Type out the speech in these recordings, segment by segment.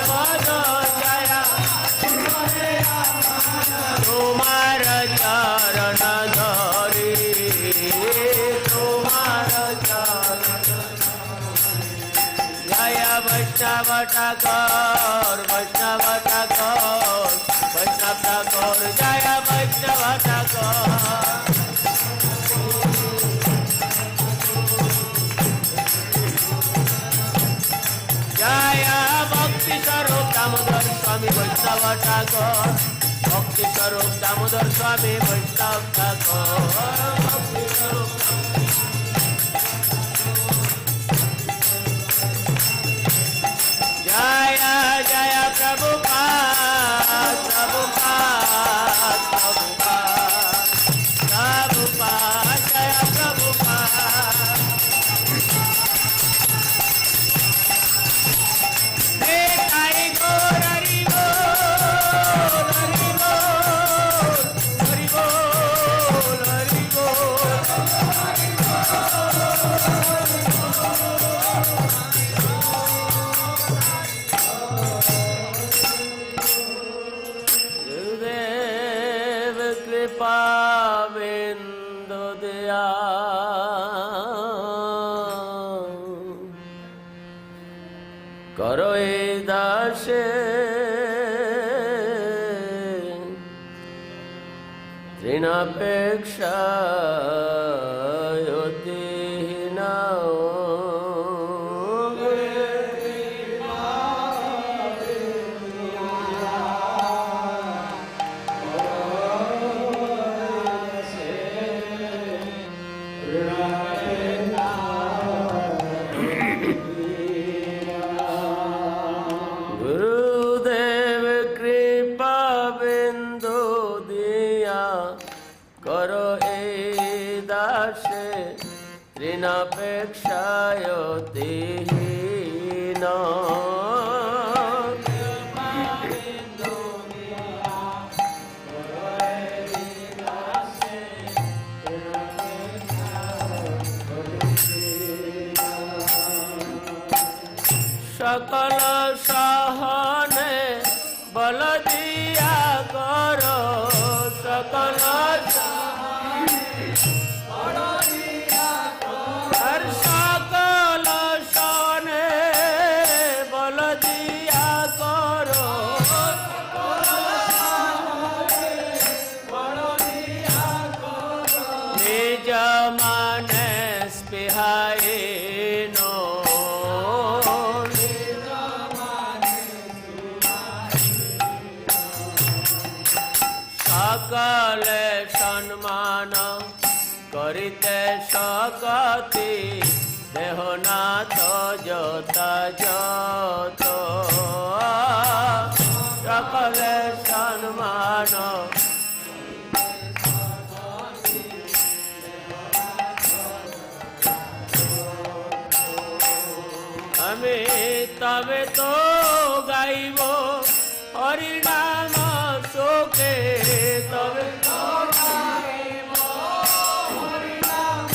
পদ জয়া তোমার চরণ ধরি তোমার চরণ জয় বৈষ্ণব ঠাকুর বৈষ্ণব ঠাকুর বৈষ্ণব ঠাকুর জয় বৈষ্ণব ঠাকুর जय भक्ति स्वरूप दामोदर स्वामी वैष्णव ठाकुर भक्ति स्वरूप दामोदर स्वामी वैष्णव ठाकुर भक्ति स्वरूप जय जय प्रभुपाद प्रभुपाद प्रभुपाद प्रभुपाद जय प्रभुपाद करो दासे ऋणापेक्षा सकल सहने बल दिया करो सकल हर सकल सहने बल दिया करो निज माने स्पिहाए सकले सम्मान करिते सकति देहनाथ जता जत सकले सम्मान আমি তবে তো গাইব হরিনাম শোকে তবে তো গাইব হরিনাম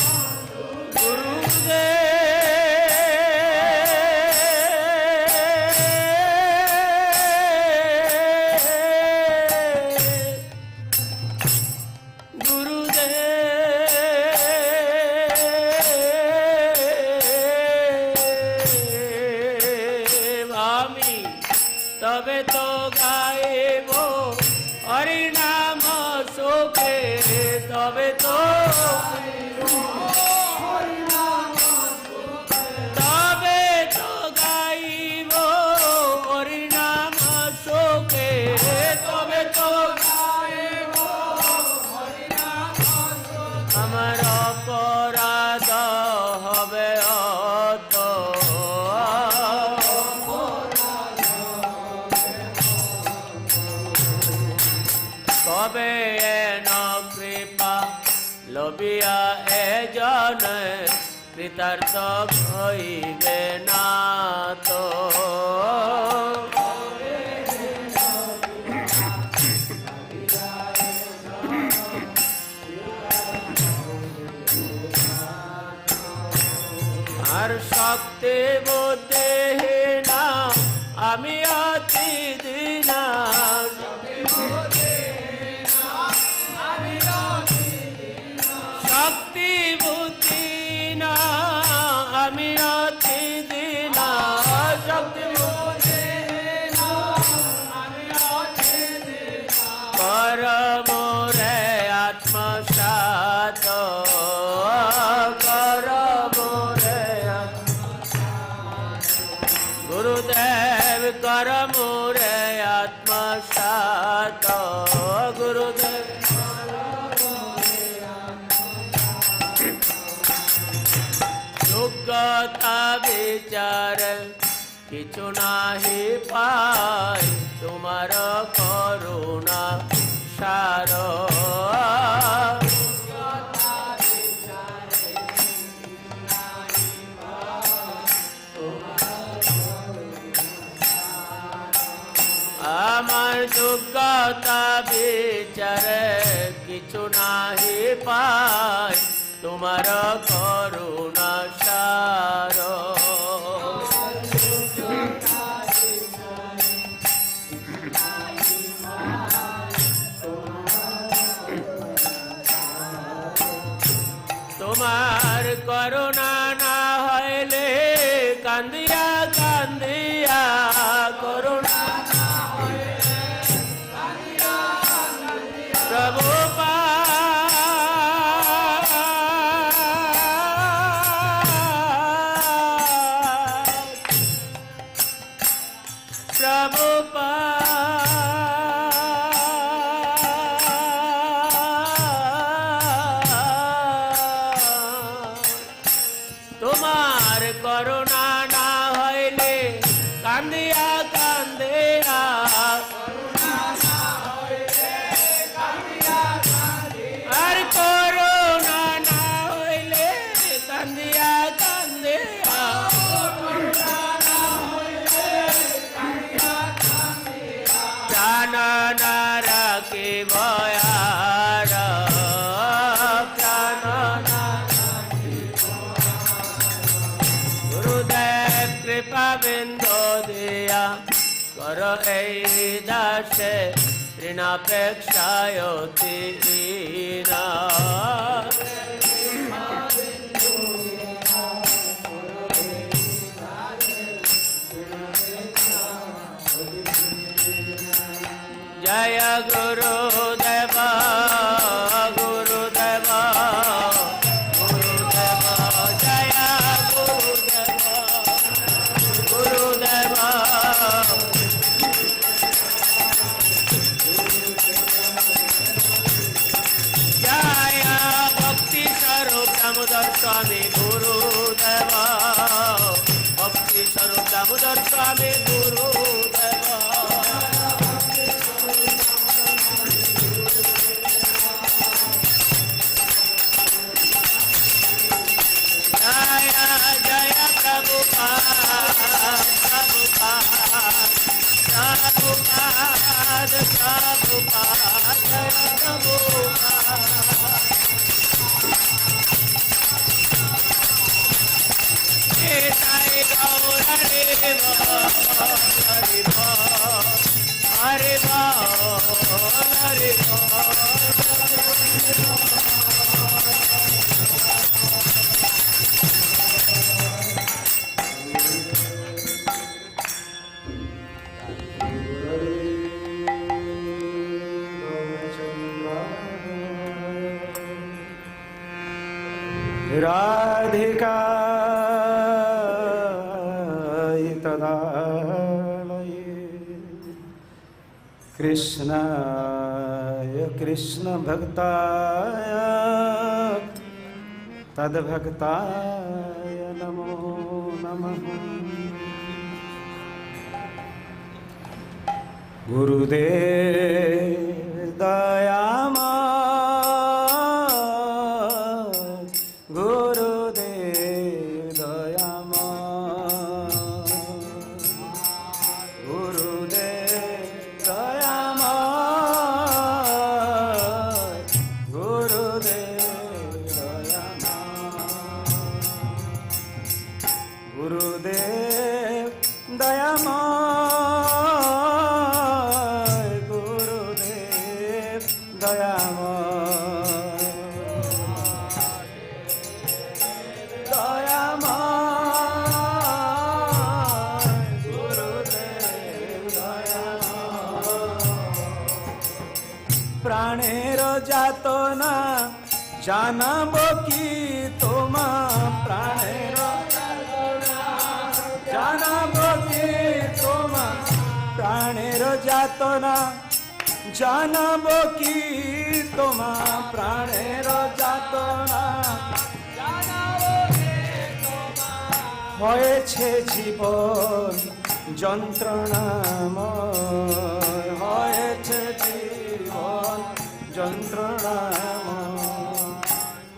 গুরুদেব আমি তবে তো গাইব হরিনাম শোকে তবে তো তবে তো গাইব হরিনাম শোকে তবে তো গাইব হরিনাম শোকে আমার অপরাধ হবে অত কবে এন কৃপা লবিয়া এজন কৃতার্থ হইবে না তো আর শক্তি বুদ্ধি না আমি অতি দীনা শক্তি বুদ্ধি না আমি অতি দীনা শক্তি বুদ্ধি না আমি অতি দীনা কর মোরে আত্মসাত কর মোরে গুরুদেব কর মোরে আত্মসাত গুরুদেব যোগ্যতা বিচার কিছু নাহি পাই তোমার করুণা সার আমার যোগ্যতা বিচারে কিছু নাহি পাই তোমার করুণা সার তোমার করুণা না হইলে কান্দিয়া কান্দিয়া করুণা না হইলে কান্দিয়া কান্দিয়া প্রভুপাদ তোমার করুণা না হইলে কান্দিয়া কান্দিয়া আর করুণা না হইলে কান্দিয়া কান্দিয়া প্রাণ না রাখি ভয়ার প্রাণ না গুরুদেব কৃপা বিন্দু দিয়া কর এই দাসে ঋণাপেক্ষায়তি না জয় গুরুদেব গুরুদেব গুরুদেব জয় গুরুদেব গুরুদেব জয় ভক্তি স্বরূপ দামোদর স্বামী গুরুদেব ভক্তি স্বরূপ দামোদর স্বামী গুরুদেব जय प्रभुपाद प्रभुपाद प्रभुपाद प्रभुपाद जय प्रभुपाद जय गौर हरि हरि हरि राधिका तदालये कृष्णाय कृष्ण भक्ताय तद्भक्ताय नमो नमः गुरुदेव दयामा गुरुदेव दयामय প্রাণের যাতনা জানাব কি তোমা, প্রাণের জানাব কি তোমা, প্রাণের যাতনা জানাব কি তোমা, প্রাণের যাতনা হয়েছে জীবন যন্ত্রণাময়, হয়েছে জীবন যন্ত্রণাময়,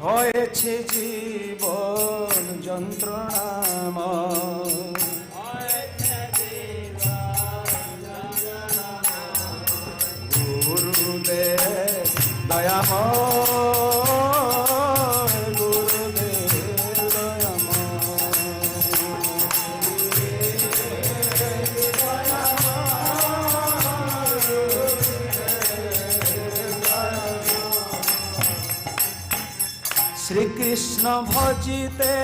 হয়েছে জীবন যন্ত্রণাময়। গুরুদেব দয়াময়, গুরুদেব দয়াময়, শ্রীকৃষ্ণ ভজিতে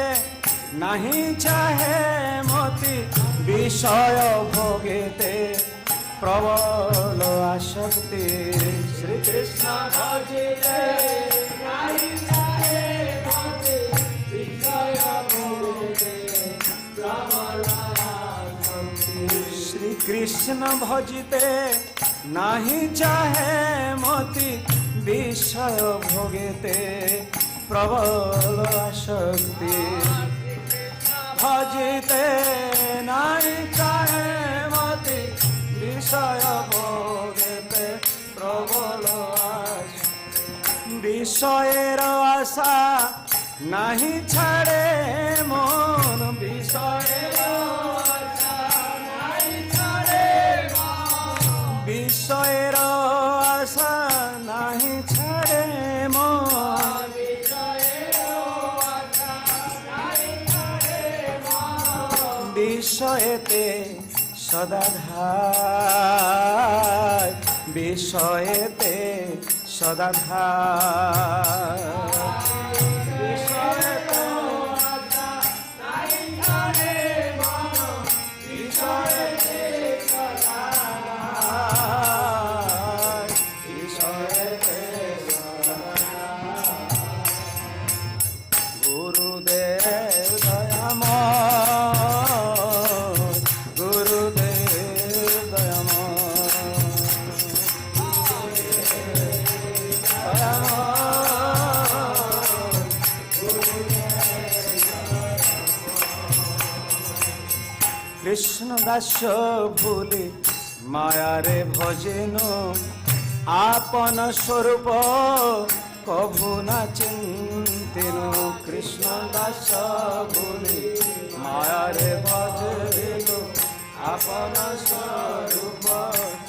নাহি চাহে মতি, বিষয় ভোগেতে প্রবল আসক্তি। শ্রীকৃষ্ণ ভজিতে নাহি চাহে মতি, বিষয় ভোগেতে প্রবল আসক্তি। শ্রীকৃষ্ণ ভজিতে নাহি চাহে মতি, বিষয় ভোগেতে প্রবল আসক্তি। ভজিতে নাই চাহে মতি, বিষয় ভোগেতে প্রবল আসক্তি। বিষয়ের আশা নাহি ছাড়ে মন, বিষয়ের আশা নাহি ছাড়ে মন, বিষয়ের আশা নাহি ছাড়ে মন, বিষয়েতে সদাধার, বিষয়েতে সদাধার, বিষয়েতে বিষয়েতে সদাধার, বিষয়েতে সদাধার। গুরুদেব দয়াময়, গুরুদেব দয়াময়, কৃষ্ণ দাস ভুলি মায়ারে ভজেন, আপন স্বরূপ কভু না চিন্তেন। কৃষ্ণ দাস ভুলি মায়ারে ভজেন, আপন স্বরূপ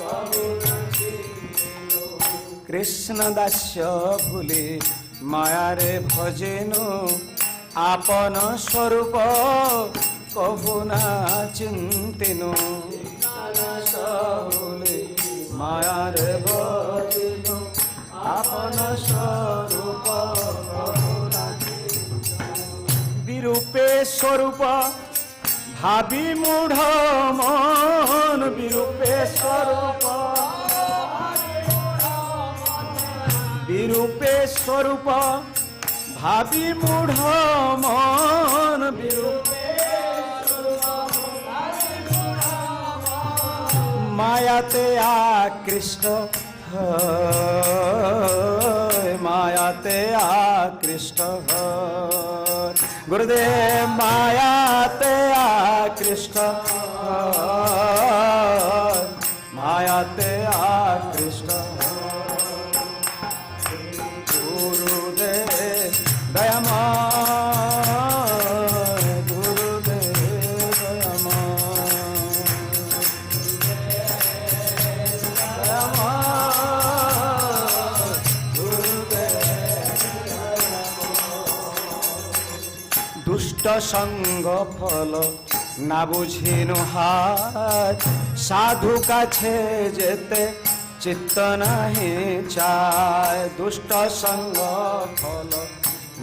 কভু না চিন্তেন। কৃষ্ণ দাস ভুলি মায়ারে ভজেন, আপন স্বরূপ কভু না চিন্তেন। মায়ারে ভজেন, আপন স্বরূপ কভু না চিন্তেন। বিরূপে স্বরূপ ভাবি মূঢ় মন, বিরূপে স্বরূপ, বিরূপে স্বরূপ ভাবি মূঢ় মন, বিরূপে মায়াতে আকৃষ্ট হয়, মায়াতে আকৃষ্ট হয়। গুরুদেব মায়াতে আকৃষ্ট হয়, মায়াতে আকৃষ্ট হয়। গুরুদেব দয়াময়, গুরুদেব দয়াময়, দুষ্ট সঙ্গ ফল না বুঝিনু হাত, সাধু কাছে যেতে চিত্ত নাহি চায় দুষ্ট সঙ্গ ফল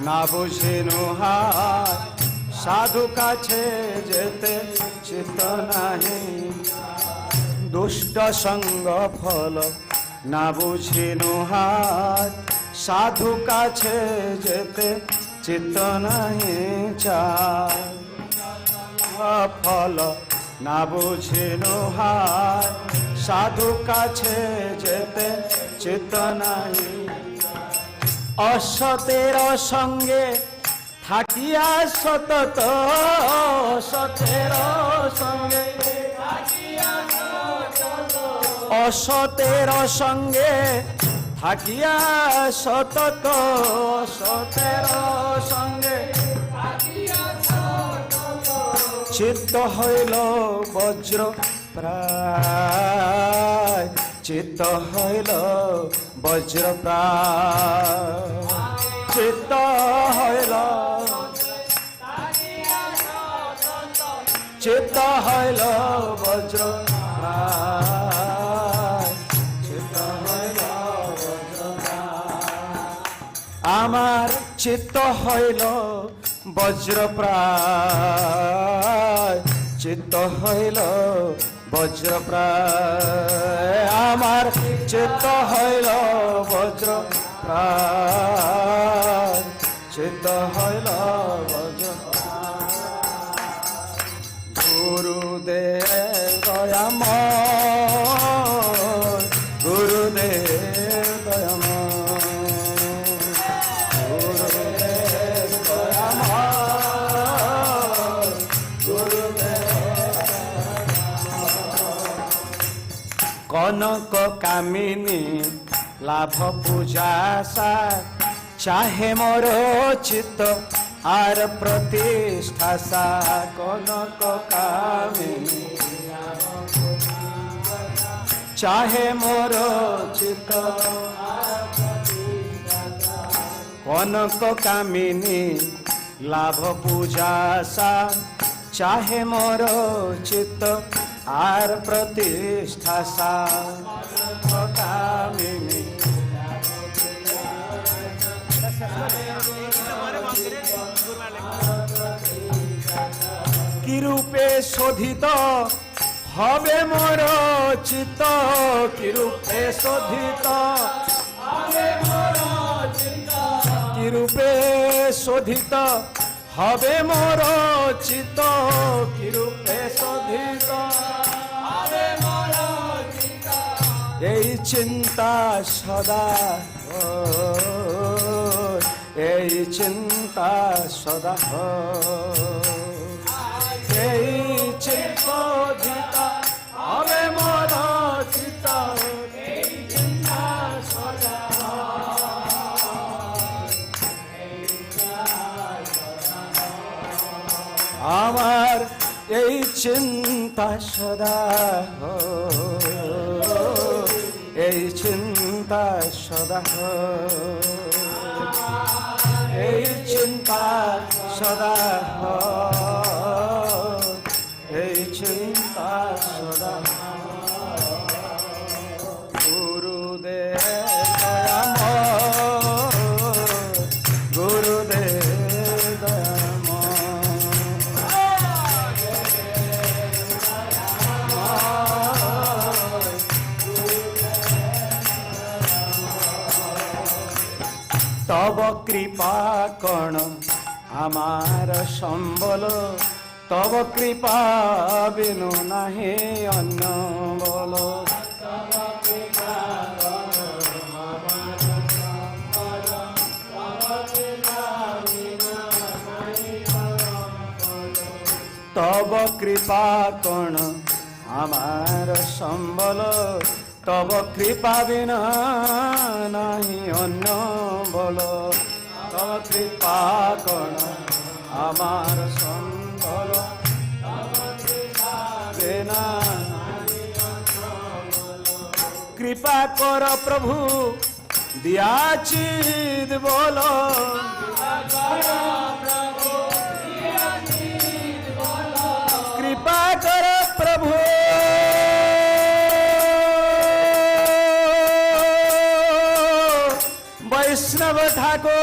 না বুঝিনু হায় সাধু কাছে যেতে চিত্ত নাহি দুষ্ট সঙ্গ ফল না বুঝিনু হায় সাধু কাছে যেতে চিত্ত নাহি চায় ফল না বুঝিনু হায় সাধু কাছে যেতে চিত্ত নাহি অসতের সঙ্গে থাকিয়া সতত অসতের সঙ্গে অসতের সঙ্গে থাকিয়া সতত অসতের সঙ্গে চিত্ত হইল বজ্র প্রায় চিত্ত হইল বজ্র প্রায় চিত্ত হইল চিত্ত হইল বজ্র প্রায় চিত্ত হইল বজ্র আমার চিত্ত হইল বজ্র প্রায় চিত্ত হইল বজ্র প্রায় আমার চিত্ত হইল বজ্র প্রায় চিত্ত হইল বজ্র গুরুদেব দয়াময় গুরুদেব দয়াময় গুরুদেব দয়াময় গুরুদেব কনক কামিনী লাভ পূজা সা চাহে মোর চিত্ত আর প্রতিষ্ঠা সা কনক কামিনী চাহে মোর চিত্ত কনক কামিনী লাভ পূজা সা চাহে মোর চিত্ত আর প্রতিষ্ঠা সা কামিনী কি রূপে শোধিত হবে মোর চিত্ত কি রূপে শোধিত কি রূপে শোধিত হবে মোর চিত্ত কি রূপে শোধিত এই চিন্তা সদা এই চিন্তা সদা এই চিন্তা হবে মোর চিত্ত এই চিন্তা সদা আমার এই চিন্তা সদা এই চিন্তা সদা এই চিন্তা সদা এই চিন্তা সদা গুরুদেব দয়াময় গুরুদেব তব কৃপা কণ আমার সম্বল তব কৃপা বিনু নাহি অন্য বল তব কৃপা কণ আমার সম্বল তব কৃপা বিনা নাহি অন্য বল তব কৃপা কণ আমার সম্বল বিনা কৃপা কর প্রভু দিয়াচিত বল কৃপা কর প্রভু বৈষ্ণব ঠাকুর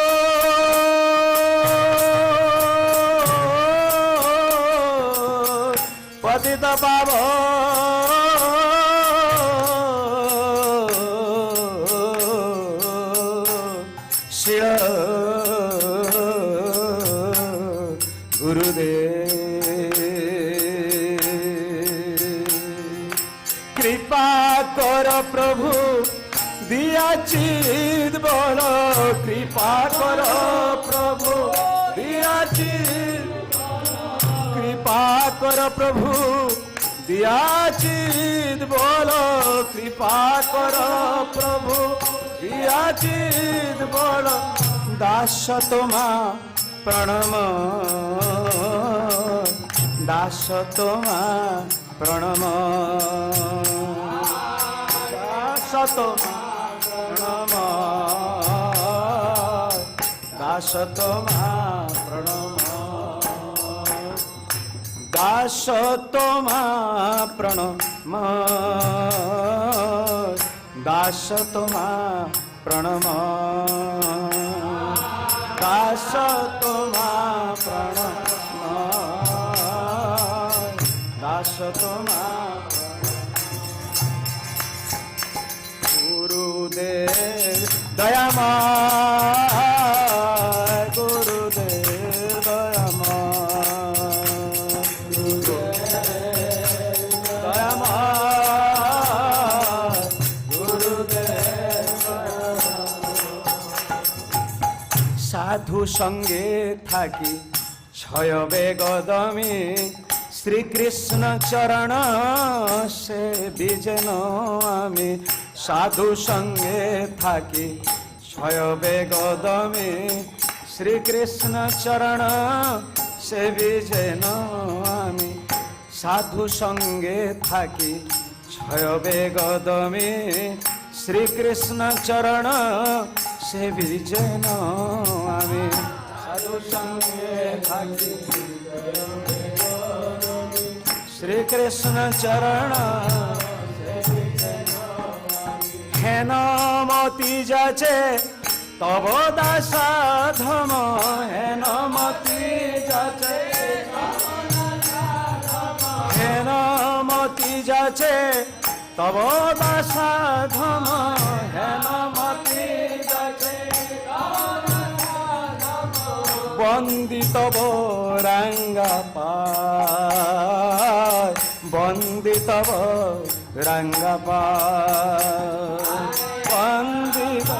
পতিত পাব শিল গুরুদেব কৃপা কর প্রভু দিয়াচিত বল কৃপা কর প্রভু দিয়াচিত কৃপা কর প্রভু দিয়াচিত বল কৃপা কর প্রভু দিয়াচিত বল দাস তোমা প্রণম দাস তোমা প্রণম দাস তোমা প্রণম দাস তোমা প্রণম দাস তোমা প্রণম দাস তোমা প্রণম দাস তোমা প্রণম দাস তোমা গুরুদেব দয়াময় গুরুদেব দয়াময় দয়াময় গুরুদেব সাধু সঙ্গে থাকি ছয়বে গদমে শ্রীকৃষ্ণ চরণ সে বিজেন আমি সাধু সঙ্গে থাকি ছয়বে গদমে শ্রীকৃষ্ণ চরণ সে বিজেন আমি সাধু সঙ্গে থাকি ছয়বে গদমে শ্রীকৃষ্ণ চরণ সে বিজেন আমি সাধু সঙ্গে থাকি শ্রীকৃষ্ণ চরণ হেন মতি যাচে তব দাস ধম হেন মতি যাচে হেন মতি যাচে তব দাস ধম হেন মতি যাচে বন্দিত রাঙ্গা পায় বন্দিত রাঙ্গা পায় বন্দিত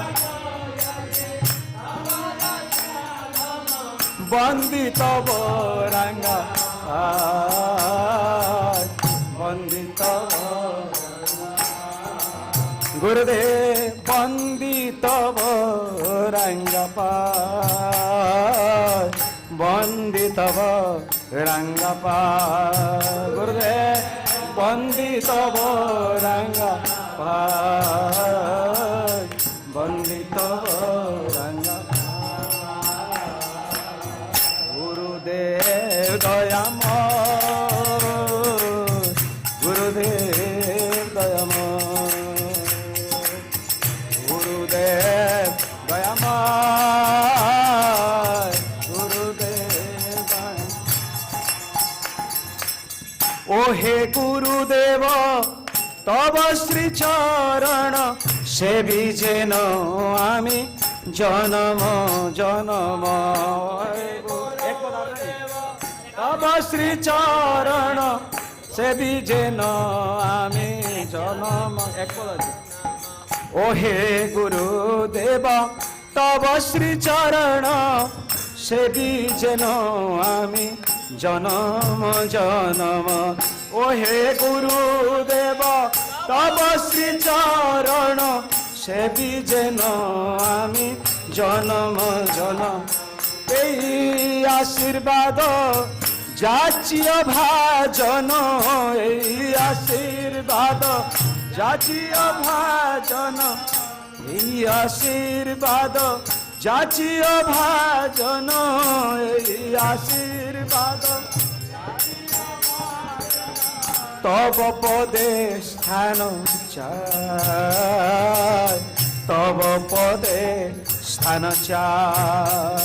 বন্দিত রাঙ্গা পায় বন্দিত গুরুদেব বন্দিত রাঙ্গা পায় বন্দিত রাঙ্গা পায় গুরুদেব বন্দিত রাঙ্গা পায় বন্দিত রাঙ্গা গুরুদেব দয়াময় গুরুদেব দয়াময় গুরুদেব দয়াময় গুরুদেব ও হে গুরুদেব তব শ্রী চরণ সেবি যেন আমি জনম জনম তব শ্রী চরণ সেবি যেন আমি জনম ও হে গুরুদেব তব শ্রী চরণ সেবি যেন আমি জনম জনম ও হে গুরুদেব তব শ্রী চরণ সেবি যেন আমি জনম জনম এই আশীর্বাদ যাচিও ভাজন এই আশীর্বাদ যাচিও ভাজন এই আশীর্বাদ যাচিও ভাজন এই আশীর্বাদ তব পদে স্থান চাই তব পদে স্থান চাই,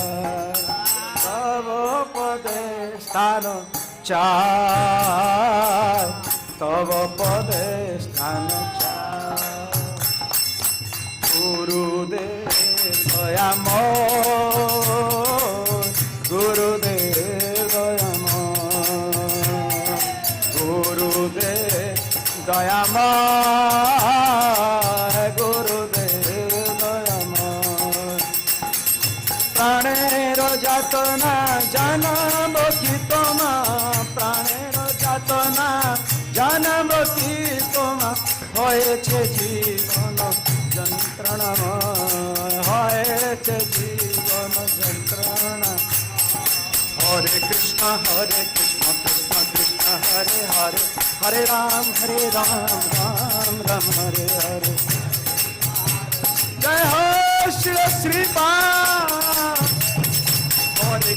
তব পদে স্থান চাই, তব পদে স্থান চাই। গুরুদেব দয়াময়, গুরুদেব দয়াময়, গুরুদেব দয়াময়, গুরুদেব দয়াময়। প্রাণের যাতনা জানব কি তোমা, প্রাণের যাতনা জানব কি তোমা, হয়েছে জীবন যন্ত্রণাময়, হয়েছে জীবন যন্ত্রণা। হরে কৃষ্ণ কৃষ্ণ কৃষ্ণ হরে হরে, হরে রাম রাম রাম হরে হরে। জয় হো শ্রী শ্রীপাদ। হরে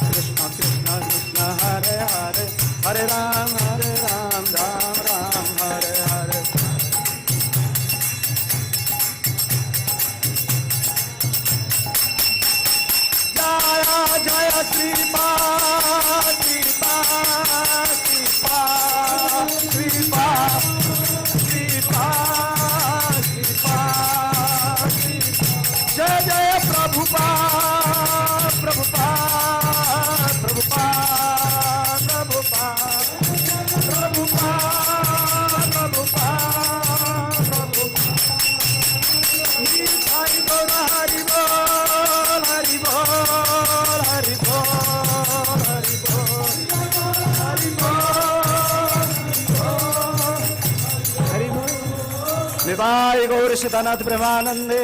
কৃষ্ণ কৃষ্ণ কৃষ্ণ হরে হরে, হরে রাম রাম রাম হরে হরে। জয় জয় শ্রীপাদ শ্রীপাদ শ্রীপাদ শ্রীপাদ শ্রীপাদ শ্রীপাদ। जय जय प्रभुपाद प्रभुपाद प्रभुपाद प्रभुपाद प्रभुपाद प्रभुपाद प्रभुपाद। हरि बोल हरि बोल हरि बोल हरि बोल हरि बोल हरि बोल हरि बोल। निताय गौर सीतानाथ प्रेमानंदे।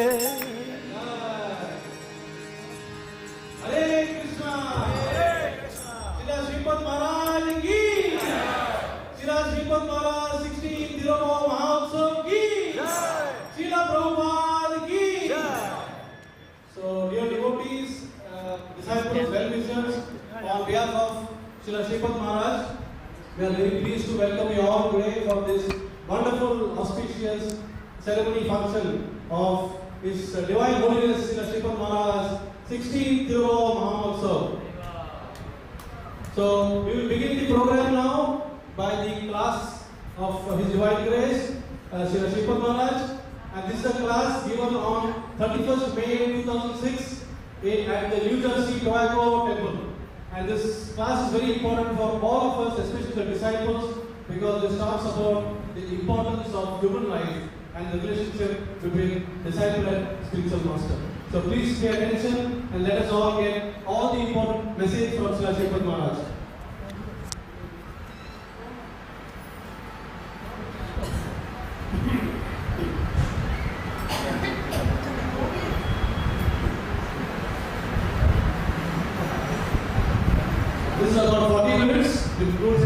On behalf of Srila Sripad Maharaj, we are very pleased to welcome you all today for this wonderful, auspicious ceremony function of His Divine Holiness Srila Sripad Maharaj 16th Tiruvava Mahamotsav. So we will begin the program now by the class of His Divine Grace, Srila Sripad Maharaj, and this is a class given on 31st May 2006 at the New Jersey Tobacco Temple. And this class is very important for all of us, especially the disciples, because this talks about the importance of human life and the relationship between disciple and spiritual master. So please pay attention and let us all get all the important message from Srila Sripad Maharaj. This is about 40 minutes. It includes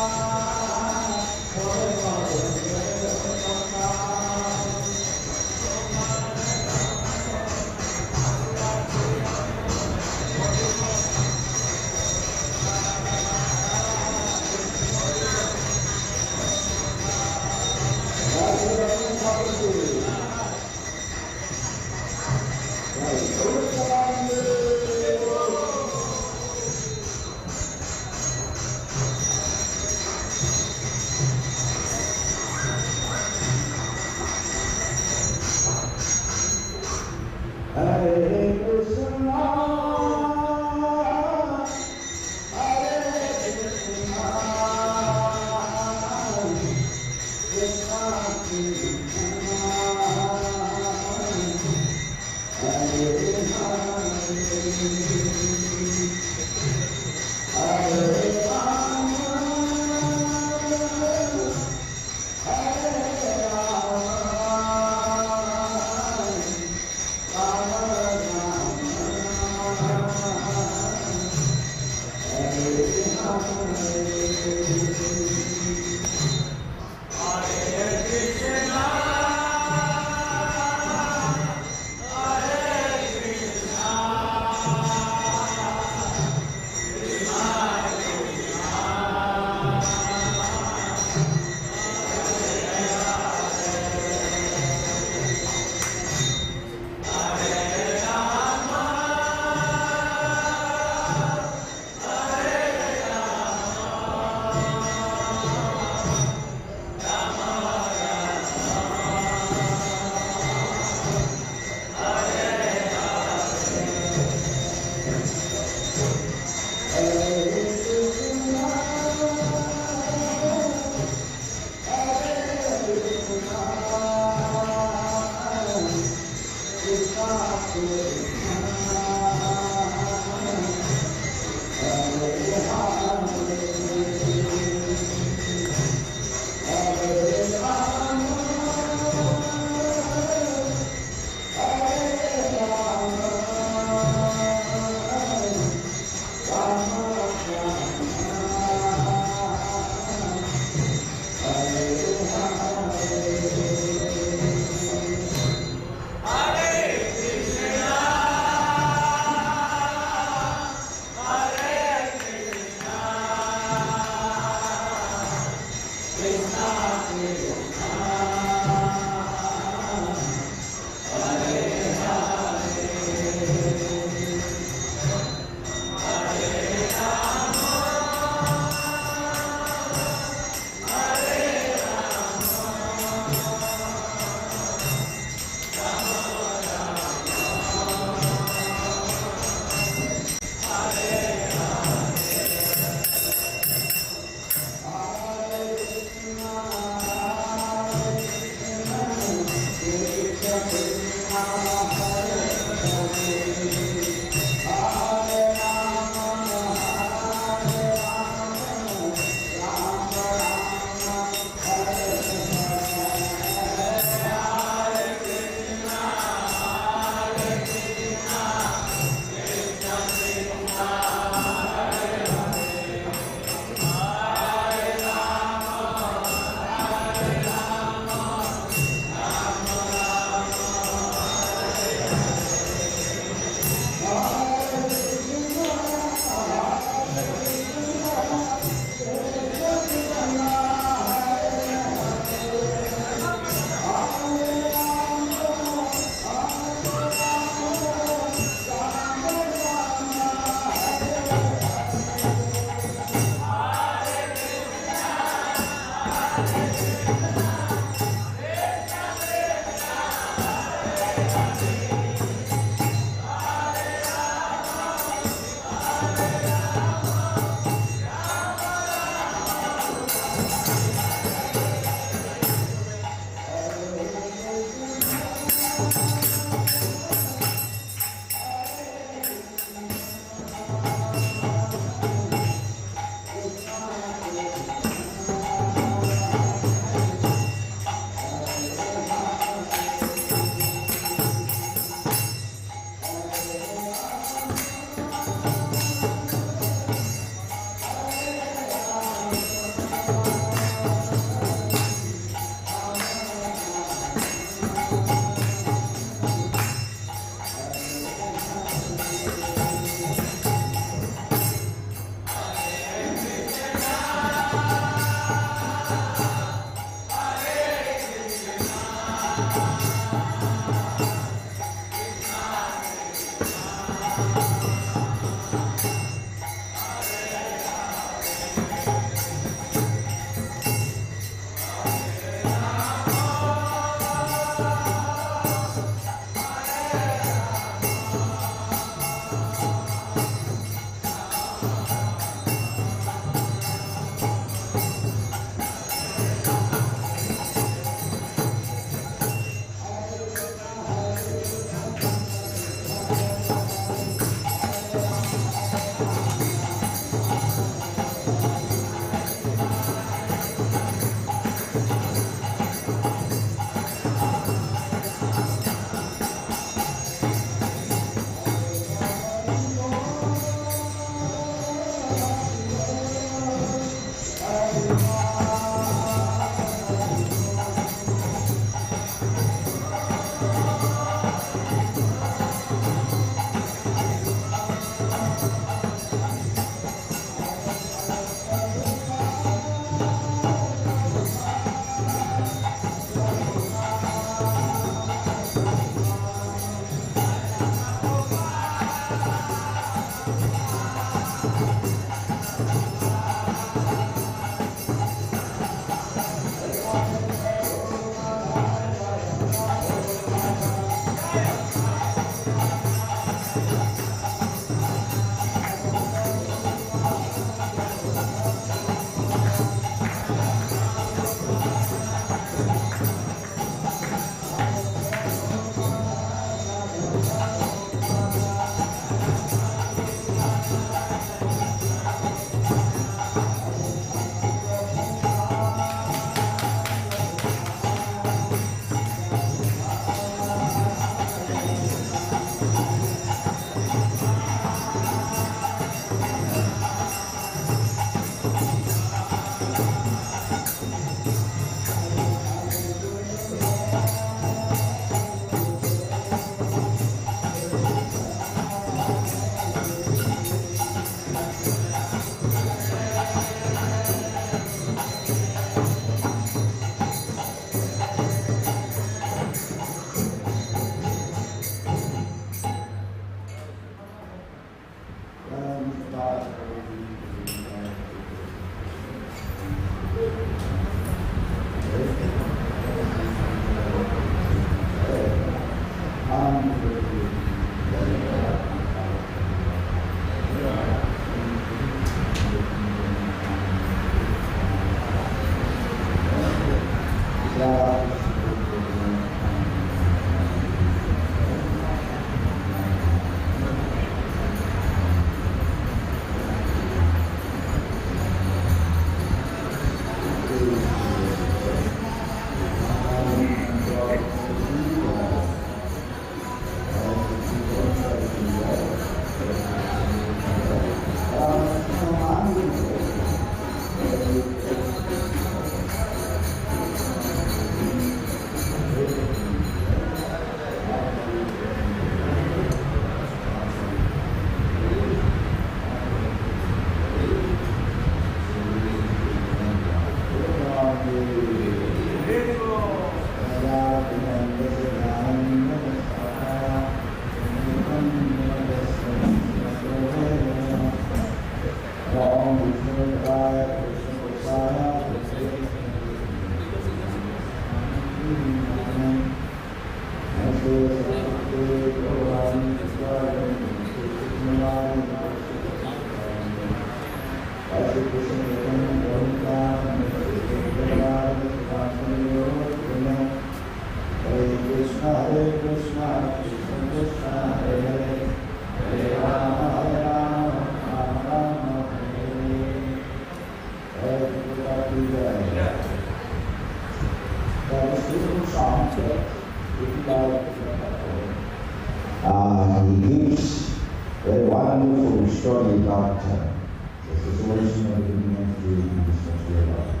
He gives a wonderful story about the situation of the Indian during this material life.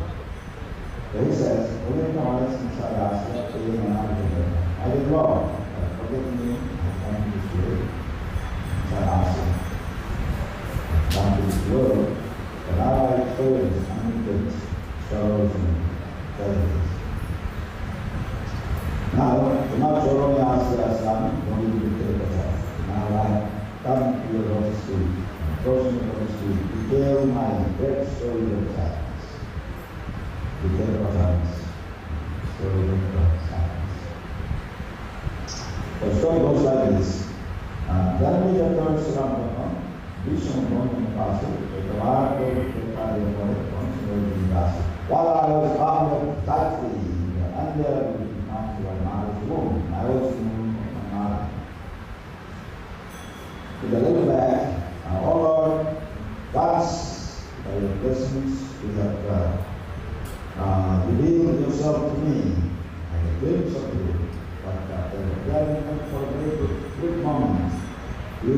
So he says, "When I was in Saraswati, I did wrong. Forgive me, I come to this world, Saraswati, come to this world, but now I experience unlimited sorrows and tragedies. Now, not only ask Swami, only to take us off. Now I come approaching the street, detail my great story of sadness. Detail of sadness. Story of sadness. The story goes like this. Dharmi Jatar Surampakam, Vishnu Brahman Kasi, the Maharaja Prabhupada Kasi. While I was bound up tightly under the Maharaja's womb, I was moved from Maharaja. With a little bag, oh Lord, once by your blessings you have revealed yourself to me and a glimpse of you. But there for a very good moment, you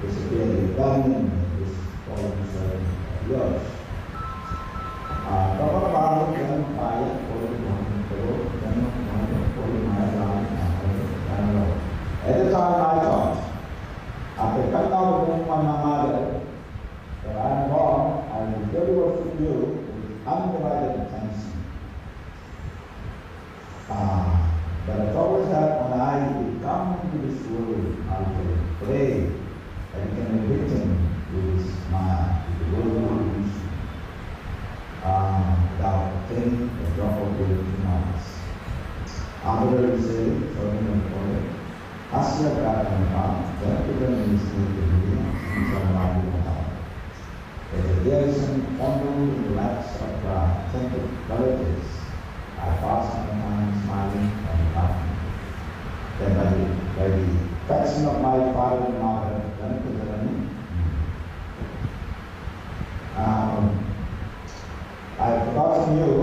disappeared, you abandoned this fallen servant of yours. Prabhupada then fired for the at the time I thought, after coming out of my mother, that I am born, I will very worship you with undivided attention. But the trouble is that when I come into this world, I will pray that it can be written with this mind, with the word of wisdom, without obtaining a drop of blood in my eyes. After we say, Swami Prabhupada, Asya Prathamaka, Janaputam is the Buddha, there is some wonder in the lives of temple relatives. I pass my time smiling and laughing. Then by the affection of my father and mother, Janaputam, I have forgotten you,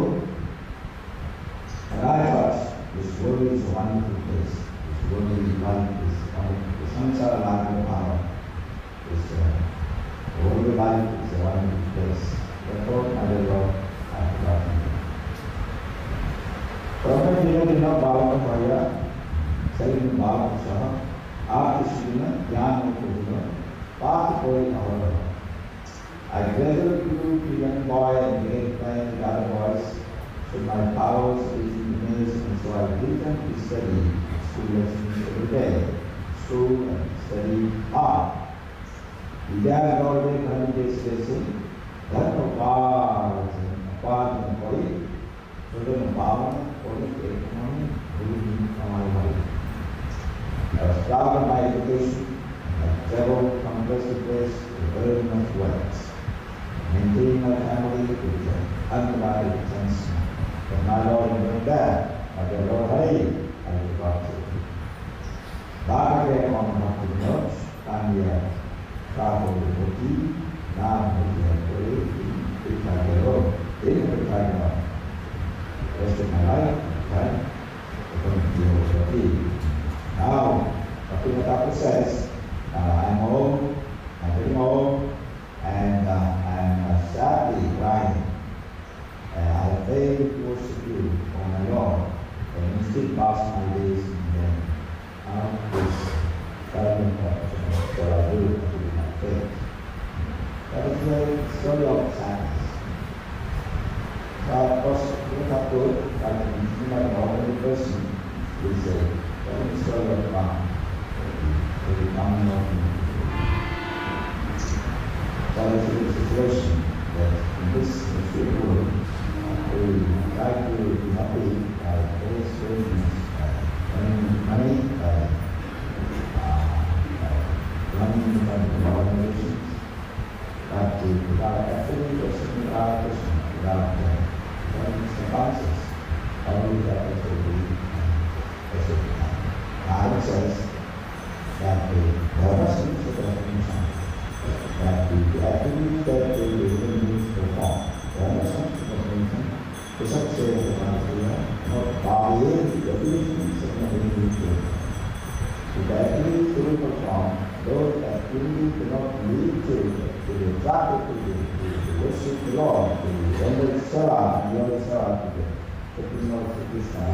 and I thought this world is a wonderful place. This world is life, is wonderful. The samsara life of power is worldly life is a wonderful place. Therefore, my dear Lord, I have forgotten you. Prabhupada did not bow to Maharaja, saying bow to Saha, after Srina, Jnana Purna, Path Koi Maharaja. I gradually grew to a young boy and began playing with other boys, so my powers reached diminished, and so I began to study school lessons every day, school and study hard. Began already 100 days lesson, then a bar and body, so then a bar for the economy, living on my life. I was proud of my education, and I traveled from place to place with very much wealth. Maintaining my family with undivided attention. But my Lord knew that, but the Lord Hari, I will got to. Bhagavad on the notes, and we have traveled with Bhakti, now we have prayed, we have the Lord, in the time of the rest of my life, time, according to your Bhakti. Now, Bhakti says, I'm old, I'm very old, and I'm sadly crying. I have failed to worship you, O my Lord, and instead pass my days in vain. Now this silent question that I do to my faith. That is the story of sadness. So of course, we have to, like an ordinary person, we say, that is the story of God, the coming of me. That is the situation that in this material world, we try to be happy by various ways, earning money, running different organizations, but without actually pursuing our Krishna, without learning circumstances, all we have to be pursuing. Maharaja says that the Dharmasins of the definition that the activities that the individuals perform, Dharmasins of the definition, is not saying that not body, definitions of the individual. The activities to perform, those activities do not lead to the traffic to worship the Lord, to render Sarah and the other Sarah to the Krishna of Krishna.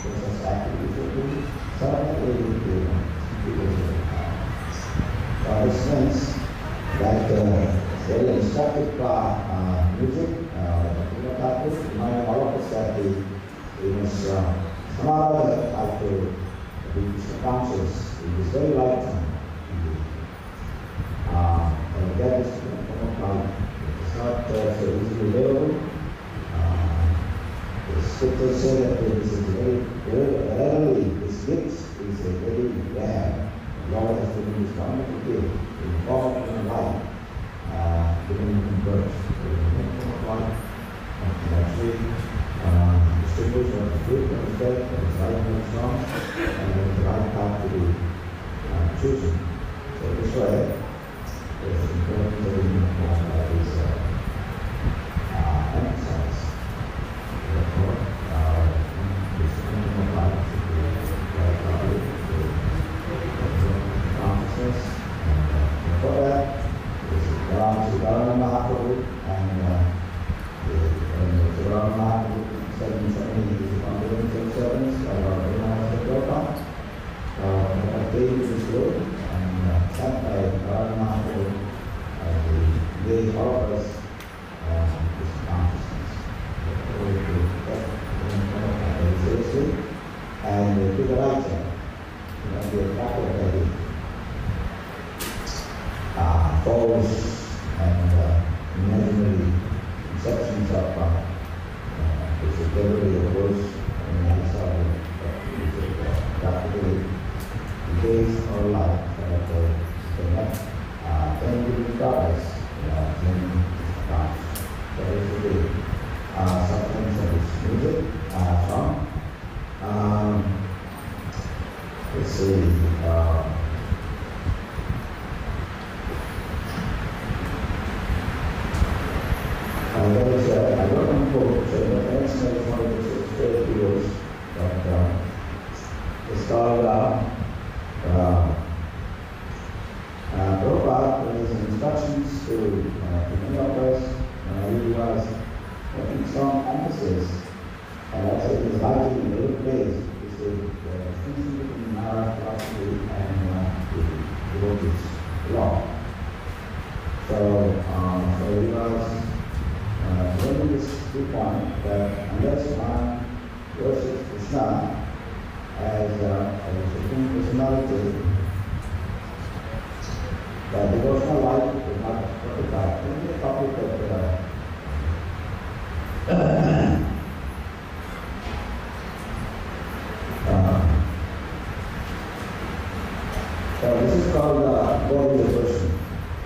Those activities will be Sarah able to this means that very instructive music, remind all of us that we must Maharaja have to be conscious. It is very light. Get scriptures say that this is very rarely, this gift is a very rare. Lord has given this wonderful gift in form and life, given in birth, in life, and actually distinguish what is good, what is bad, what is right, what is wrong, and what is the right path to be chosen. So this way, it's important that we have this emphasize. Therefore, this kingdom of life should be right value to consciousness. And for that, this is Dharma Mahaprabhu, and the Dharma Mahaprabhu 770 is one of the servants of our Maharaja. David is good, and sent by Dharma Mahaprabhu, they offer us this consciousness. Seriously, and do the right thing. Be a capital false and imaginary conceptions of this is literally a worse and I saw practically engage our life that they have 10 different gods in God. So this will be substance of this music song. Let's see. I wrote on book, so the next one is straight videos, but it's called Prabhupada, with his instructions to many of us, he was putting strong emphasis, and also his writing in the place is the distinction between Maharaja philosophy and the devotees' law. So he was making this point that unless one worships Krishna as a supreme personality, the devotional life is not fructified. This is a topic that so this is called body devotion.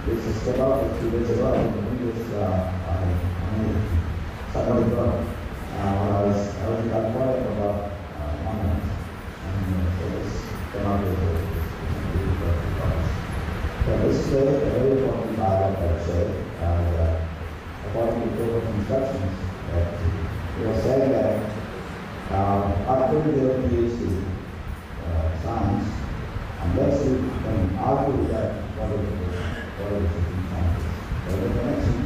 This is about 2 days ago in English. Somebody brought when I was in Calcutta for about 1 month, and so this came out with so this is a very important dialogue that I said, and according to Prabhupada's instructions, that he was saying that after their PhD science, unless you can argue that what is the science, there is a connection.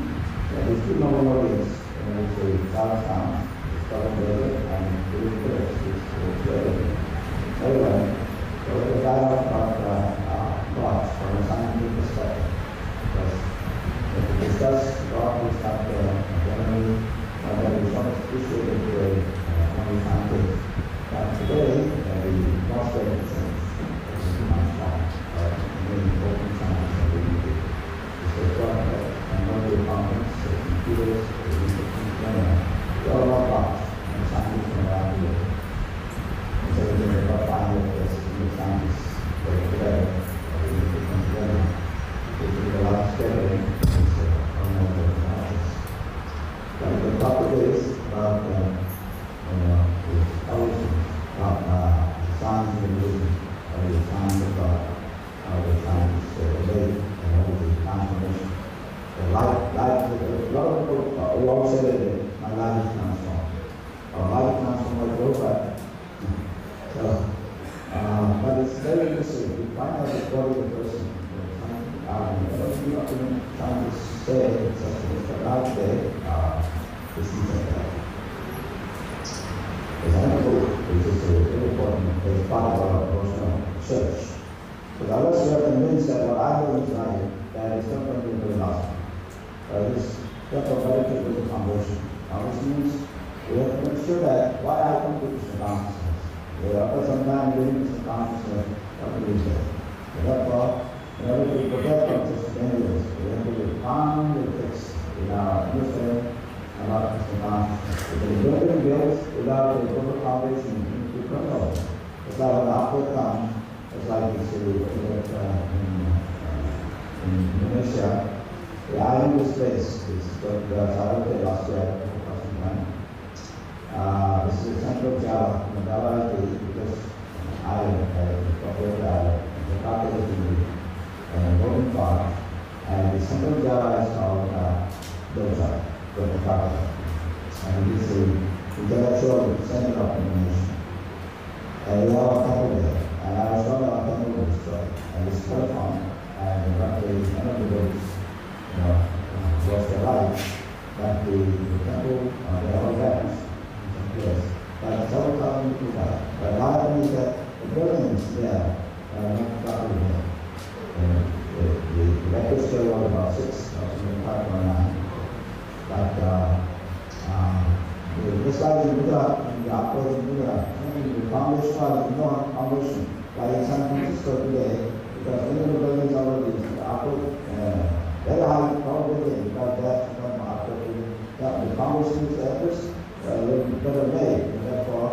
There is two noble audience, when we say Charlestown, it's called and Birthplace is very well. So the dialogue about God from a scientific perspective. Because if we discuss God, we start generally there is so much appreciated today from the scientists. But today, we lost everything. This is too much long. Many important science that we need to discuss God. And one of the conference, computers, we all love God and scientists from around the world. And so we can about 500 places in the scientists work together. This is the last gathering. But the topic is about science and religion, how the science of God, how the science relate, and how the transformation. Life, a lot of people will all say that my life is transformed. Our life transformed by Prabhupada. So, but it's very interesting. We find out the body of the person. We're not even trying to say such a large day, this is that. There's another book which is very important as part of our devotional search. But others we are convinced that what I do is right, that it's not going to be very lasting. This just a very critical conversion. Now this means we have to make sure that why I come to Krishna consciousness. After some time living Krishna consciousness, what do we say? Therefore, in order to protect from such dangers, we have to be calm and fixed in our understanding about Krishna consciousness. If the building built without a proper foundation, it will crumble. It's like an output comes, it's like you see in Indonesia. I know this place, it's called Sarawak last year, this is the central Java, Java is the biggest island, populated island. Jakarta is the golden part, and the central Java is called Dosa, Jakarta. And it is the intellectual center of the nation. And we have a temple there, and I was talking about temple was destroyed, and it's quite fun, and one of the roads, was the life, that the temple, they all vanished. Yes, but several thousand people died. But what happened is that the buildings there are not properly there. The record scale was about 6,519. But this guy in Buddha, in the upwards in Buddha, the foundation was no foundation. Like in San Francisco today, because many of the buildings already upward, very high probability, because that's become upward. The foundation is the first. Better made, and therefore,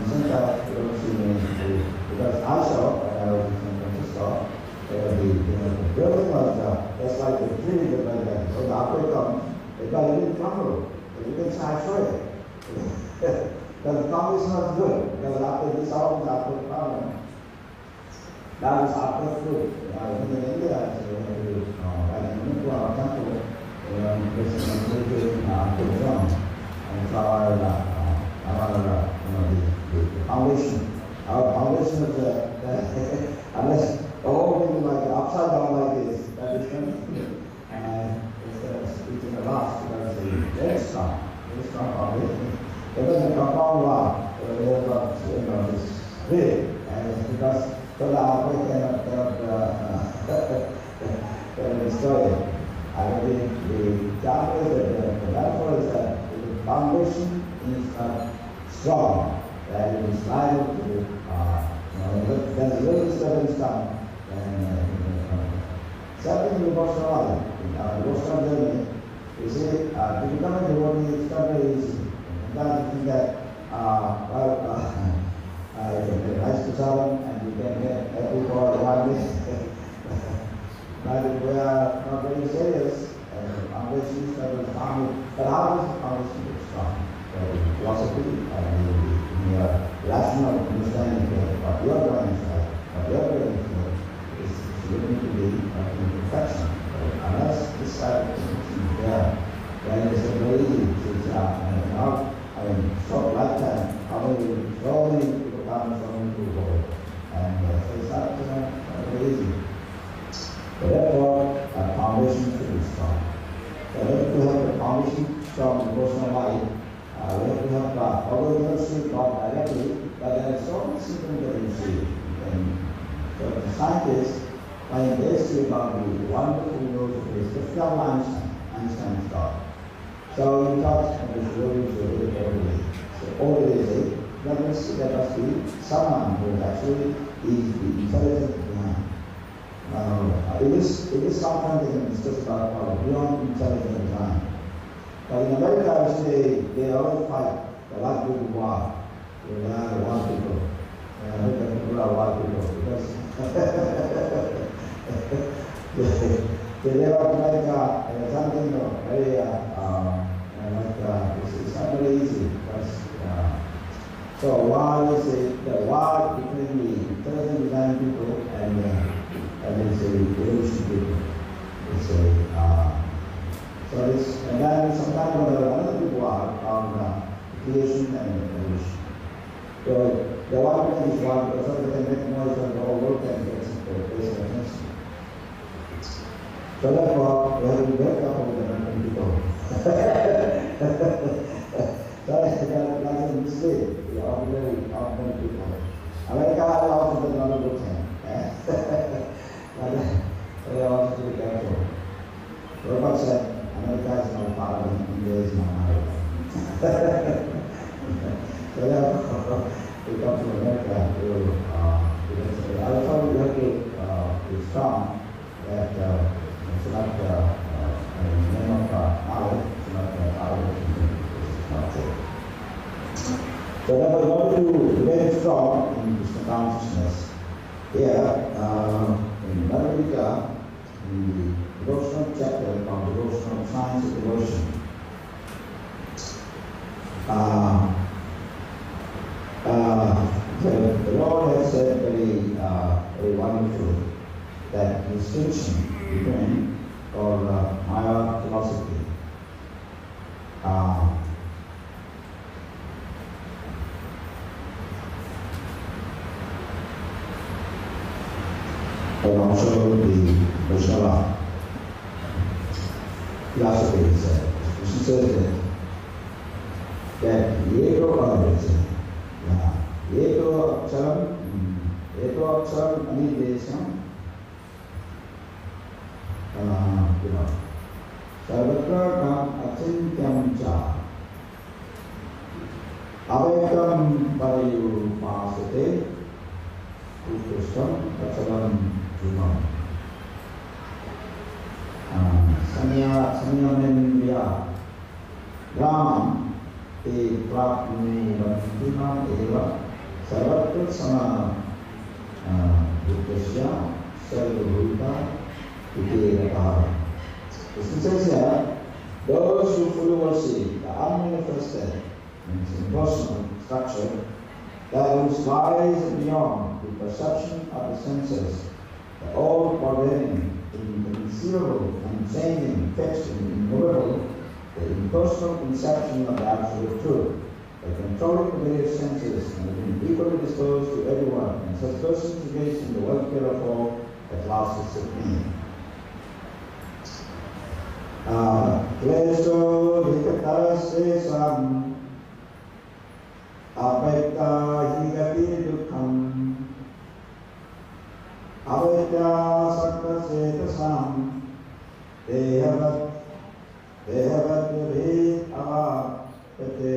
since I don't see many, because I saw when I was in San Francisco, the building was just like the tree that like that. So the outbreak comes, it didn't crumble, it didn't show it. Because the foundation was good, because after this all was after the problem. That was after food. In India, actually, when we went to our temple, after John. And our foundation, our foundation is unless the whole thing is like upside down like this, that is coming. And it's in the last, because it's very strong foundation. Even the compound wall, this big, and it's because the outbreak cannot destroy it. I think the metaphor is that foundation is strong, that it is liable to, there's a little disturbance come, and something devotional life, devotional journey, you see, to become a devotee is not very easy. Sometimes you think that, you can rise to seven and you can get every for 1 day. But if we are not very serious, foundation is very strong. But how is the foundation very strong? The philosophy and the rational understanding of what you are going to say, what you are going to say, is looking to be in perfection. Unless this side of the is there, then it's very easy to now, short lifetime, so many people come, so many people go. And it's not very easy. But therefore, a foundation should be strong. So we have to have the foundation strong in personal life. We have to have, although we don't see God directly, but there are so many symptoms that we see. And so the scientists find basically about the wonderful knows of this. Just like Einstein's God. So he talks of this really every day. So all it is, there must be someone who actually is the intelligence behind. It is sometimes they can discuss about beyond intelligent design. But in America, they always fight the white people war. They are the white people. And people are white people because they live up like something very it's not very easy. So war is the war between the intelligent design people and it's a evolution people. And then sometimes another people are on creation and evolution. So the one thing is one, so they can make noise on the whole world and get basic attention. So therefore, we have to be very careful with the American people. So that's a mistake. The ordinary people. America has also done another good thing. So they also have to be careful. Prabhupada said, America is not Parliament, India is not America. So therefore, we come to America to also we have to be strong that it's not in the name of knowledge. not not true. So that was what to remain strong in Krishna consciousness. Here, in Bhagavad in the devotional chapter called Devotional Science of Devotion, the Lord has said very wonderfully that distinction between called Maya philosophy. And also the Vaishnava philosophy is Krishna says that Ego Aksharam Anidesam Sarvatra Kam Achintyam Cha Avekam Parayupasate Utkrishtam Achalam Jumam Samyamendriya Ramam Te Prapnivantima Eva Sarvatra Samanam Utkrishya Sarvabhuta Iti. Krishna says here, those who fully worship the unmanifested, means impersonal structure, that which lies beyond the perception of the senses, the all-pervading, inconceivable, unchanging, fixed, and immovable, the impersonal conception of the absolute truth, by controlling the various senses and being equally disposed to everyone, and such persons engaged in the welfare of all, at last is supreme. Kleso hikatasesam apekta higati dukham avedya saktasetasam dehavat vibhet avapete.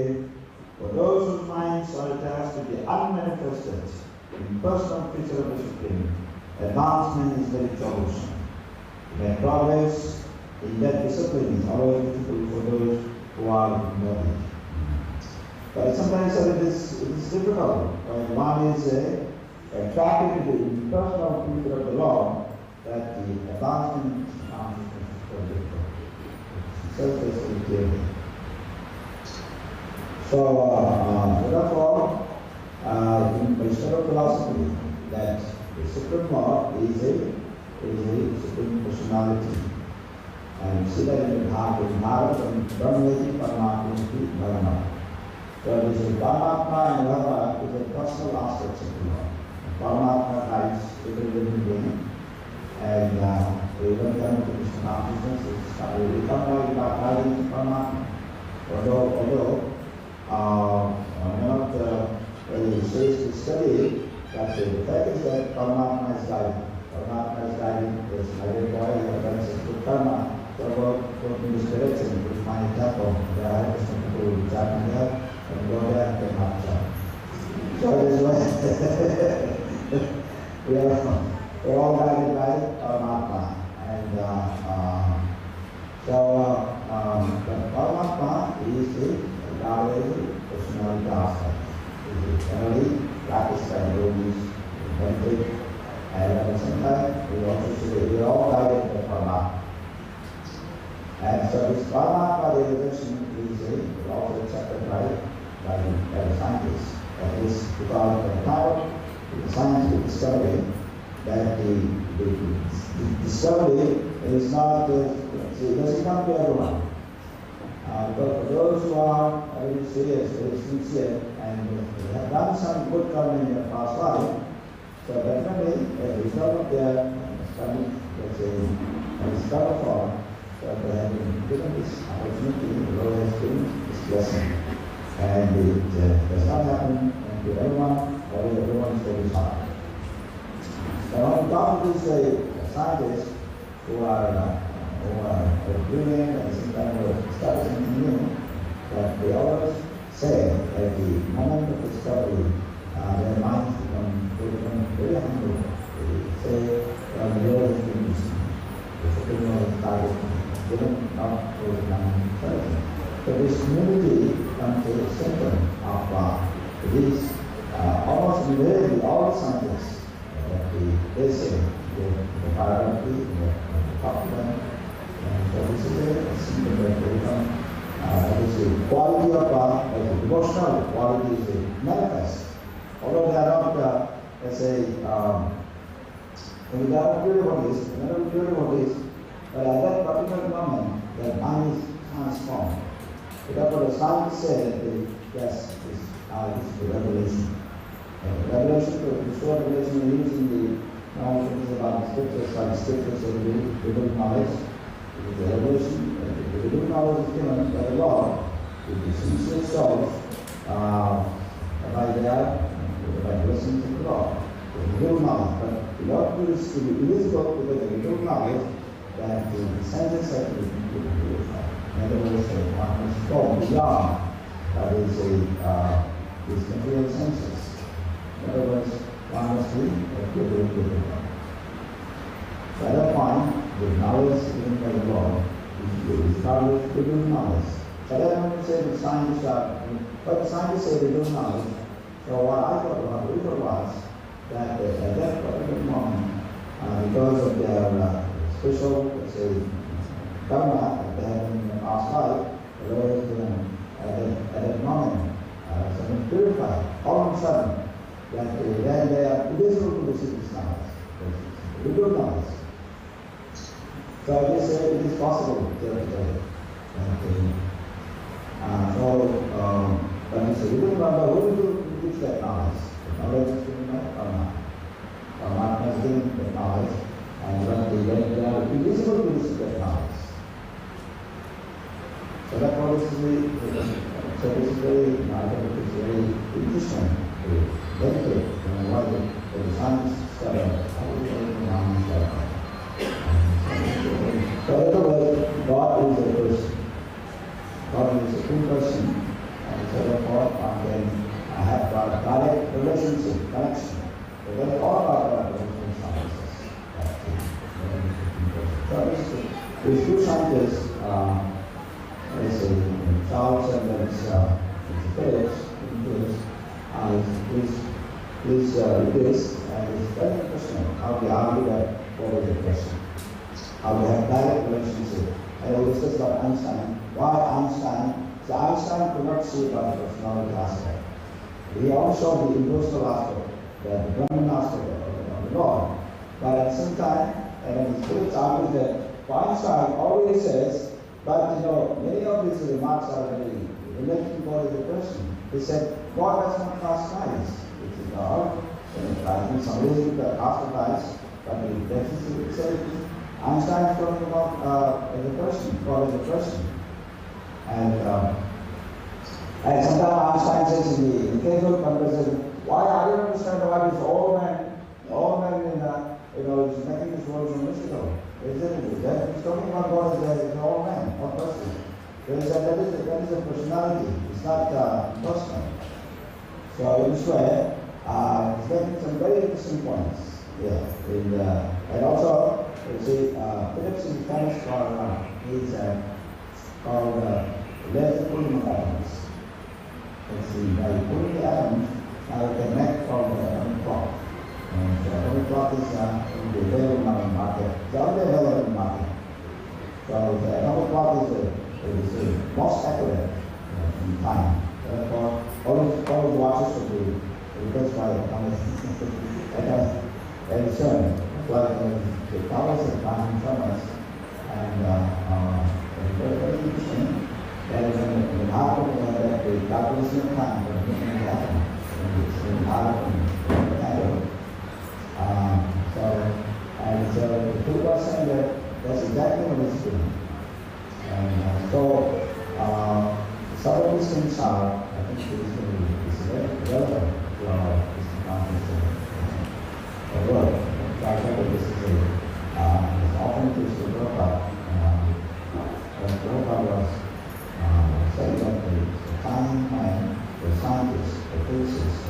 For those whose minds are attached to the unmanifested, impersonal feature of the Supreme, advancement is very troublesome. To make progress in that discipline is always difficult for those who are knowledge. But sometimes it is difficult when one is attracted to the impersonal feature of the Lord, that the advancement is so difficult. Self-esteem clearly. So therefore, in Vaishnava philosophy, that the Supreme Lord is a Supreme Personality. And you see that in the Bhagavad and Brahmati, Paramatma, Dharma. So this is Paramatma and Dharma is a personal aspect of the Lord. Paramatma guides every living being, and even come to Krishna consciousness, we come by guiding to Paramatma. Although not when he says to study, but the fact is that Paramatma is guiding. Paramatma is guiding this little boy who has good karma. So go in this direction, you find a temple. There are some people who travel there and go there and come out. So this way, we're all guided by Paramatma. And Paramatma is the personality aspect. It is generally practiced by yogis, meditate, and at the same time, we also say we are all guided by Paramatma. And so this Paramatma realization is also accepted by the scientists. That is, because the time of the scientific discovery, that the discovery is not, it doesn't come to everyone. But for those who are very serious, very sincere, and they have done some good karma in their past life, so definitely as a result of their study, let's say, and discover form, so they have been given this opportunity, the Lord has given this blessing. And it does not happen to everyone, or everyone's very hard. Now when we talk to these scientists who are brilliant and some kind of study something new, that they always say at the moment of discovery, their minds become very humble. They say, well, the Lord has given this. The Supreme Lord has guided me, given not for the certain. So this community comes to the center of these almost invariably all scientists that they say the hierarchy, the document, and so this is a simple revelation. The quality of the devotional quality is manifest. Although they are not, let's say, they are pure devotees, but at that particular moment, their mind is transformed. So therefore, the scientists say that yes, this is the revelation. The pure revelation is using the knowledge things about scriptures, like scriptures of the revealed knowledge. It is the revelation. The revealed knowledge is given by the Lord. It is sincere souls by listening to the Lord. The revealed knowledge. But what is to be invisible because the revealed knowledge that the senses have to be purified. In other words, one must go beyond these material senses. In other words, one must be purified. So at that point, the knowledge given by the Lord is started with revealed knowledge. So that when you say the scientists are, but the scientists say revealed knowledge. So what I thought was that at that particular moment, because of their special, let's say, karma that they had in the past life, the Lord is at that moment, something purified. All of a sudden, that then they are invisible to the city's knowledge. Revealed knowledge. So I guess it is possible theoretically. But it's a revealed knowledge. Who will reach that knowledge? The knowledge is given by karma. Karma has given the knowledge, and when they are invisible to receive that knowledge. So therefore this is very interesting to meditate on what the science study how we So in other words, God is a person. God is a true person. And so therefore I have got a direct relationship, connection. So that's all about relational sciences. So these two scientists, let's say Charles and Phillips, is and it's very interesting how we argue that what is the question. How we have direct relationship. And we discussed about Einstein. Why Einstein? So Einstein could not see about the personality aspect. He only saw the impersonal aspect, the Brahman aspect of the Lord. But at the same time, and his Phillips argues that Einstein always says, but many of his remarks are very related to God as a person. He said, God does not cast eyes. It is God. I think some reason to cast of eyes, but he definitely said Einstein is talking about as a person, God as a person. And sometimes Einstein says in the casual conversation, why I don't understand why this old man is making this world so mystical. He's talking about God as an old man, not person. That is a personality. It's not personal. So in this way, he's making some very interesting points. Yeah. And also, you see, Phillips is famous for he's called laser pulling atoms. Let's see, by pulling the atoms, now you can make from the atomic clock. And the atomic clock is available now in market. It's already available in market. So the atomic clock is the most accurate in time. Therefore, all the watches should be replaced by atomic very soon. Like the powers of time from us. And very interesting. That is in the heart of the calculation of time when it happens. It's in the heart of the candle. So the people are saying that that's exactly what it's doing. And some of these things are, I think it's very relevant to our conference work. For example, this is often used to Prabhupada. When Prabhupada was saying that the time when the scientists, the physicists,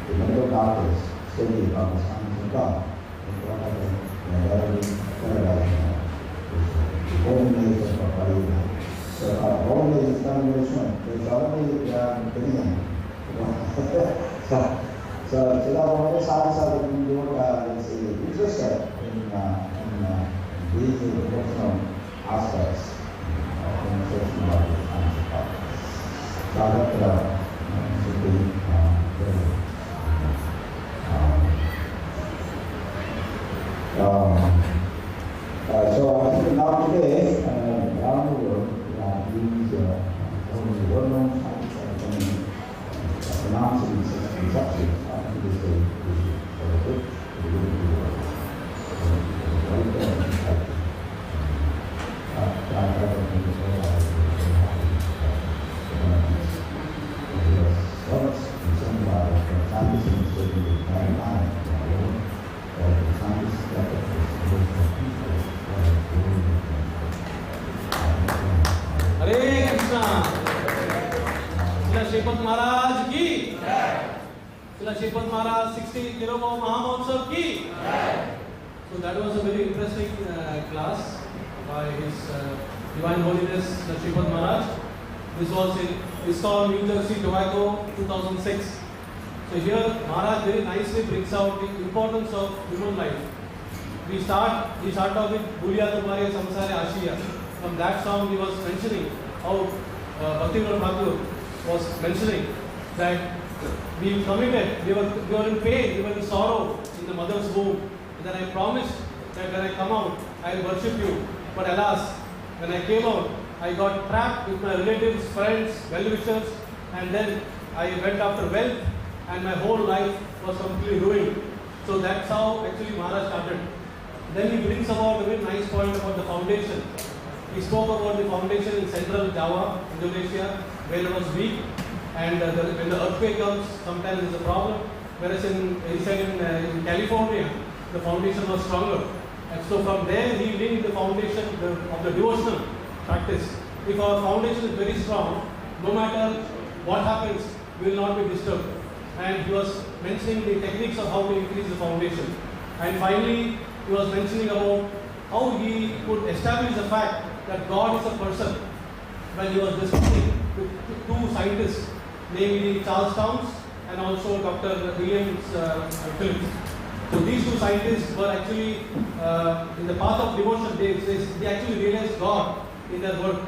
the medical doctors study about the science of God, the golden age of Prabhupada. So our golden age is There's already billion. So Siddhartha sadhu let's say, interested in these devotional aspects of the social life and so that should be very so I think now today, around the world, these well-known science announcing such conceptions, I think is a good Shripad महाराज की श्रीला श्रीपद महाराज 60 Kilomo Mahamotsav ki. So that was a very interesting class by His Divine Holiness Sripad Maharaj. This was in ISKCON, New Jersey, Tobago, 2006. So here Maharaj very nicely brings out the importance of human life. We start off with Bhuliya Tumhare Samsare Ashiya. From that song he was mentioning how Bhaktisvarupa was mentioning that we committed, we were in pain, we were in sorrow in the mother's womb. And then I promised that when I come out, I will worship you. But alas, when I came out, I got trapped with my relatives, friends, well-wishers, and then I went after wealth, and my whole life was completely ruined. So that's how actually Maharaj started. Then he brings about a very nice point about the foundation. He spoke about the foundation in central Java, Indonesia, where it was weak, and when the earthquake comes, sometimes there's a problem. Whereas in California, the foundation was stronger. And so from there, he linked the foundation of the devotional practice. If our foundation is very strong, no matter what happens, we will not be disturbed. And he was mentioning the techniques of how to increase the foundation. And finally, he was mentioning about how he could establish the fact that God is a person. When he was discussing with two scientists, namely Charles Towns and also Dr. William Phillips. So these two scientists were actually in the path of devotion. They actually realized God in their work.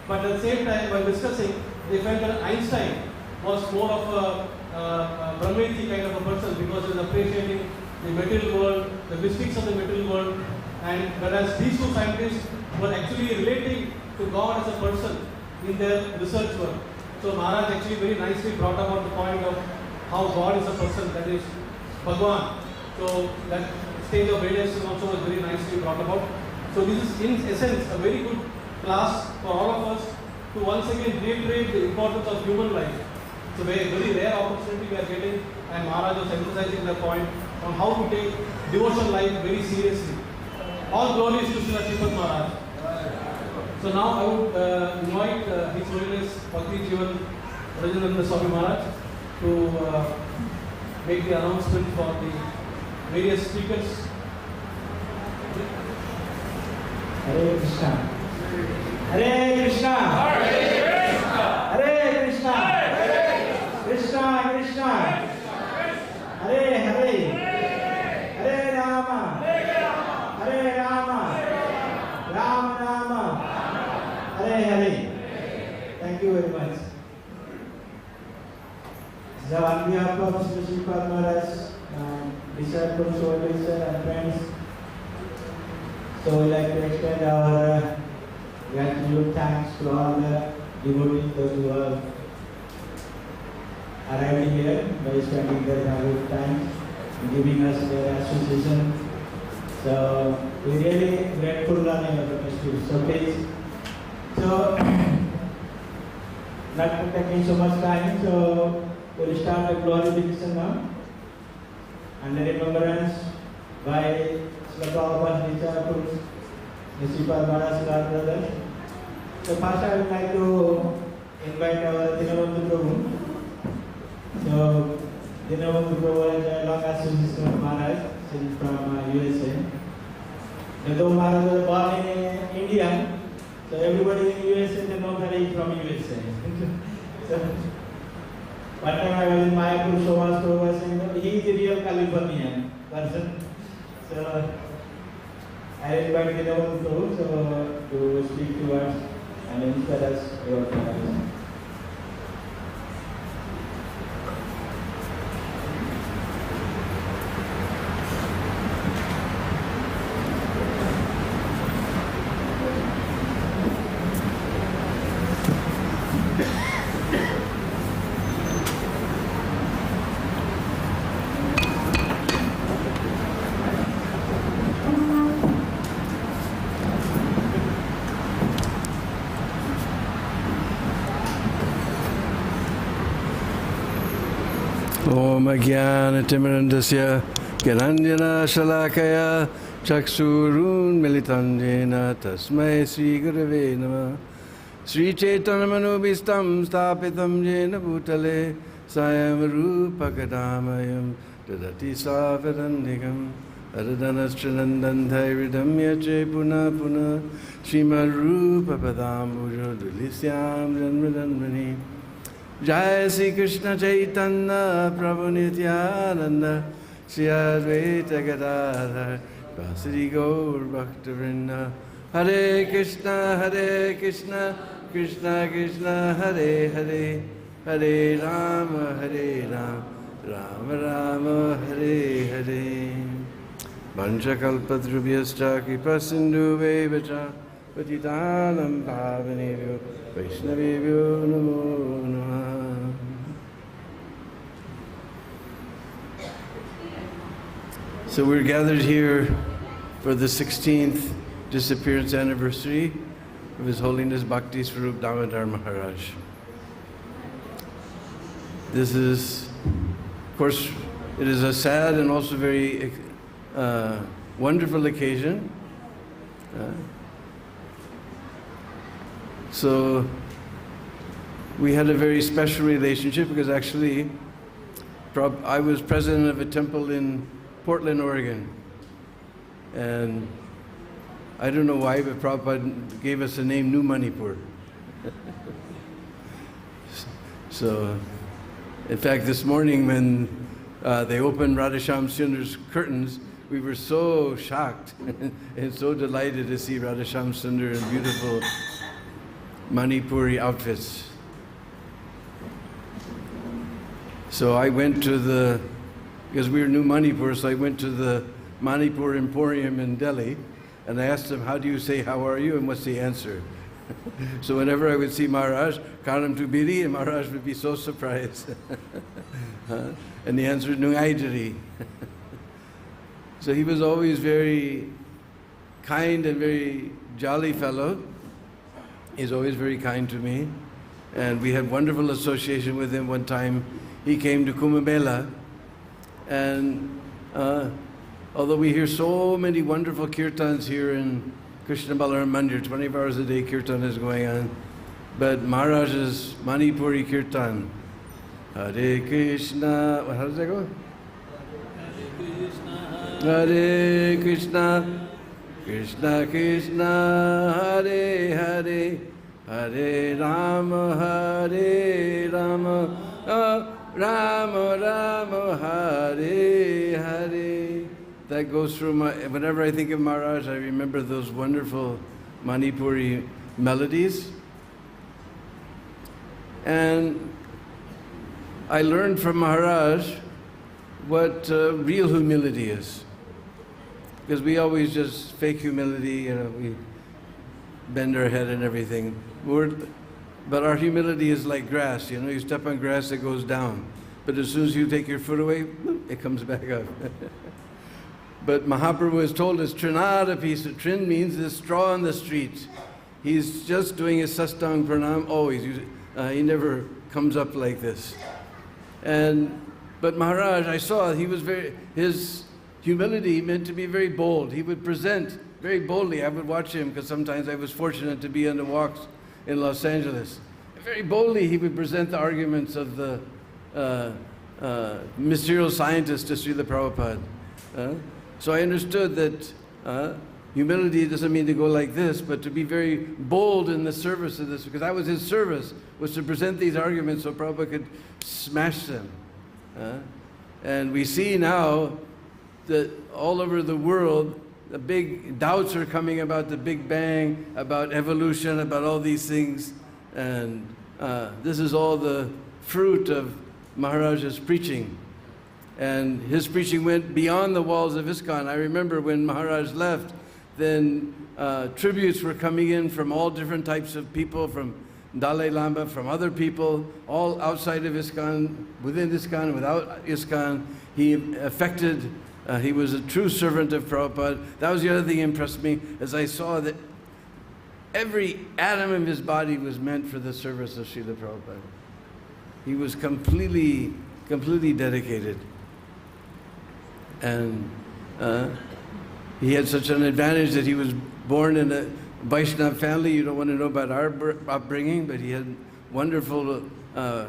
But at the same time, while discussing, they felt that Einstein was more of a Brahmeti kind of a person because he was appreciating the material world, the mystics of the material world, and whereas these two scientists were actually relating to God as a person in their research work. So Maharaj actually very nicely brought about the point of how God is a person, that is Bhagwan. So that stage of radiation also was very nicely brought about. So this is in essence a very good class for all of us to once again reiterate the importance of human life. It's a very rare opportunity we are getting, and Maharaj was emphasizing the point on how to take devotional life very seriously. All glories to Srila Sripad Maharaj. So now I would invite His Holiness Bhakti Jivan Rajananda Swami Maharaj to make the announcement for the various speakers. Hare Krishna. Hare Krishna. Hare Krishna. Krishna Krishna. Hare Hare. Hare Rama. Hare Rama. Rama Rama. Hare Hare. Thank you very much. So on behalf of Srila Sripad Maharaj, disciples, soldiers and friends, so we like to extend our gratitude, thanks to all the devotees who are arriving here by spending their valuable time and giving us their association. So we really grateful on your opportunity. So please, so not taking so much time, so we'll start the glorification now. And the remembrance by Srila Prabhupada's disciples, the Sripad Maharaj brothers. So first I would like to invite our Dinabandhu Prabhu. So Dinabandhu Prabhu has a long association with Maharaj from USA. Though Maharaj was born in India, so everybody in USA they know that he is from USA. So, one time I was in Mayapur, Shobha was saying that he is a real Californian person. So I invited him to speak to us and inspire us about Maharaj. Om Ajnana-timirandasya Gyananjana Shalakaya Chaksurun Militandena Tasmai Sri Gurave Namah Sri Chaitanya Manubhistam Stapitam Jena Bhutale Sayam Rupa Kadamayam Dadati Savarandhikam Adadanaschanandan Dhairidam Yache Puna Puna Srimad Rupa Padambujo Dulisyam Janmadanmani Jai Sri Krishna Chaitanya Prabhu Nityananda Sri Advaita Gadadhar Vasari Gaur Bhaktivinoda Hare Krishna Krishna Krishna Hare Hare Hare Rama Rama Rama Hare Hare Vanchakalpadrubhyascha Kripasindhuvevacha Patitanam Pavanebhyo Vaishnavebhyo Namo Namah. So we're gathered here for the 16th disappearance anniversary of His Holiness Bhaktisvarupa Damodara Maharaj. This is, of course, it is a sad and also very wonderful occasion. So we had a very special relationship because actually I was president of a temple in Portland, Oregon. And I don't know why, but Prabhupada gave us the name New Manipur. So, in fact, this morning when they opened Radhasham Sundar's curtains, we were so shocked and so delighted to see Radhasham Sundar in beautiful Manipuri outfits. So I went to because we were New Manipur, so I went to the Manipur Emporium in Delhi and I asked him, how do you say, how are you? And what's the answer? So whenever I would see Maharaj, Karam tu Biri, and Maharaj would be so surprised. And the answer is Nungaidari. So he was always very kind and very jolly fellow. He's always very kind to me. And we had wonderful association with him. One time he came to Kumbh Mela. And although we hear so many wonderful kirtans here in Krishna Balaram Mandir, 24 hours a day kirtan is going on. But Maharaj's Manipuri kirtan, Hare Krishna, how does that go? Hare Krishna, Krishna Krishna, Hare Hare, Hare Rama, Hare Rama, Rama Rama, Hare Hare. That goes through whenever I think of Maharaj, I remember those wonderful Manipuri melodies. And I learned from Maharaj what real humility is. Because we always just fake humility, we bend our head and everything. But our humility is like grass, you step on grass, it goes down. But as soon as you take your foot away, it comes back up. But Mahaprabhu has told us, Trinada piece. Trin means the straw on the street. He's just doing his sastang pranam always. He never comes up like this. But Maharaj, I saw his humility meant to be very bold. He would present very boldly. I would watch him because sometimes I was fortunate to be on the walks in Los Angeles. Very boldly he would present the arguments of the mysterious scientists to Srila Prabhupada. So I understood that humility doesn't mean to go like this, but to be very bold in the service of this, because that was his service, was to present these arguments so Prabhupada could smash them. And we see now that all over the world, the big doubts are coming about the Big Bang, about evolution, about all these things. And this is all the fruit of Maharaja's preaching. And his preaching went beyond the walls of ISKCON. I remember when Maharaj left, then tributes were coming in from all different types of people, from Dalai Lama, from other people, all outside of ISKCON, within ISKCON, without ISKCON. He was a true servant of Prabhupada. That was the other thing that impressed me, as I saw that every atom of his body was meant for the service of Srila Prabhupada. He was completely dedicated. And he had such an advantage that he was born in a Vaishnava family. You don't want to know about our upbringing, but he had born in a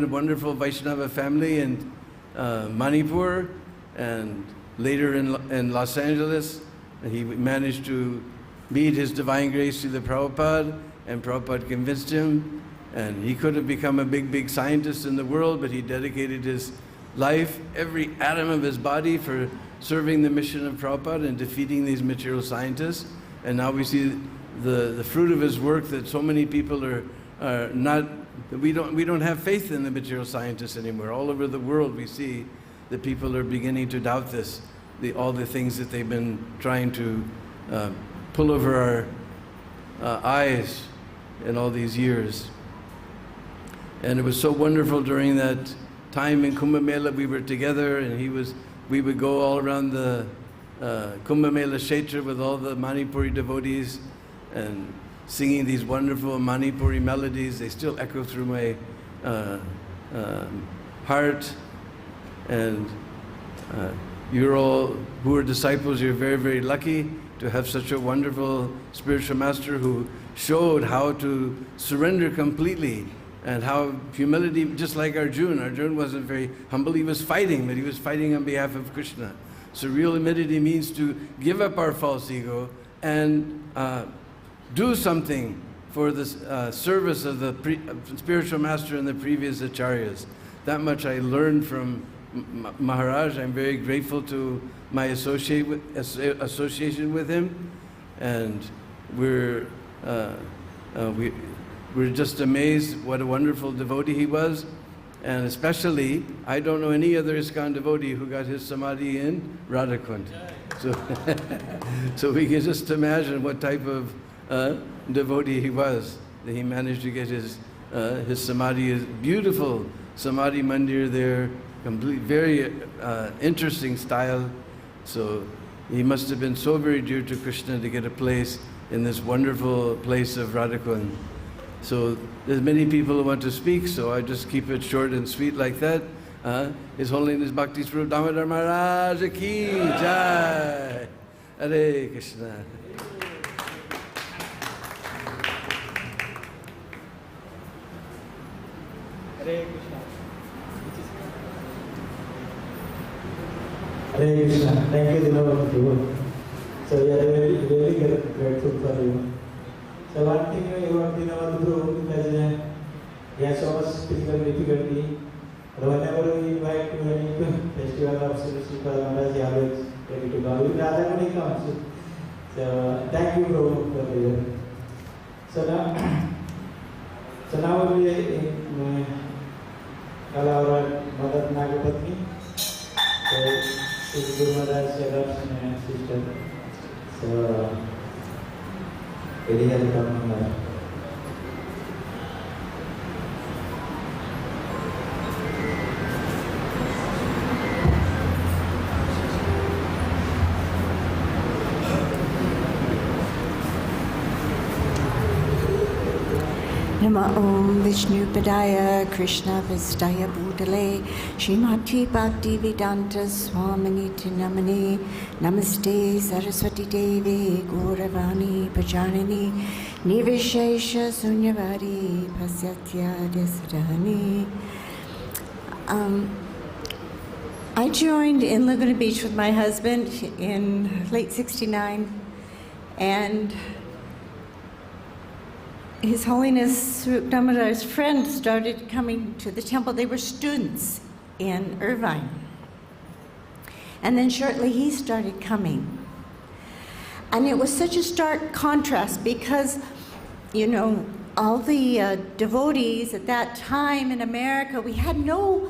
wonderful Vaishnava family in Manipur, and later in Los Angeles. And he managed to meet His Divine Grace to the Prabhupada, and Prabhupada convinced him, and he could have become a big scientist in the world, but he dedicated his life, every atom of his body, for serving the mission of Prabhupada and defeating these material scientists. And now we see the fruit of his work, that so many people are not, we don't have faith in the material scientists anymore. All over the world we see that people are beginning to doubt this, all the things that they've been trying to pull over our eyes in all these years. And it was so wonderful during that time in Kumbh Mela. We were together, and we would go all around the Kumbh Mela Kshetra with all the Manipuri devotees and singing these wonderful Manipuri melodies. They still echo through my heart. And you're all who are disciples, you're very lucky to have such a wonderful spiritual master who showed how to surrender completely, and how humility, just like Arjuna wasn't very humble, he was fighting, but he was fighting on behalf of Krishna. So real humility means to give up our false ego and do something for the service of the spiritual master and the previous acharyas. That much I learned from Maharaj. I'm very grateful to my association with him, and we're just amazed what a wonderful devotee he was. And especially, I don't know any other ISKCON devotee who got his samadhi in Radhakund. So we can just imagine what type of devotee he was, that he managed to get his samadhi, his beautiful samadhi mandir there, complete, very interesting style. So he must have been so very dear to Krishna to get a place in this wonderful place of Radhakund. So there's many people who want to speak, so I just keep it short and sweet like that. His Holiness Bhaktisvarupa Damodara Maharaja ki jai. Hare Krishna. Hare Krishna. Hare Krishna. Thank you, Dinavath. So we are really grateful for you. So one thing you want Dinavath to do, because he has so much physical difficulty. But whenever we invite to any festival of Sri Maharaj, he always ready to go. Even Radha he comes. So thank you, Prabhu, for you. So now we call our Mother Nagapatni. So she's Guru Maharaj's adoption sister. So very welcome. Nama Om Vishnu Padaya Krishna Vistaya Bhutale Srimati Bhakti Vedanta Swamini Namani Namaste Saraswati Devi Gauravani Prajanini Nivishesha Sunyavari Pasyatya Desadhani. I joined in Laguna Beach with my husband in late '69, And His Holiness Damodara's friends started coming to the temple. They were students in Irvine. And then shortly he started coming. And it was such a stark contrast because, you know, all the devotees at that time in America, we had no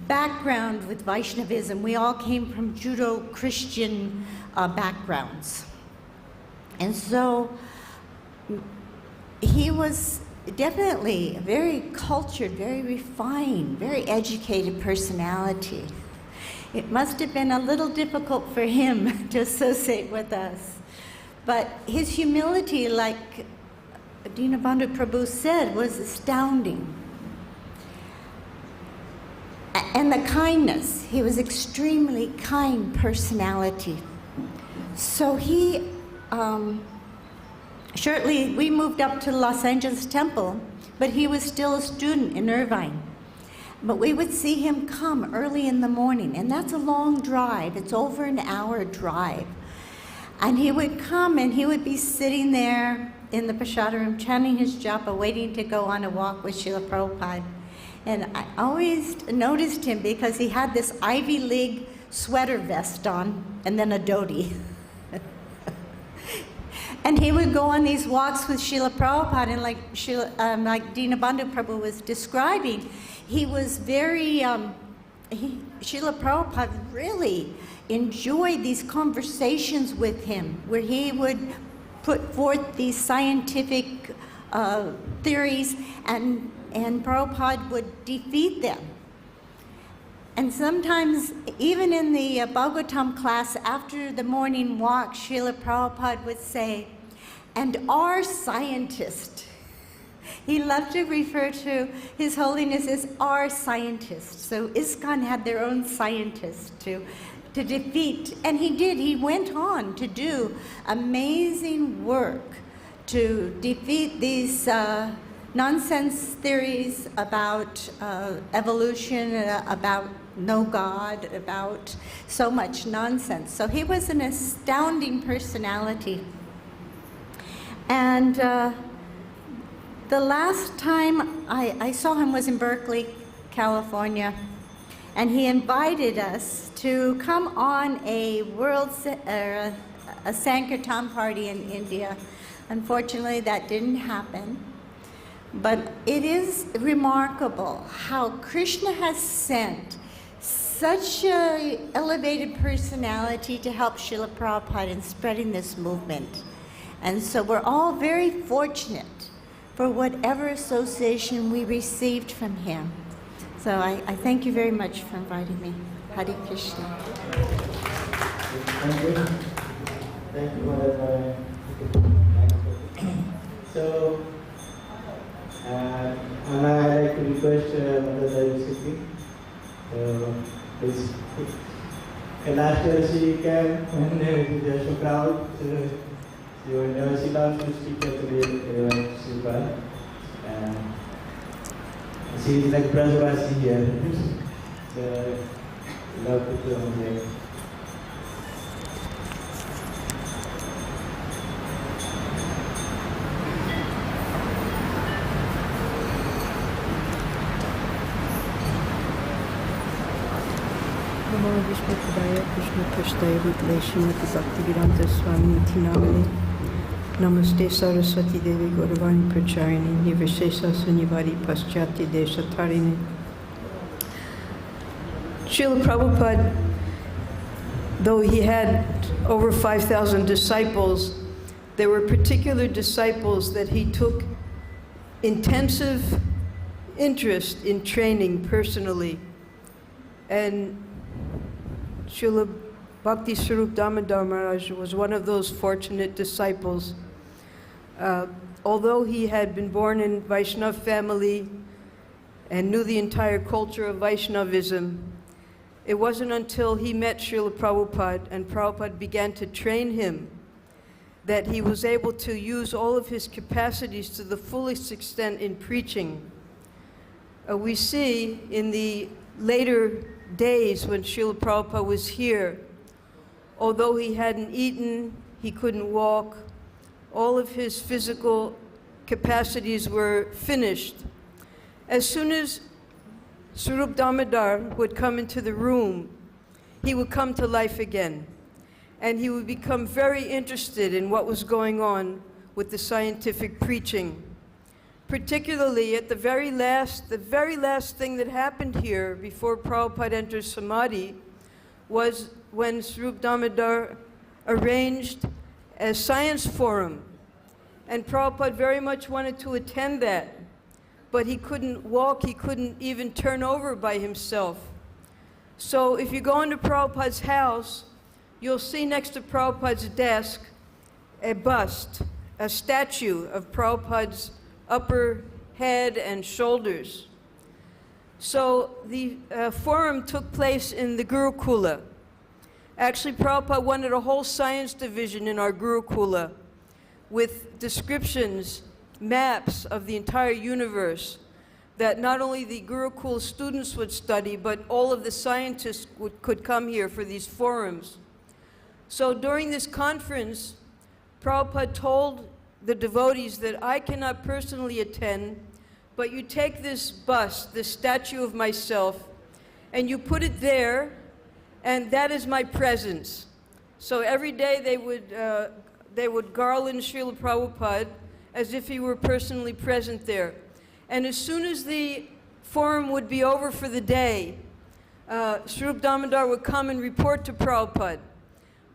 background with Vaishnavism. We all came from Judo-Christian backgrounds. And so he was definitely a very cultured, very refined, very educated personality. It must have been a little difficult for him to associate with us. But his humility, like Dinabandhu Prabhu said, was astounding. And the kindness, he was extremely kind personality. So he, shortly we moved up to Los Angeles Temple, but he was still a student in Irvine. But we would see him come early in the morning, and that's a long drive. It's over an hour drive. And he would come and he would be sitting there in the Prasada room chanting his japa, waiting to go on a walk with Srila Prabhupada. And I always noticed him because he had this Ivy League sweater vest on and then a dhoti. And he would go on these walks with Srila Prabhupada, and like Dinabandhu Prabhu was describing, he was very, Srila Prabhupada really enjoyed these conversations with him, where he would put forth these scientific theories, and Prabhupada would defeat them. And sometimes, even in the Bhagavatam class, after the morning walk, Srila Prabhupada would say, "And our scientist." He loved to refer to His Holiness as our scientist. So ISKCON had their own scientist to defeat. And he did. He went on to do amazing work to defeat these nonsense theories about evolution, about no God, about so much nonsense. So he was an astounding personality. And the last time I saw him was in Berkeley, California, and he invited us to come on a a Sankirtan party in India. Unfortunately, that didn't happen. But it is remarkable how Krishna has sent such an elevated personality to help Srila Prabhupada in spreading this movement. And so we're all very fortunate for whatever association we received from him. So I thank you very much for inviting me. Hare Krishna. Thank you. Thank you, Mother. So, and I'd like to request Mother to speak. Please. And last year she came when there's a crowd. She loves to speak to everyone. She's like Brajvasi here. So, love to come here. Namo Vishnu Padaya Krishna Prasthaya Bhutale Srimati Bhaktivedanta Swami Namane. Namaste Saraswati Devi Gauravani Pracharini Nivashesa Sunyavari Paschati Desatarini. Srila Prabhupada, though he had over 5,000 disciples, there were particular disciples that he took intensive interest in training personally. And Srila Bhaktisvarupa Damodara Maharaja was one of those fortunate disciples. Although he had been born in Vaishnava family and knew the entire culture of Vaishnavism, it wasn't until he met Srila Prabhupada and Prabhupada began to train him that he was able to use all of his capacities to the fullest extent in preaching. We see in the later days when Srila Prabhupada was here, although he hadn't eaten, he couldn't walk, all of his physical capacities were finished. As soon as Swarup Damodar would come into the room, he would come to life again. And he would become very interested in what was going on with the scientific preaching. Particularly at the very last thing that happened here before Prabhupada entered Samadhi was when Swarup Damodar arranged a science forum. And Prabhupada very much wanted to attend that, but he couldn't walk, he couldn't even turn over by himself. So if you go into Prabhupada's house, you'll see next to Prabhupada's desk a bust, a statue of Prabhupada's upper head and shoulders. So the forum took place in the Gurukula. Actually, Prabhupada wanted a whole science division in our Gurukula with descriptions, maps of the entire universe that not only the Gurukul students would study, but all of the scientists could come here for these forums. So during this conference, Prabhupada told the devotees that I cannot personally attend, but you take this bust, this statue of myself, and you put it there, and that is my presence. So every day they would garland Srila Prabhupada as if he were personally present there. And as soon as the forum would be over for the day, Swarup Damodar would come and report to Prabhupada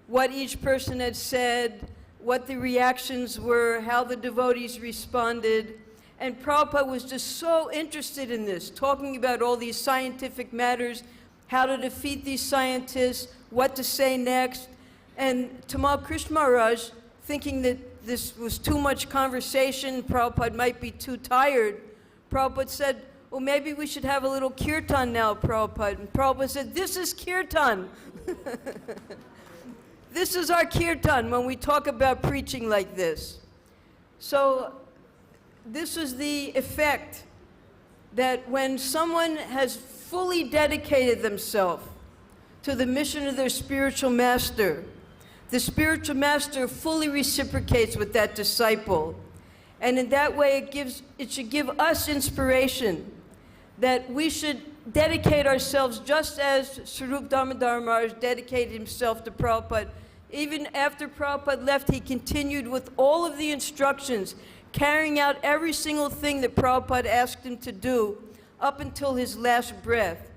what each person had said, what the reactions were, how the devotees responded. And Prabhupada was just so interested in this, talking about all these scientific matters, how to defeat these scientists, what to say next. And Tamal Krishna Maharaj, thinking that this was too much conversation, Prabhupada might be too tired, Prabhupada said, well, maybe we should have a little kirtan now, Prabhupada. And Prabhupada said, this is kirtan. This is our kirtan when we talk about preaching like this. So this is the effect that when someone has fully dedicated themselves to the mission of their spiritual master, the spiritual master fully reciprocates with that disciple. And in that way, it should give us inspiration that we should dedicate ourselves just as Swarup Damodar Maharaj dedicated himself to Prabhupada. Even after Prabhupada left, he continued with all of the instructions, carrying out every single thing that Prabhupada asked him to do up until his last breath.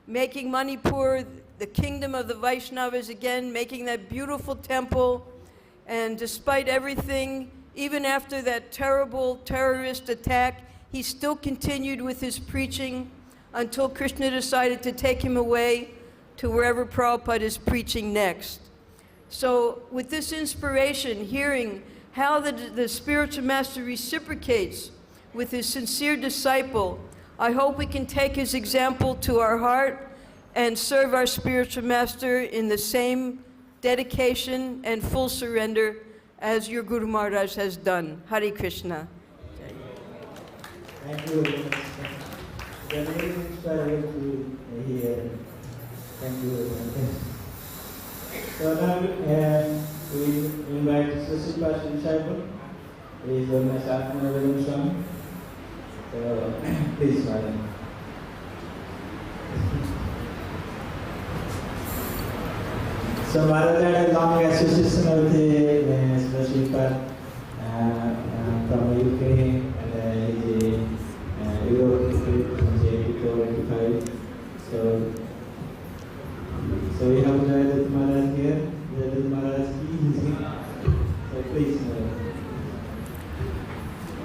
Making Manipur the kingdom of the Vaishnavas again, making that beautiful temple. And despite everything, even after that terrible terrorist attack, he still continued with his preaching until Krishna decided to take him away to wherever Prabhupada is preaching next. So with this inspiration, hearing how the spiritual master reciprocates with his sincere disciple, I hope we can take his example to our heart and serve our spiritual master in the same dedication and full surrender as your Guru Maharaj has done. Hare Krishna. Thank you. Very inspiring to hear. Thank you. So now we invite Sasipa's disciple. He is known as Atmanavaram Swami. So please, Madam. So Maharaja had a long association with the Prabhupada from the UK and he's Europe from 84-85. So we have Jayadit Maharaj here. Jayadit Maharaj ki. So please.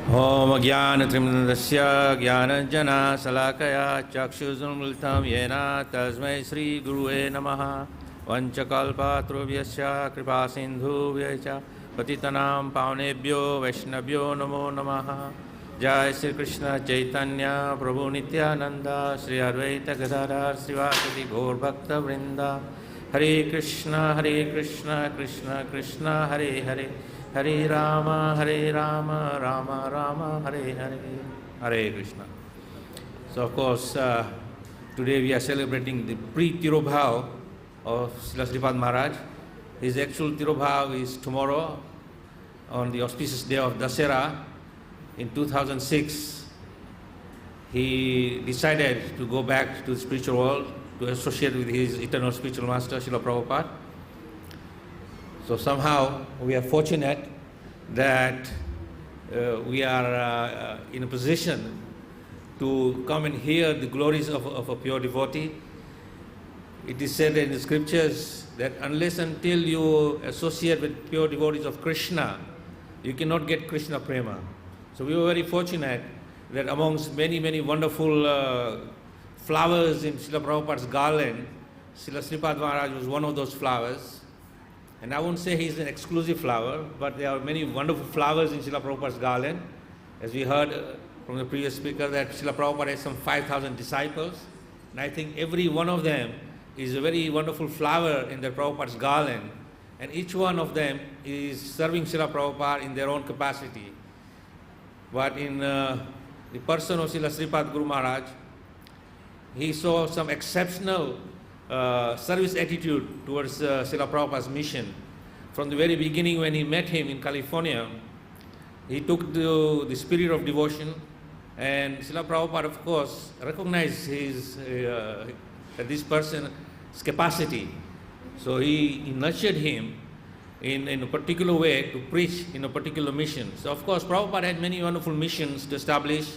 Om Jnanatimnandasya Jnananjana Salakaya Chakshuzunmultam Yena Tasmai Sri Gurue Namaha Vanchakalpatrubhyasya Kripasindhubhyacha Patitanam Pavanebhyo Vaishnavyo Namo Namaha Jai Sri Krishna Chaitanya Prabhu Nityananda Sri Advaita Gadadhar Srivasadi Gaur Bhakta Vrinda Hare Krishna Krishna Krishna Hare Hare Hare Rama Rama Rama Hare Hare Hare Krishna. So of course today we are celebrating the pre-Tirobhav of Srila Sripad Maharaj. His actual Tirobhav is tomorrow on the auspicious day of Dasera in 2006, he decided to go back to the spiritual world to associate with his eternal spiritual master, Srila Prabhupada. So somehow we are fortunate that we are in a position to come and hear the glories of a pure devotee. It is said in the scriptures that unless until you associate with pure devotees of Krishna, you cannot get Krishna prema. So we were very fortunate that amongst many, many wonderful flowers in Srila Prabhupada's garland, Srila Sripad Maharaj was one of those flowers. And I won't say he's an exclusive flower, but there are many wonderful flowers in Srila Prabhupada's garland. As we heard from the previous speaker, that Srila Prabhupada has some 5,000 disciples. And I think every one of them is a very wonderful flower in the Prabhupada's garland. And each one of them is serving Srila Prabhupada in their own capacity. But in the person of Srila Sripad Guru Maharaj, he saw some exceptional service attitude towards Srila Prabhupada's mission. From the very beginning when he met him in California, he took the spirit of devotion, and Srila Prabhupada, of course, recognized this person's capacity. So he nurtured him in a particular way to preach in a particular mission. So of course Prabhupada had many wonderful missions to establish,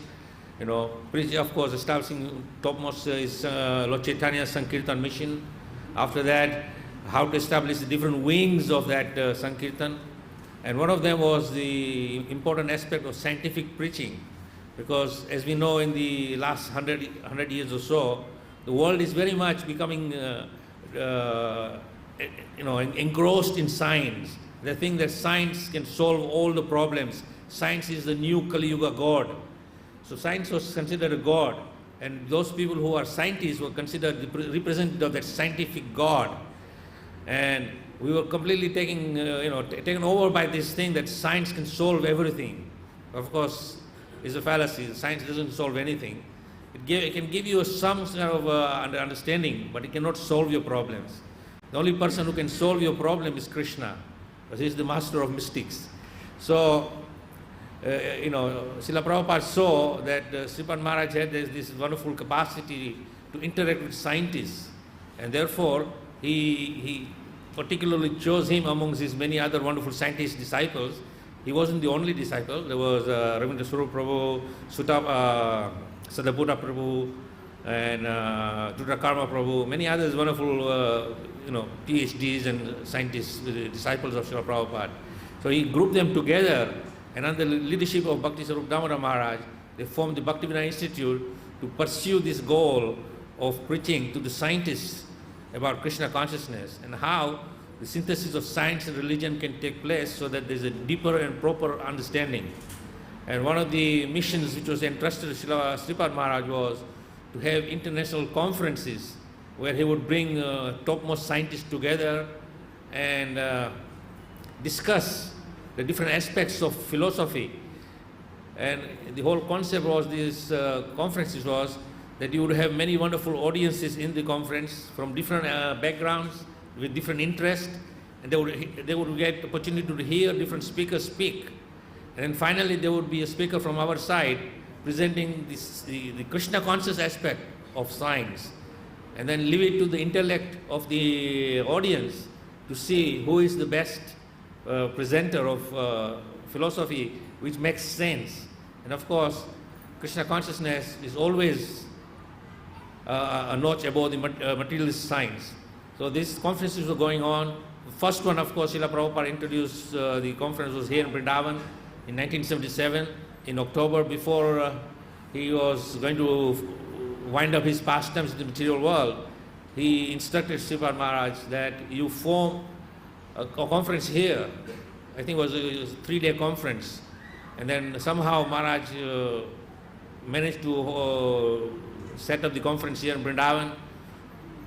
preach, of course, establishing topmost is Lord Chaitanya's Sankirtan mission. After that, how to establish the different wings of that Sankirtan. And one of them was the important aspect of scientific preaching. Because as we know, in the last 100 years or so, the world is very much becoming engrossed in science. They think that science can solve all the problems. Science is the new Kali Yuga God. So science was considered a god, and those people who are scientists were considered the representative of that scientific god. And we were completely taken over by this thing that science can solve everything. Of course, it's a fallacy. Science doesn't solve anything. It can give you some sort of understanding, but it cannot solve your problems. The only person who can solve your problem is Krishna, because he is the master of mystics. So, Srila Prabhupada saw that Sripad Maharaj had this wonderful capacity to interact with scientists, and therefore he particularly chose him amongst his many other wonderful scientist disciples. He wasn't the only disciple. There was Ravindra Swarup Prabhu, Sadapura Prabhu, and Dudrakarma Prabhu, many others wonderful PhDs and scientists, disciples of Srila Prabhupada. So he grouped them together, and under the leadership of Bhaktisvarupa Damodara Maharaj, they formed the Bhaktivedanta Institute to pursue this goal of preaching to the scientists about Krishna consciousness and how the synthesis of science and religion can take place so that there's a deeper and proper understanding. And one of the missions which was entrusted to Srila Sripad Maharaj was to have international conferences where he would bring topmost scientists together and discuss the different aspects of philosophy. And the whole concept was these conferences was that you would have many wonderful audiences in the conference from different backgrounds with different interests, and they would get the opportunity to hear different speakers speak. And then finally there would be a speaker from our side presenting the Krishna conscious aspect of science, and then leave it to the intellect of the audience to see who is the best presenter of philosophy which makes sense. And of course, Krishna consciousness is always a notch above the materialist science. So these conferences were going on. The first one, of course, Srila Prabhupada introduced, the conference was here in Vrindavan in 1977, in October, before he was going to wind up his pastimes in the material world. He instructed Sripad Maharaj that you form a conference here. I think it was a 3-day conference. And then somehow Maharaj managed to set up the conference here in Vrindavan.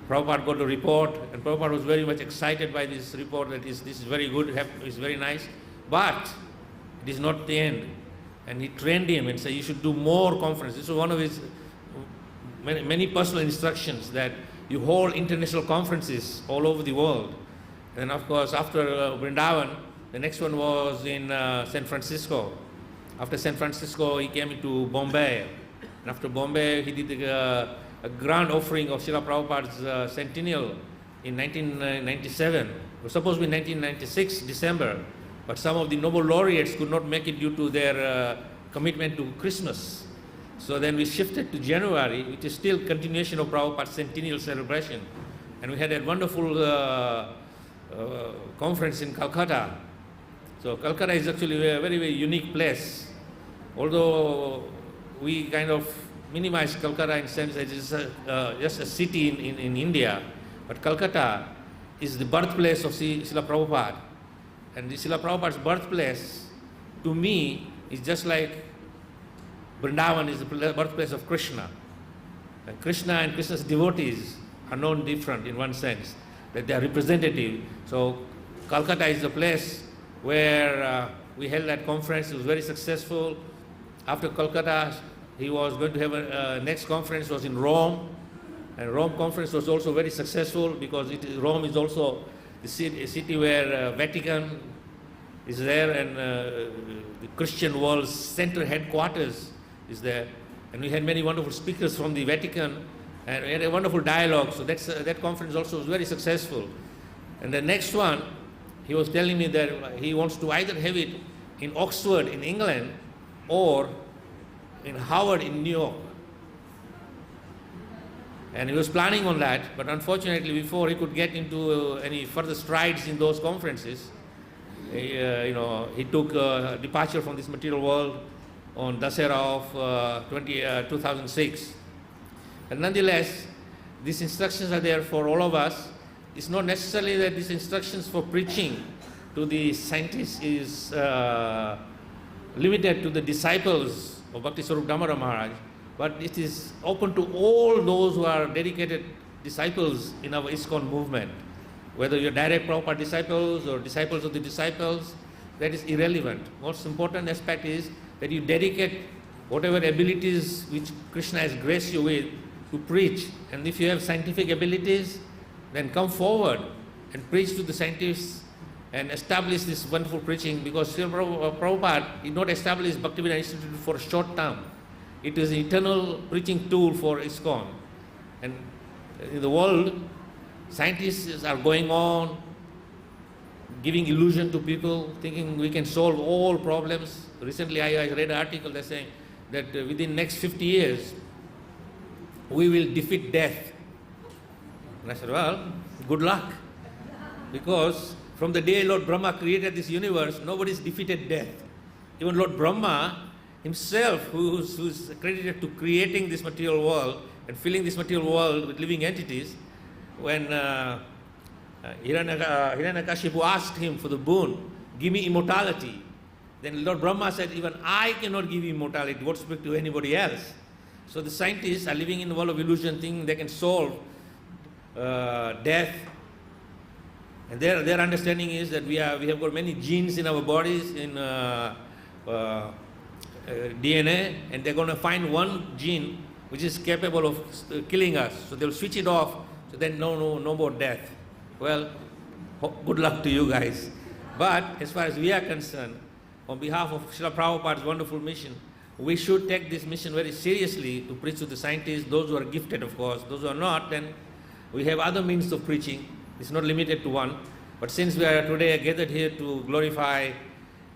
Prabhupada got a report, and Prabhupada was very much excited by this report that this is very good, it's very nice, but it is not the end. And he trained him and said, you should do more conferences. This was one of his many personal instructions, that you hold international conferences all over the world. And of course, after Vrindavan, The next one was in San Francisco. After San Francisco, he came to Bombay. And after Bombay, he did a grand offering of Srila Prabhupada's centennial in 1997. It was supposed to be 1996, December. But some of the Nobel laureates could not make it due to their commitment to Christmas. So then we shifted to January, which is still continuation of Prabhupada's centennial celebration. And we had a wonderful conference in Kolkata. So Kolkata is actually a very, very unique place. Although we kind of minimize Kolkata in the sense that it's just a city in India, but Kolkata is the birthplace of Srila Prabhupada. And the Srila Prabhupada's birthplace, to me, is just like Vrindavan is the birthplace of Krishna. And Krishna and Krishna's devotees are known different in one sense, that they are representative. So Kolkata is the place where we held that conference. It was very successful. After Kolkata, he was going to have a next conference was in Rome, and Rome conference was also very successful because Rome is also the city where Vatican is there, and the Christian world's center headquarters is there. And we had many wonderful speakers from the Vatican, and we had a wonderful dialogue. So that conference also was very successful. And the next one, he was telling me that he wants to either have it in Oxford in England or in Harvard in New York. And he was planning on that, but unfortunately before he could get into any further strides in those conferences, he took departure from this material world on Dasera of 2006. But nonetheless, these instructions are there for all of us. It's not necessarily that these instructions for preaching to the scientists is limited to the disciples of Bhaktisvarupa Damodara Maharaj, but it is open to all those who are dedicated disciples in our ISKCON movement. Whether you're direct Prabhupada disciples or disciples of the disciples, that is irrelevant. Most important aspect is that you dedicate whatever abilities which Krishna has graced you with to preach. And if you have scientific abilities, then come forward and preach to the scientists and establish this wonderful preaching, because Srila Prabhupada did not establish Bhaktivedanta Institute for a short term. It is an eternal preaching tool for ISKCON. And in the world, scientists are going on giving illusion to people, thinking we can solve all problems. Recently I read an article that's saying that within next 50 years, we will defeat death. And I said, well, good luck. Because from the day Lord Brahma created this universe, nobody's defeated death. Even Lord Brahma himself, who's credited to creating this material world and filling this material world with living entities, when Hiranyakashipu asked him for the boon, give me immortality, then Lord Brahma said, even I cannot give you immortality, what speak to anybody else? So the scientists are living in the world of illusion, thinking they can solve death. And their understanding is that we have got many genes in our bodies, in DNA, and they're going to find one gene which is capable of killing us. So they'll switch it off, so then no more death. Well, good luck to you guys. But as far as we are concerned, on behalf of Srila Prabhupada's wonderful mission, we should take this mission very seriously to preach to the scientists, those who are gifted, of course. Those who are not, then we have other means of preaching. It's not limited to one. But since we are today gathered here to glorify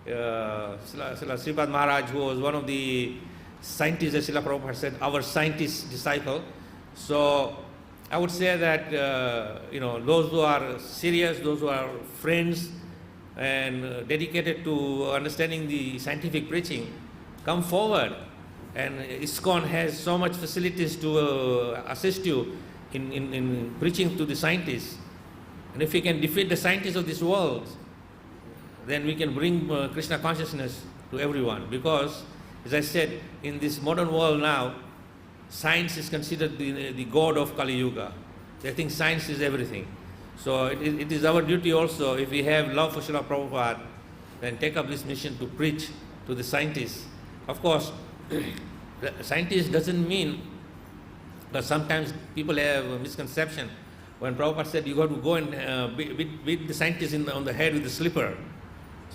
Sripad Maharaj, who was one of the scientists, as Srila Prabhupada said, our scientist disciple. So I would say that those who are serious, those who are friends and dedicated to understanding the scientific preaching, come forward. And ISKCON has so much facilities to assist you in preaching to the scientists. And if we can defeat the scientists of this world, then we can bring Krishna consciousness to everyone. Because, as I said, in this modern world now, science is considered the god of Kali Yuga. They think science is everything. So it is our duty also, if we have love for Srila Prabhupada, then take up this mission to preach to the scientists. Of course, the scientist doesn't mean, but sometimes people have a misconception. When Prabhupada said you got to go and beat the scientist on the head with a slipper.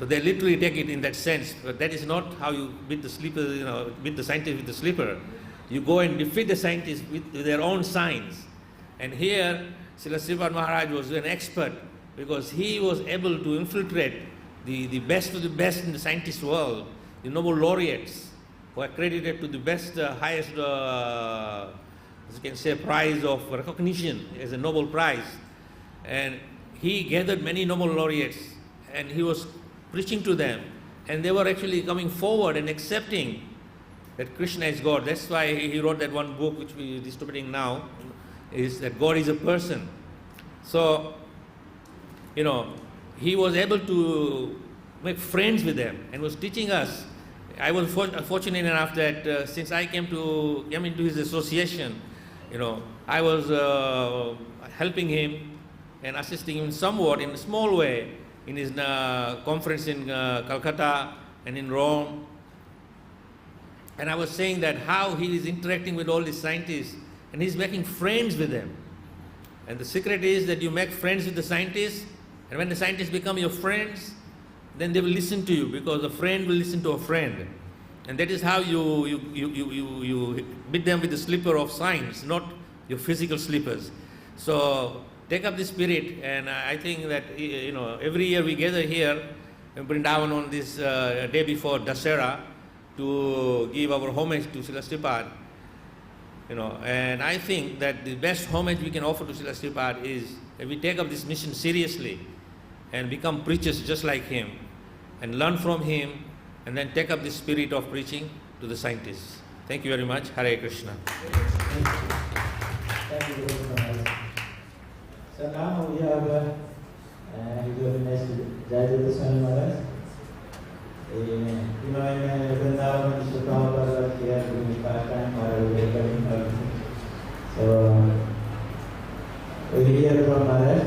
So they literally take it in that sense, but that is not how you beat the sleeper, beat the scientist with the slipper. You go and defeat the scientists with their own science. And here, Srila Sripad Maharaj was an expert because he was able to infiltrate the best of the best in the scientist world, the Nobel laureates who are credited to the best, highest, as you can say, prize of recognition as a Nobel Prize. And he gathered many Nobel laureates and he was preaching to them. And they were actually coming forward and accepting that Krishna is God. That's why he wrote that one book which we are distributing now, is that God is a person. So, he was able to make friends with them and was teaching us. I was fortunate enough that since I came into his association, I was helping him and assisting him somewhat in a small way in his conference in Kolkata and in Rome. And I was saying that how he is interacting with all these scientists and he's making friends with them. And the secret is that you make friends with the scientists, and when the scientists become your friends, then they will listen to you because a friend will listen to a friend. And that is how you beat them with the slipper of science, not your physical slippers. So take up this spirit, and I think that every year we gather here in Vrindavan on this day before Dasara to give our homage to Srila Sripad. And I think that the best homage we can offer to Srila Sripad is that we take up this mission seriously and become preachers just like him and learn from him and then take up the spirit of preaching to the scientists. Thank you very much. Hare Krishna. Thank you very much. So now we have Jayadutta Swami Maharaj. In Vrindavan, Mr. Prabhupada was here during part-time or welcoming. So we hear from Maharaj.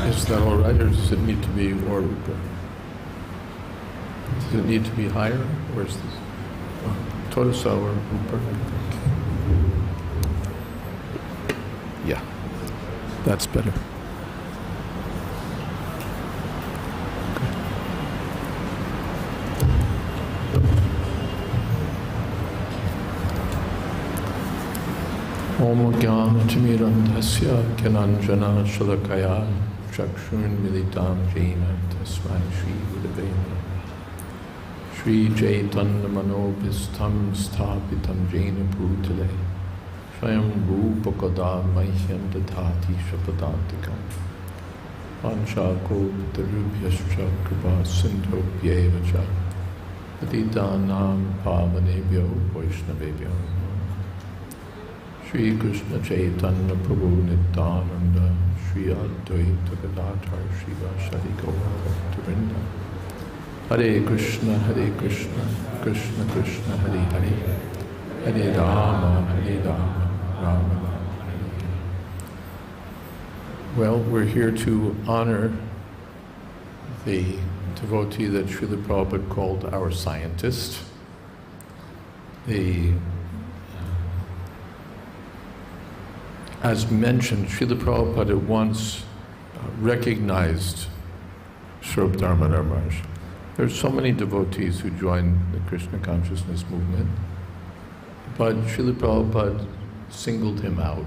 Is that all right, or does it need to be more? Does it need to be higher? Where's this? Tortosa or Rupert? Yeah, that's better. Om Jnana Timirandhasya Gyananjana Shalakaya Chakshun Militam Jena Tasmai Shri Gurave Namaha. Shri Chaitanya Manobhistam Sthapitam Jena Bhutale Swayam Rupa Kada Mahyam Dadhati Shapadantikam Panchako Tarubhyascha Kripa Sindhobhyeva Cha Patitanam Pavanebhyo Vaishnavebhyo Shri Krishna Chaitanya Prabhu Nityananda Shri Advaita Gadadhar Shivasari Gaura Bhaktivinoda Hare Krishna Krishna Krishna Hare Hare Hare Rama Rama Rama Hare. Well, we're here to honor the devotee that Srila Prabhupada called our scientist. As mentioned, Srila Prabhupada once recognized Swarup Damodara Maharaj. There are so many devotees who join the Krishna consciousness movement, but Srila Prabhupada singled him out,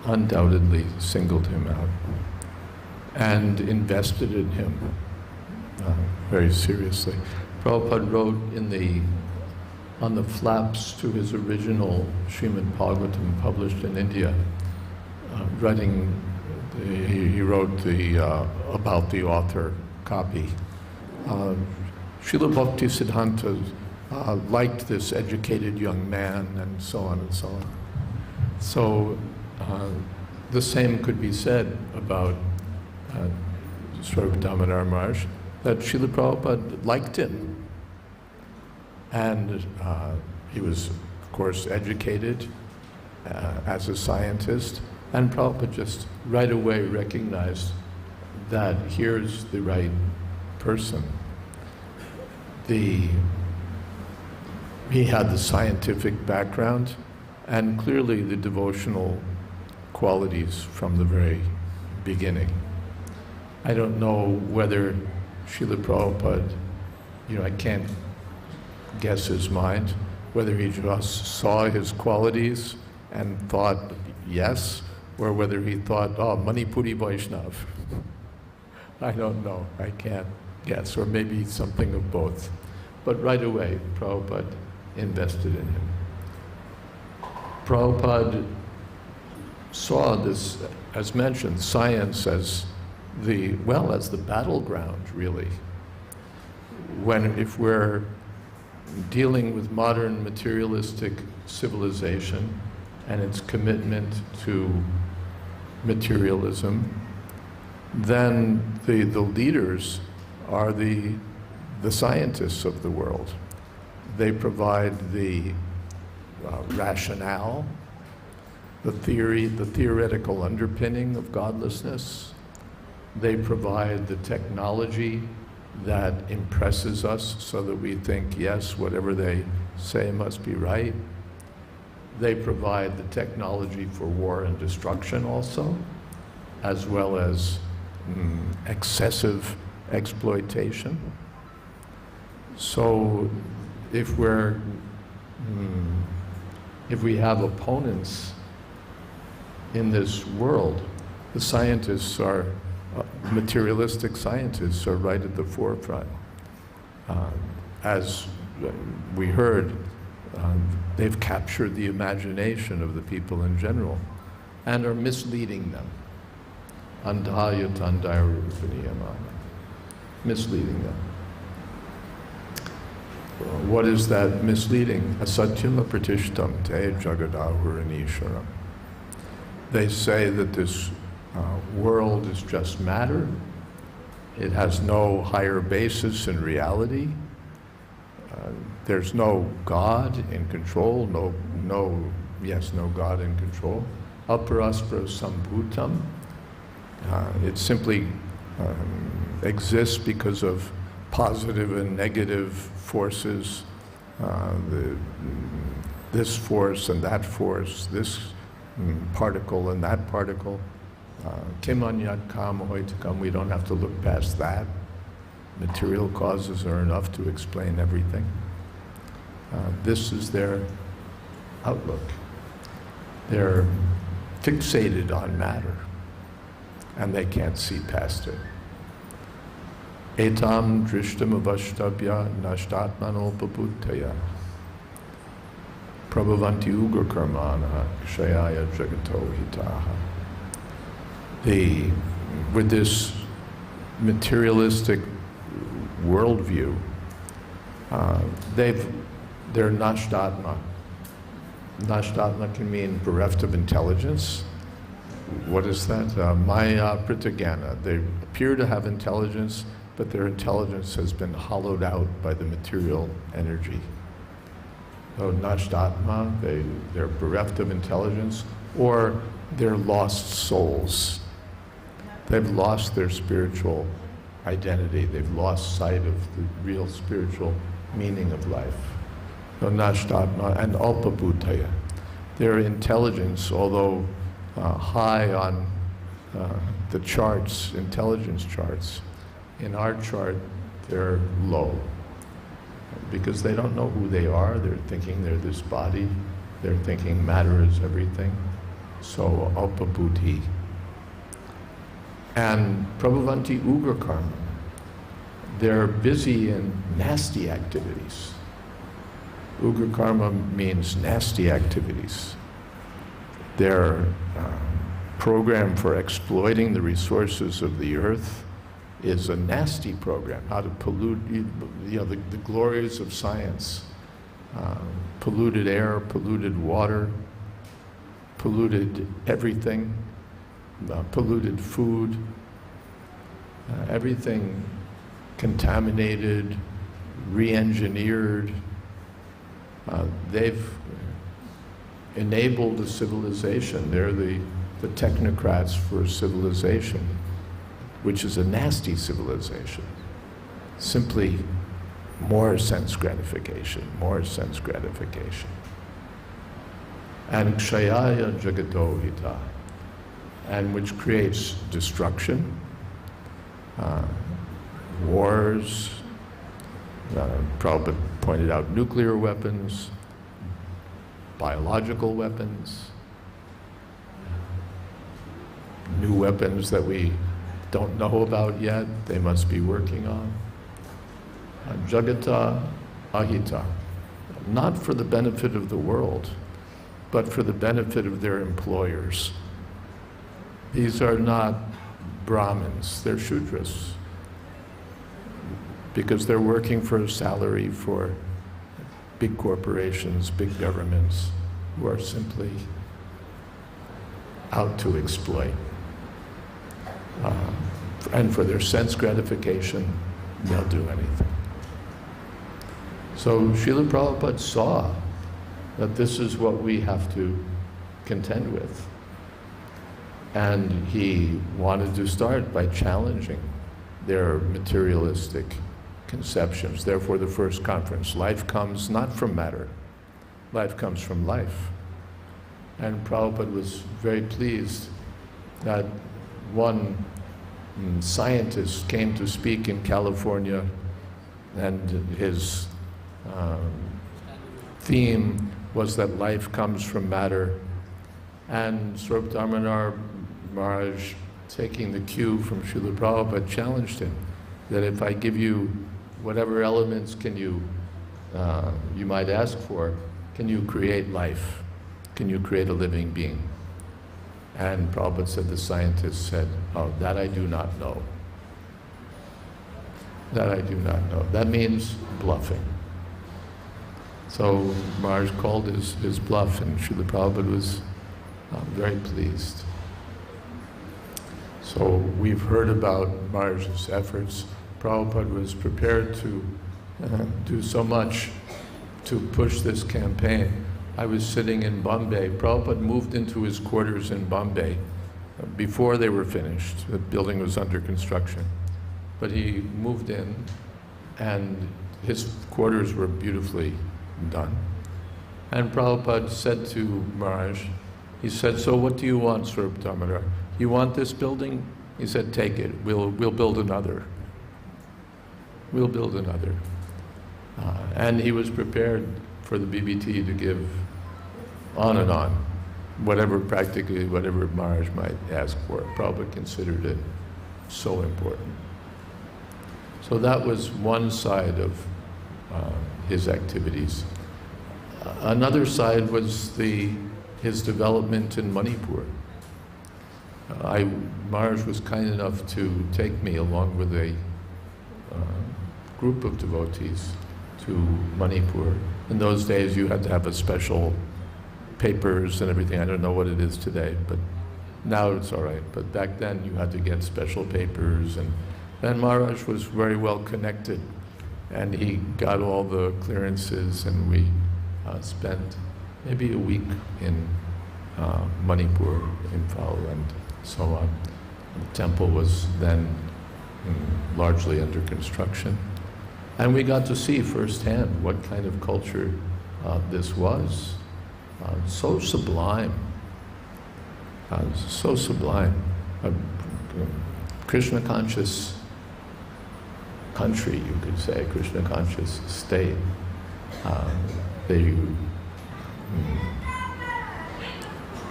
undoubtedly singled him out, and invested in him very seriously. Prabhupada wrote on the flaps to his original Srimad Bhagavatam published in India, he wrote about the author copy. Srila Bhaktisiddhanta liked this educated young man, and so on and so on. So the same could be said about Swarupa Damodara Maharaj, that Srila Prabhupada liked him. And he was, of course, educated as a scientist, and Prabhupada just right away recognized that here's the right person. He had the scientific background and clearly the devotional qualities from the very beginning. I don't know whether Srila Prabhupada, I can't guess his mind, whether he just saw his qualities and thought yes, or whether he thought, oh, Manipuri Vaishnav. I don't know, I can't guess, or maybe something of both. But right away, Prabhupada invested in him. Prabhupada saw this, as mentioned, science as the battleground, really. If we're dealing with modern materialistic civilization and its commitment to materialism, then the leaders are the scientists of the world. They provide the rationale, the theoretical underpinning of godlessness. They provide the technology that impresses us so that we think, yes, whatever they say must be right. They provide the technology for war and destruction also, as well as excessive exploitation. So if we have opponents in this world, the scientists are materialistic scientists are right at the forefront. As we heard, they've captured the imagination of the people in general and are misleading them. Misleading them. What is that misleading? Asatyam pratishtam te jagadahuranishwaram. They say that this world is just matter. It has no higher basis in reality. There's no God in control. No God in control. Aparaspara sambhutam. It simply exists because of positive and negative forces. This force and that force. This particle and that particle. Kimanyat kam hoitakam, we don't have to look past that. Material causes are enough to explain everything. This is their outlook. They're fixated on matter, and they can't see past it. Etam drishtam avashtabhya nashtatmanopabhuttaya prabhavanti ugra karmana kshayaya jagato hitaha. With this materialistic worldview, they're nashtatma. Nashtatma can mean bereft of intelligence. What is that? Maya pritagana. They appear to have intelligence, but their intelligence has been hollowed out by the material energy. So nashtatma, they're bereft of intelligence, or they're lost souls. They've lost their spiritual identity. They've lost sight of the real spiritual meaning of life. So nashtatma and alpabhutaya. Their intelligence, although high on the charts, intelligence charts, in our chart they're low. Because they don't know who they are. They're thinking they're this body. They're thinking matter is everything. So alpabhuti. And prabhavanti ugra karma. they're busy in nasty activities. Ugra karma means nasty activities. Their program for exploiting the resources of the earth is a nasty program. How to pollute, the glories of science. Polluted air, polluted water, polluted everything, polluted food, everything contaminated, re-engineered. They've enabled a civilization. They're the technocrats for civilization, which is a nasty civilization. Simply more sense gratification, more sense gratification. And kshayaya jagato hita, and which creates destruction, wars. Prabhupada pointed out nuclear weapons, biological weapons, new weapons that we don't know about yet, they must be working on. Jagata ahita, not for the benefit of the world, but for the benefit of their employers. These are not Brahmins, they're Shudras, because they're working for a salary for big corporations, big governments, who are simply out to exploit. And for their sense gratification, they'll do anything. So Srila Prabhupada saw that this is what we have to contend with. And he wanted to start by challenging their materialistic conceptions. Therefore, the first conference, life comes not from matter, life comes from life. And Prabhupada was very pleased that one scientist came to speak in California, and his theme was that life comes from matter. And Swarup Damodara Maharaj, taking the cue from Srila Prabhupada, challenged him that if I give you whatever elements can you might ask for, can you create life? Can you create a living being? And Prabhupada said, the scientist said, oh, that I do not know. That I do not know. That means bluffing. So Maharaj called his bluff, and Srila Prabhupada was very pleased. So we've heard about Maharaj's efforts. Prabhupada was prepared to do so much to push this campaign. I was sitting in Bombay. Prabhupada moved into his quarters in Bombay before they were finished. The building was under construction. But he moved in, and his quarters were beautifully done. And Prabhupada said to Maharaj, he said, so what do you want, Swarup Damodara? You want this building? He said, take it. We'll build another. We'll build another. And he was prepared for the BBT to give on and on, practically whatever Maharaj might ask for. Prabhupada considered it so important. So that was one side of his activities. Another side was his development in Manipur. Maharaj was kind enough to take me along with a group of devotees to Manipur. In those days, you had to have a special papers and everything. I don't know what it is today, but now it's all right. But back then, you had to get special papers, and Maharaj was very well connected, and he got all the clearances, and we spent maybe a week in Manipur, Imphal, and so on. The temple was then largely under construction. And we got to see firsthand what kind of culture this was. So sublime. So sublime. Krishna conscious country, you could say, Krishna conscious state.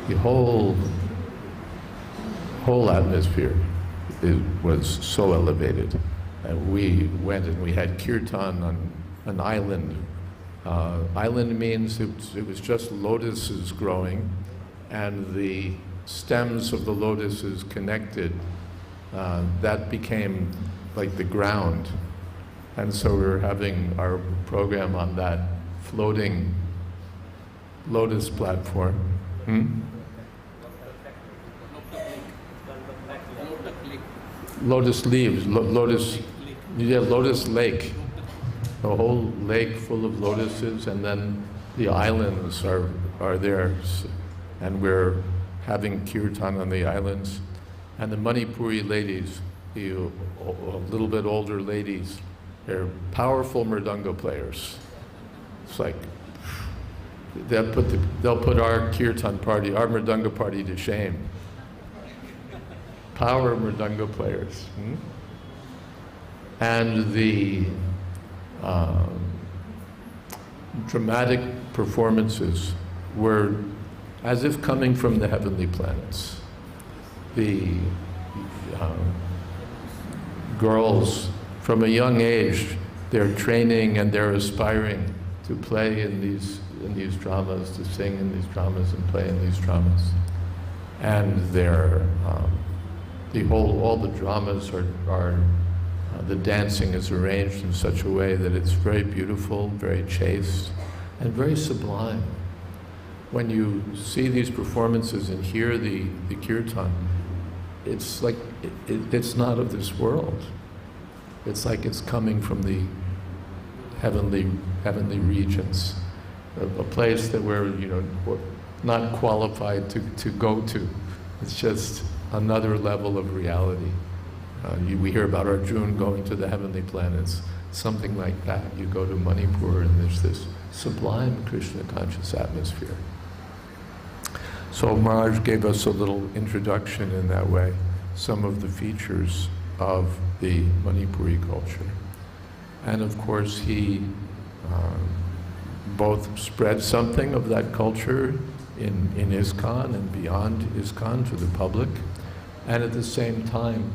The whole atmosphere was so elevated. we went and we had kirtan on an island. Island means it was just lotuses growing, and the stems of the lotuses connected. That became like the ground. And so we were having our program on that floating lotus platform. Lotus leaves, lotus lake. A whole lake full of lotuses, and then the islands are there. And we're having kirtan on the islands. And the Manipuri ladies, a little bit older ladies, they're powerful mridanga players. It's like, they'll put our kirtan party, our mridanga party to shame. Power mridanga players. And the dramatic performances were as if coming from the heavenly planets. The girls, from a young age, they're training and they're aspiring to play in these dramas, to sing in these dramas and play in these dramas. And they're, all the dramas are the dancing is arranged in such a way that it's very beautiful, very chaste, and very sublime. When you see these performances and hear the kirtan, it's like it's not of this world. It's like it's coming from the heavenly regions, a place that we're not qualified to go to. It's just another level of reality. We hear about Arjuna going to the heavenly planets, something like that. You go to Manipur and there's this sublime Krishna conscious atmosphere. So Maharaj gave us a little introduction in that way, some of the features of the Manipuri culture. And of course he both spread something of that culture in ISKCON and beyond ISKCON to the public, and at the same time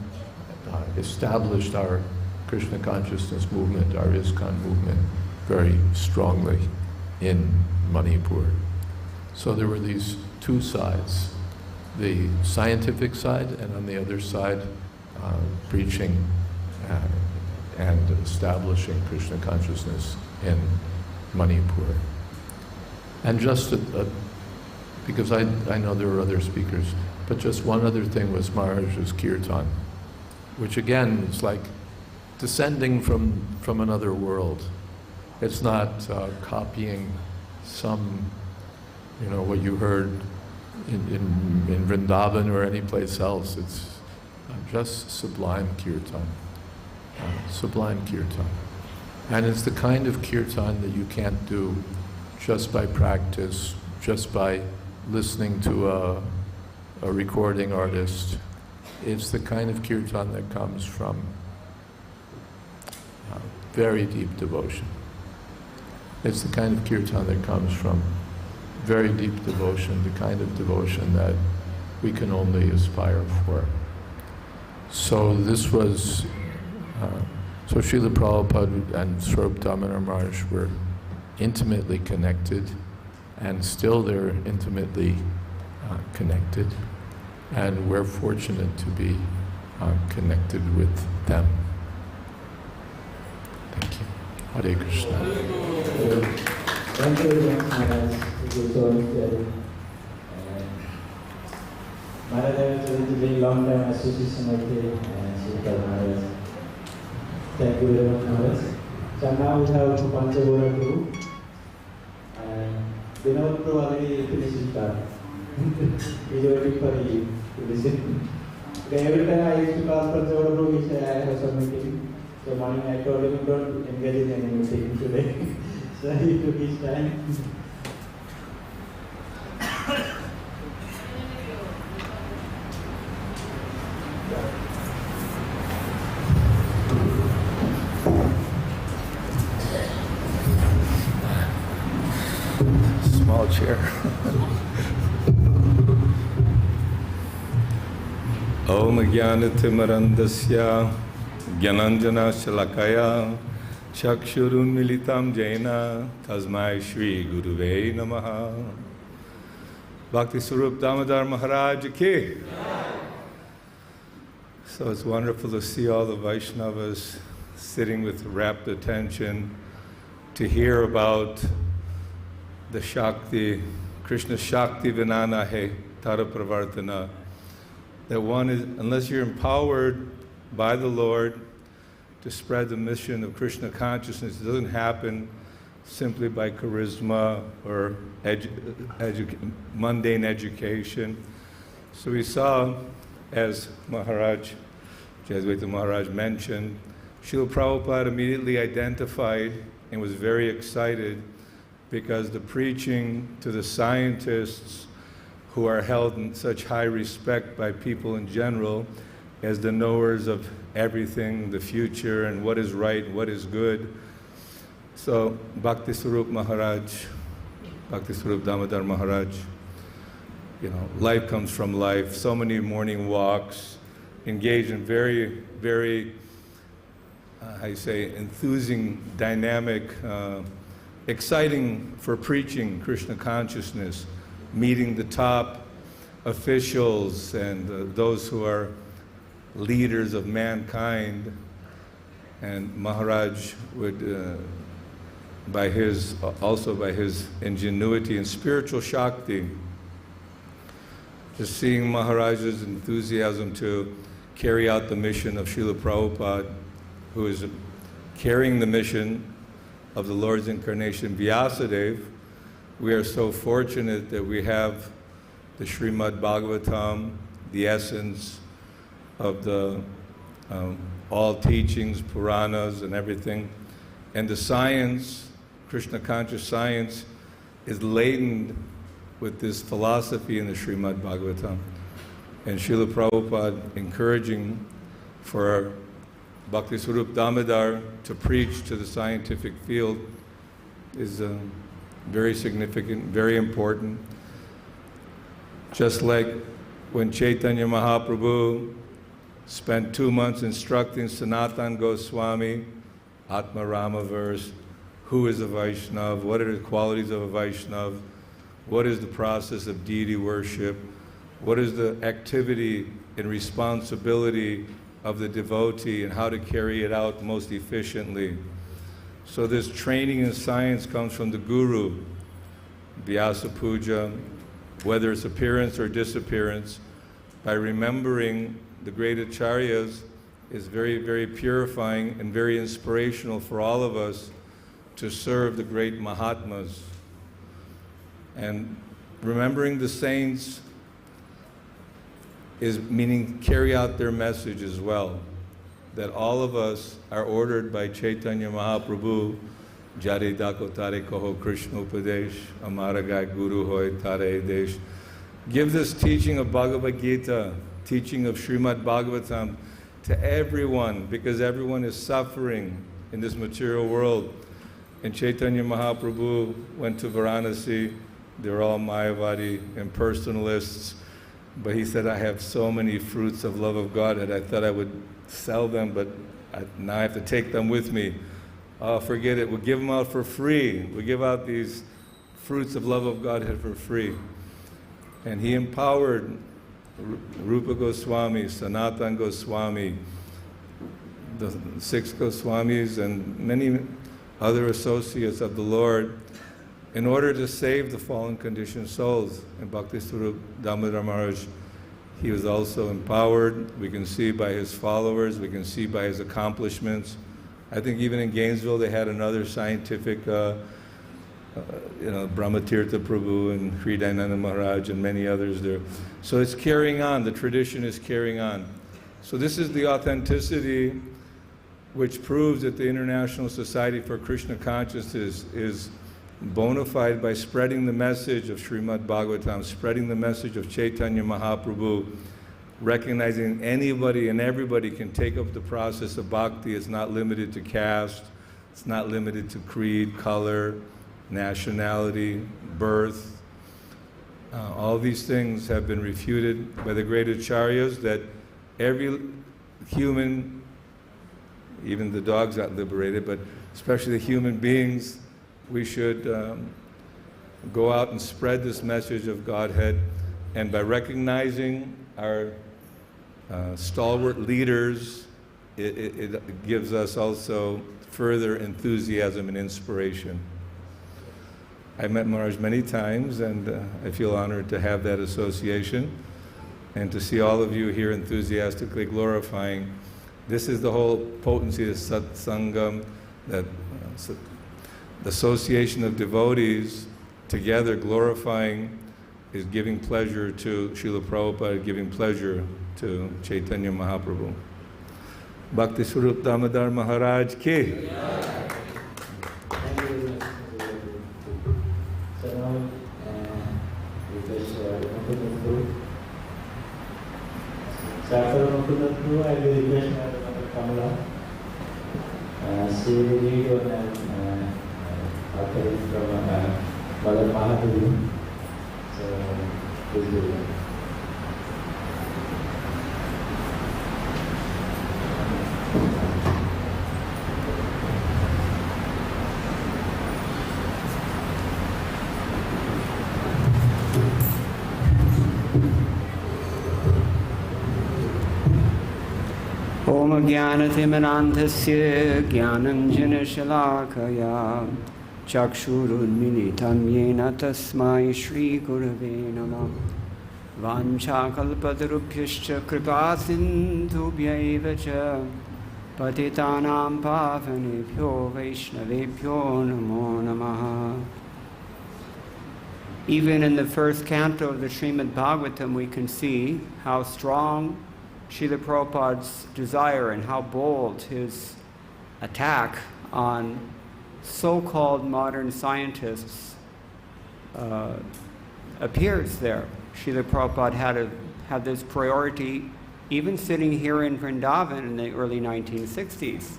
established our Krishna consciousness movement, our ISKCON movement, very strongly in Manipur. So there were these two sides, the scientific side, and on the other side, preaching and establishing Krishna consciousness in Manipur. And just because I know there were other speakers, but just one other thing was Maharaj's kirtan, which again is like descending from another world. It's not copying some, what you heard in Vrindavan or any place else. It's just sublime kirtan. Sublime kirtan. And it's the kind of kirtan that you can't do just by practice, just by listening to a recording artist. It's the kind of kirtan that comes from very deep devotion. It's the kind of kirtan that comes from very deep devotion, the kind of devotion that we can only aspire for. So this was, so Srila Prabhupada and Swarup Damodara Maharaj were intimately connected, and still they're intimately connected, and we're fortunate to be connected with them. Thank you. Hare Krishna. Thank you very much, Maharaj. It was so inspiring. Maharaj has a very long time association with Srila Maharaj. Thank you very much, Maharaj. So now we have Panchabora Guru. Vinod Guru already finished his part. He's waiting for you to listen. Every time I used to call Panchabora Guru, he said, I have some meeting. So morning I told him, don't engage in any meeting today. So he took his time. Small chair. Om Jnanatimarandasya Gyananjana Shalakaya Chakshurun Militam Jaina Tasmai Shri Guruve Namaha. Bhaktisvarupa Damodara Maharaja ki. So it's wonderful to see all the Vaishnavas sitting with rapt attention to hear about the Shakti, Krishna Shakti Vinana He Tara Pravartana. That one is, unless you're empowered by the Lord to spread the mission of Krishna consciousness, it doesn't happen simply by charisma or mundane education. So we saw, as Maharaj, Jesuita Maharaj mentioned, Srila Prabhupada immediately identified and was very excited because the preaching to the scientists who are held in such high respect by people in general as the knowers of everything, the future, and what is right, and what is good. So Bhaktisvarupa Maharaj, Bhaktisvarupa Damodar Maharaj, life comes from life. So many morning walks, engaged in very, very, enthusing, dynamic, exciting for preaching Krishna consciousness, meeting the top officials and those who are leaders of mankind. And Maharaj would, by his ingenuity and spiritual Shakti, just seeing Maharaj's enthusiasm to carry out the mission of Srila Prabhupada, who is carrying the mission of the Lord's incarnation, Vyasadeva. We are so fortunate that we have the Srimad Bhagavatam, the essence of the all teachings, Puranas and everything. And the science, Krishna conscious science, is laden with this philosophy in the Srimad Bhagavatam. And Srila Prabhupada encouraging for Bhaktisvarupa Damodar to preach to the scientific field is very significant, very important. Just like when Chaitanya Mahaprabhu spent 2 months instructing Sanatana Goswami, Atma Rama verse, who is a Vaishnava, what are the qualities of a Vaishnava, what is the process of deity worship, what is the activity and responsibility of the devotee and how to carry it out most efficiently. So this training in science comes from the Guru, Vyasa Puja, whether it's appearance or disappearance. By remembering the great acharyas is very, very purifying and very inspirational for all of us to serve the great Mahatmas. And remembering the saints is meaning carry out their message as well. That all of us are ordered by Chaitanya Mahaprabhu, Jare Dako Tare Koho Krishna Upadesh, Amara Gai Guru Hoy Tare Desh. Give this teaching of Bhagavad Gita, teaching of Srimad Bhagavatam to everyone, because everyone is suffering in this material world. And Chaitanya Mahaprabhu went to Varanasi. They're all Mayavadi impersonalists. But he said, I have so many fruits of love of Godhead. I thought I would sell them, but now I have to take them with me. Oh, forget it. We'll give them out for free. We'll give out these fruits of love of Godhead for free. And he empowered Rupa Goswami, Sanatana Goswami, the 6 Goswamis, and many other associates of the Lord in order to save the fallen conditioned souls. And Bhaktisvarupa Damodar Maharaj, he was also empowered. We can see by his followers, we can see by his accomplishments. I think even in Gainesville they had another scientific, Brahmatirtha Prabhu and Hridayananda Maharaj and many others there. So it's carrying on, the tradition is carrying on. So this is the authenticity which proves that the International Society for Krishna Consciousness is bona fide by spreading the message of Srimad Bhagavatam, spreading the message of Chaitanya Mahaprabhu, recognizing anybody and everybody can take up the process of bhakti. It's not limited to caste, it's not limited to creed, color, nationality, birth. All these things have been refuted by the great acharyas, that every human even the dogs got liberated, but especially the human beings, we should go out and spread this message of Godhead. And by recognizing our stalwart leaders, it gives us also further enthusiasm and inspiration. I've met Maharaj many times, and I feel honored to have that association and to see all of you here enthusiastically glorifying. This is the whole potency of satsangam, that the association of devotees together glorifying is giving pleasure to Srila Prabhupada, giving pleasure to Chaitanya Mahaprabhu. Bhaktisvarupa Damodara Maharaj ki. So now we just open the group. So after open the group, I will request Mother Kamala. She will read one offering from Mother Mahaprabhu. So please do that. Om Jnanatimirandhasya Jnananjanashalakaya Chakshurunmilitam Yena Tasmai Shri Gurave Namah Vanchakalpatarubhyascha Kripasindhubhyaiva Cha Patitanam Pavanebhyo Vaishnavebhyo Namo Namaha. Even in the first canto of the Srimad Bhagavatam, we can see how strong Srila Prabhupada's desire and how bold his attack on so-called modern scientists appears there. Srila Prabhupada had this priority, even sitting here in Vrindavan in the early 1960s,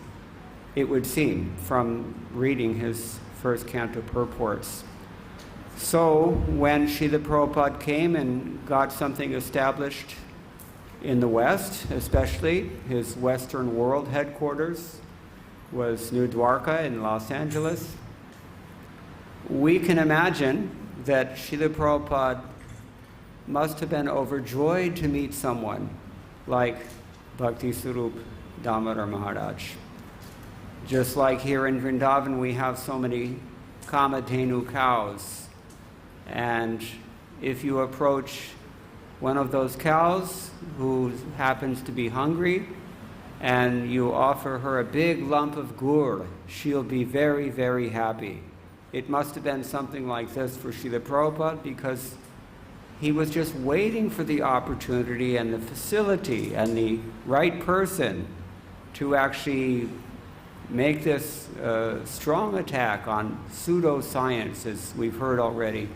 it would seem, from reading his first canto purports. So when Srila Prabhupada came and got something established in the West, especially his Western world headquarters was New Dwarka in Los Angeles, we can imagine that Srila Prabhupada must have been overjoyed to meet someone like Bhaktisvarupa Damodara Maharaj. Just like here in Vrindavan we have so many Kamadhenu cows, and if you approach one of those cows who happens to be hungry and you offer her a big lump of gur, she'll be very, very happy. It must have been something like this for Srila Prabhupada, because he was just waiting for the opportunity and the facility and the right person to actually make this strong attack on pseudoscience, as we've heard already,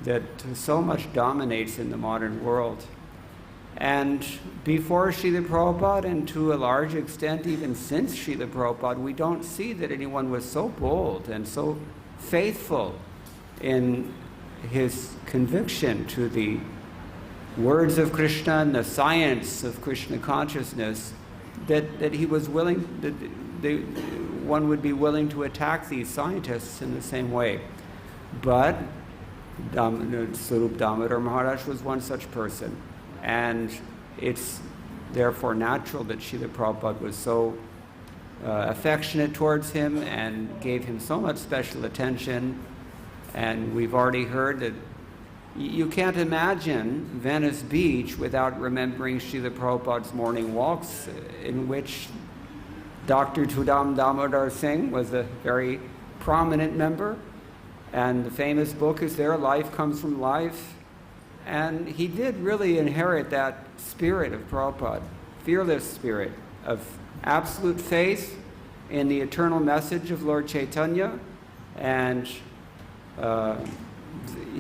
that so much dominates in the modern world. And before Srila Prabhupada, and to a large extent even since Srila Prabhupada, we don't see that anyone was so bold and so faithful in his conviction to the words of Krishna and the science of Krishna consciousness, that he was willing, that one would be willing to attack these scientists in the same way. But Swarup Damodara Maharaj was one such person, and it's therefore natural that Srila Prabhupada was so affectionate towards him and gave him so much special attention. And we've already heard that you can't imagine Venice Beach without remembering Srila Prabhupada's morning walks, in which Dr. Tudam Damodar Singh was a very prominent member. And the famous book is there, Life Comes from Life. And he did really inherit that spirit of Prabhupada, fearless spirit of absolute faith in the eternal message of Lord Chaitanya. And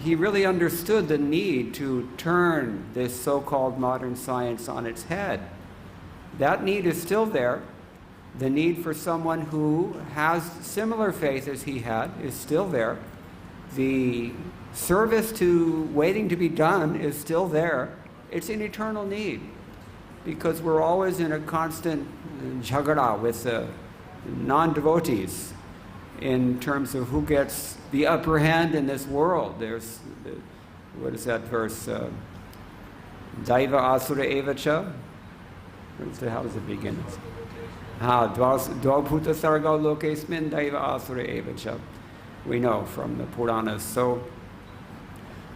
he really understood the need to turn this so-called modern science on its head. That need is still there. The need for someone who has similar faith as he had is still there. The service to waiting to be done is still there. It's an eternal need. because we're always in a constant jhagada with non-devotees in terms of who gets the upper hand in this world. There's, what is that verse? Daiva asura evacha? How does it begin? Dvabhuta sarga lokesmin daiva asura evacha. We know from the Puranas. So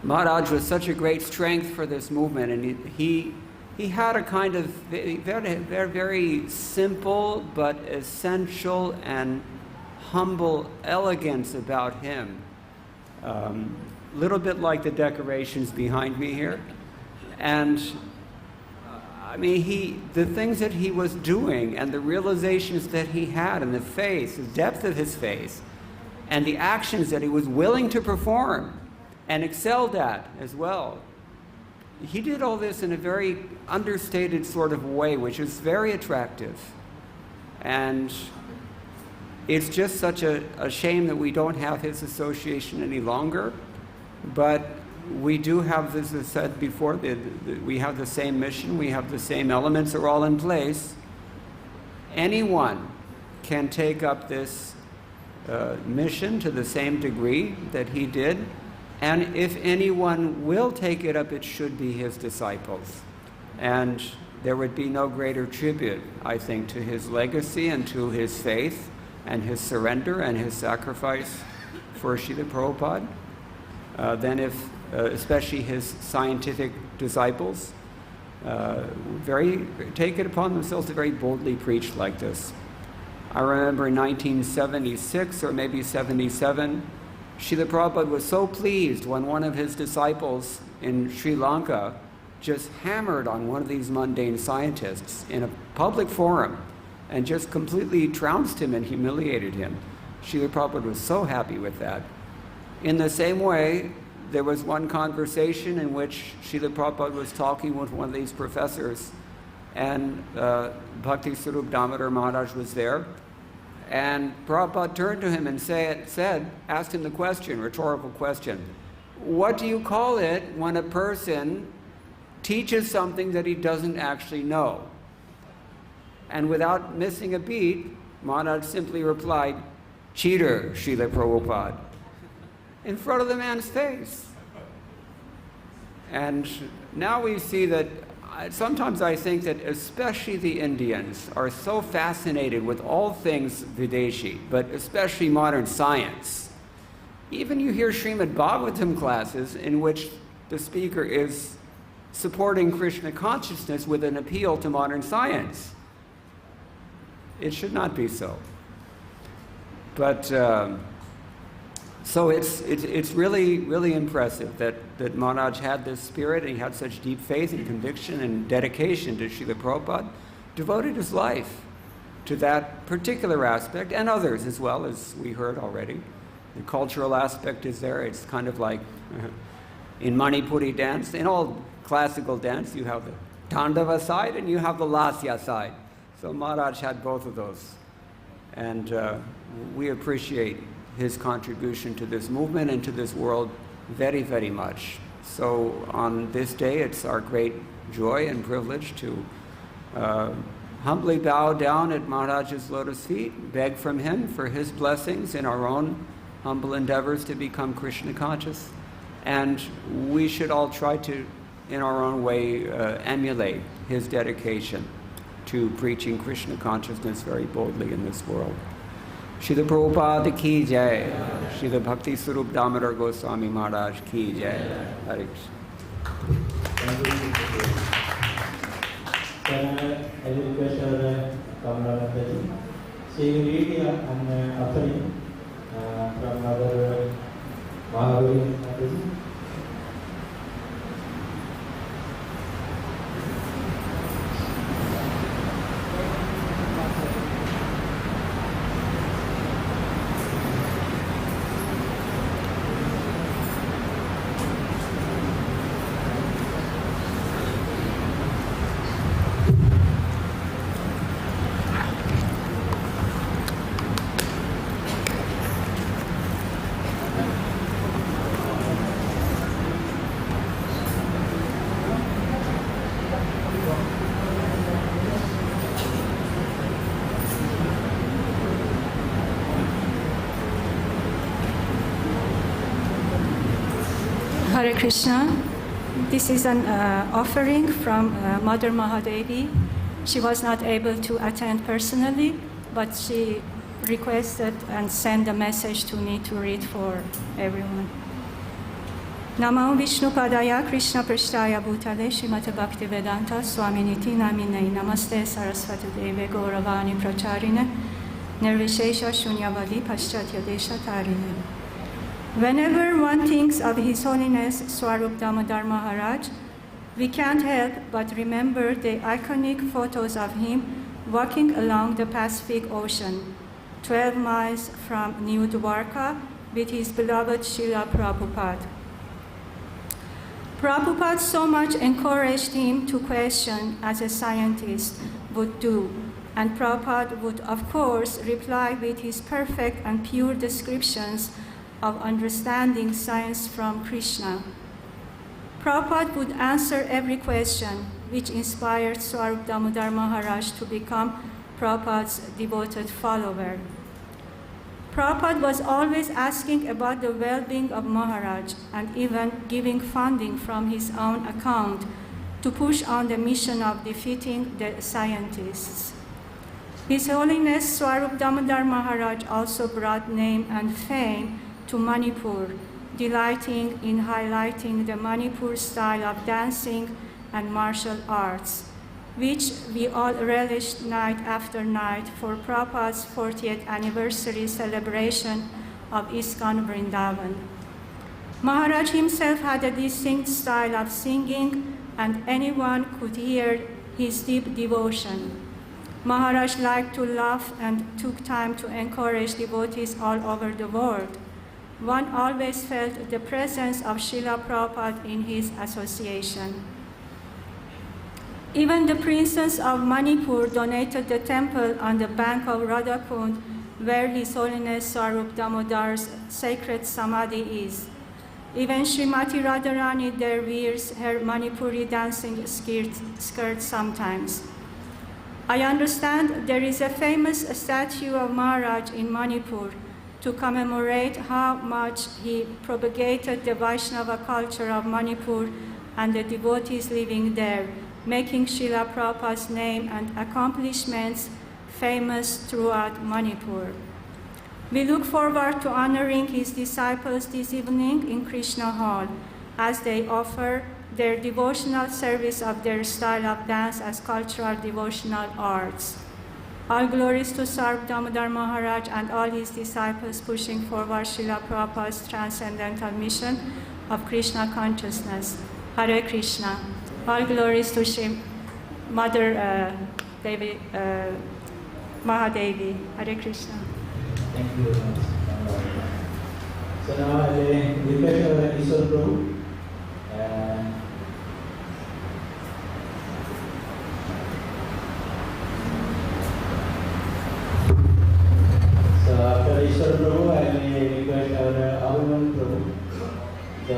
Maharaj was such a great strength for this movement, and he had a kind of very, very simple but essential and humble elegance about him. Little bit like the decorations behind me here. And I mean, the things that he was doing and the realizations that he had in the face, the depth of his face, and the actions that he was willing to perform and excelled at as well. He did all this in a very understated sort of way, which is very attractive. And it's just such a shame that we don't have his association any longer. But we do have, as I said before, we have the same mission, we have the same elements are all in place. Anyone can take up this mission to the same degree that he did. And if anyone will take it up, it should be his disciples. And there would be no greater tribute, I think, to his legacy and to his faith and his surrender and his sacrifice for Srila Prabhupada than if, especially his scientific disciples, take it upon themselves to very boldly preach like this. I remember in 1976 or maybe 77, Srila Prabhupada was so pleased when one of his disciples in Sri Lanka just hammered on one of these mundane scientists in a public forum and just completely trounced him and humiliated him. Srila Prabhupada was so happy with that. In the same way, there was one conversation in which Srila Prabhupada was talking with one of these professors, and Bhaktisvarupa Damodara Maharaj was there. And Prabhupada turned to him and asked him the question, rhetorical question, what do you call it when a person teaches something that he doesn't actually know? And without missing a beat, Maharaj simply replied, cheater, Srila Prabhupada, in front of the man's face. And now we see that sometimes I think that especially the Indians are so fascinated with all things Videshi, but especially modern science. Even you hear Srimad Bhagavatam classes in which the speaker is supporting Krishna consciousness with an appeal to modern science. It should not be so. But so it's really, really impressive that Maharaj had this spirit, and he had such deep faith and conviction and dedication to Srila Prabhupada, devoted his life to that particular aspect, and others as well, as we heard already. The cultural aspect is there. It's kind of like in Manipuri dance, in all classical dance, you have the Tandava side and you have the Lasya side. So Maharaj had both of those. And we appreciate his contribution to this movement and to this world very, very much. So on this day, it's our great joy and privilege to humbly bow down at Maharaja's lotus feet, beg from him for his blessings in our own humble endeavors to become Krishna conscious. And we should all try to, in our own way, emulate his dedication to preaching Krishna consciousness very boldly in this world. Srila Prabhupada ki jai. Srila Bhaktisvarupa Damodara Goswami Maharaj ki jai. Hare Krishna. I will request our Kamala she will read an offering from our Maharaja. Hare Krishna. This is an offering from Mother Mahadevi. She was not able to attend personally, but she requested and sent a message to me to read for everyone. Namo Vishnu Padaya Krishna Prishtaya Bhutale Srimate Bhaktivedanta Swami Niti Namine Namaste Saraswati Deve Gauravani Pracharine Nirvishesha Shunyavadi Paschatya Desha Tarine. Whenever one thinks of His Holiness Swarup Damodar Maharaj, we can't help but remember the iconic photos of him walking along the Pacific Ocean, 12 miles from New Dwarka, with his beloved Srila Prabhupada. Prabhupada so much encouraged him to question as a scientist would do, and Prabhupada would, of course, reply with his perfect and pure descriptions of understanding science from Krishna. Prabhupada would answer every question, which inspired Swarup Damodar Maharaj to become Prabhupada's devoted follower. Prabhupada was always asking about the well-being of Maharaj and even giving funding from his own account to push on the mission of defeating the scientists. His Holiness Swarup Damodar Maharaj also brought name and fame to Manipur, delighting in highlighting the Manipur style of dancing and martial arts, which we all relished night after night for Prabhupada's 40th anniversary celebration of ISKCON Vrindavan. Maharaj himself had a distinct style of singing, and anyone could hear his deep devotion. Maharaj liked to laugh and took time to encourage devotees all over the world. One always felt the presence of Srila Prabhupada in his association. Even the princess of Manipur donated the temple on the bank of Radhakund, where His Holiness Swarup Damodar's sacred samadhi is. Even Srimati Radharani there wears her Manipuri dancing skirt sometimes. I understand there is a famous statue of Maharaj in Manipur to commemorate how much he propagated the Vaishnava culture of Manipur and the devotees living there, making Srila Prabhupada's name and accomplishments famous throughout Manipur. We look forward to honoring his disciples this evening in Krishna Hall as they offer their devotional service of their style of dance as cultural devotional arts. All glories to Swarup Damodar Maharaj and all his disciples pushing forward Srila Prabhupada's transcendental mission of Krishna consciousness. Hare Krishna. All glories to Shri Mother Devi, Mahadevi. Hare Krishna. Thank you very much. So now I request our Ishwar Prabhu. So after Ishwar Prabhu, I may request our Ahuman Prabhu. So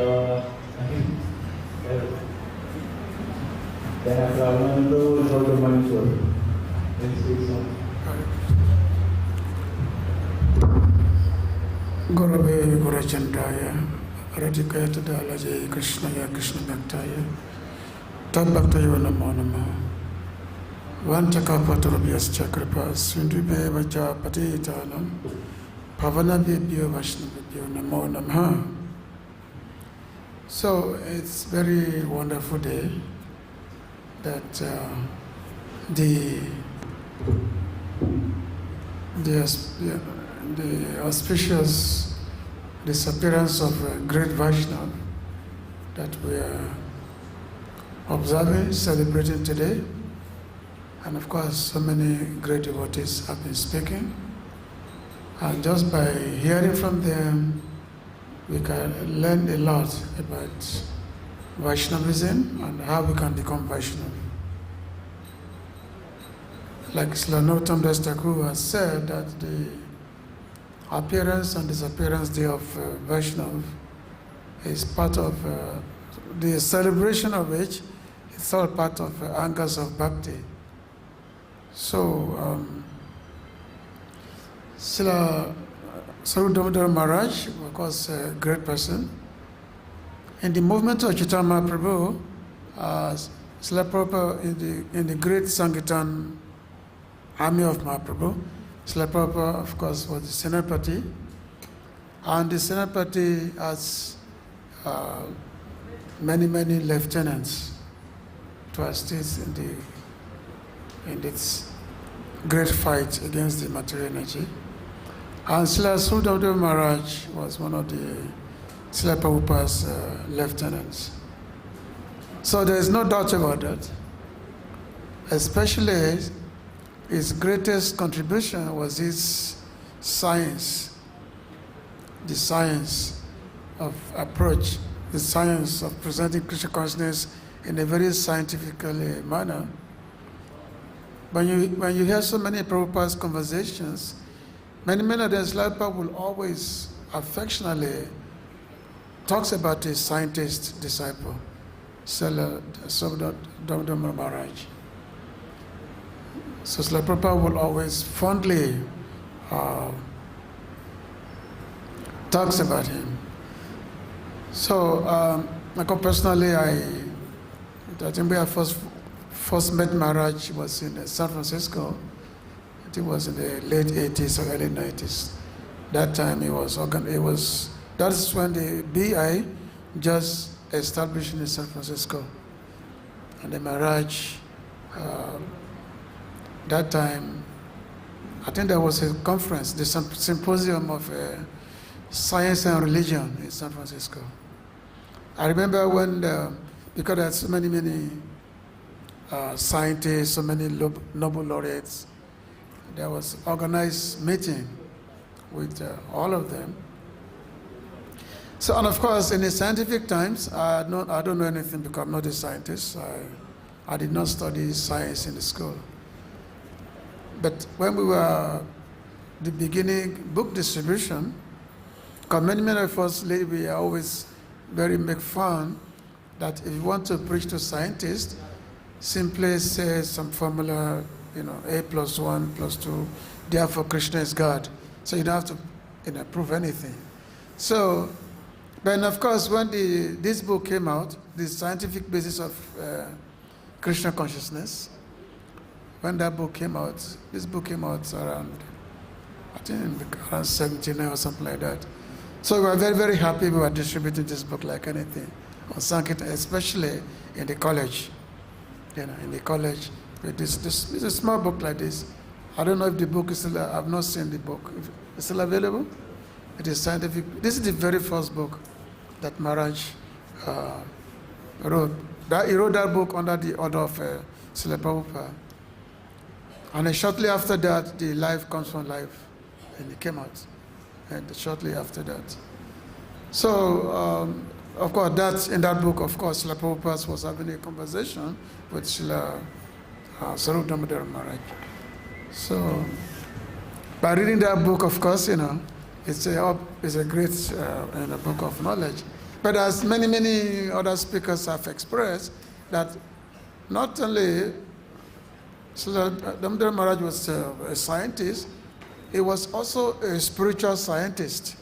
then after Ahuman Prabhu, we'll go to Manipur. Then speak some. Gurave Gurachandaya, Radhikaya Tadalaja, Krishnaya, Krishna Bhaktaya, Tad Bhaktayo Namo Namaha, Vantakapaturabyas Chakrapas, Sundribe Vaja Patitanam, Pavanabhibhyo Vaishnavibhyo Namo Namaha. So it's very wonderful day that the auspicious disappearance of a great Vaishnava that we are observing, celebrating today. And of course, so many great devotees have been speaking. And just by hearing from them, we can learn a lot about Vaishnavism and how we can become Vaishnava. Like Slanottam Das Thakur has said that the appearance and disappearance day of Vaishnava is part of the celebration of which it's all part of angas of bhakti. So, Srila Swarup Damodar Maharaj, of course, a great person, In the movement of Chaitanya Prabhu, Srila Prabhupada in the great Sankirtan army of Mahaprabhu, Srila Prabhupada, of course, was the Senapati, and the Senapati has many lieutenants to assist in this great fight against the material energy. And Srila Srila Maharaj was one of the Srila Prabhupada's lieutenants. So there is no doubt about that. Especially his greatest contribution was his science, the science of approach, the science of presenting Krishna consciousness in a very scientific manner. When you hear so many Prabhupada's conversations, many of them, Srila Prabhupada will always affectionately talks about his scientist disciple, Srila Damodara Maharaj. So Srila Prabhupada will always fondly talks about him. So, personally, I think we first met Maharaj was in San Francisco. It was in the late 80s or early 90s. That time that's when the BI just established in San Francisco. And the Maharaj, that time, I think there was a conference, the symposium of science and religion in San Francisco. I remember when, because there are so many scientists, so many Nobel laureates, there was organized meeting with all of them. So, and of course, in the scientific times, I don't know anything because I'm not a scientist. I did not study science in the school. But when we were the beginning book distribution, because many of us we are always make fun that if you want to preach to scientists, simply say some formula, A plus 1 plus 2, therefore Krishna is God. So you don't have to prove anything. So, but of course, when this book came out, the scientific basis of Krishna consciousness, when that book came out, this book came out around, I think around 79 or something like that. So we were very happy we were distributing this book like anything on Sankirtan, especially in the college. In the college, with this it's a small book like this. I don't know if the book is still, I've not seen the book. It's still available? It is scientific. This is the very first book that Maharaj wrote. He wrote that book under the order of Srila Prabhupada. And then shortly after that, the Life Comes from Life, and it came out. And shortly after that. So, of course, in that book, of course, Srila Prabhupada was having a conversation with Srila Sarup Damodara Maharaj. So, by reading that book, of course, it's a great book of knowledge. But as many other speakers have expressed, that not only Srila Damodara Maharaj was a scientist, he was also a spiritual scientist,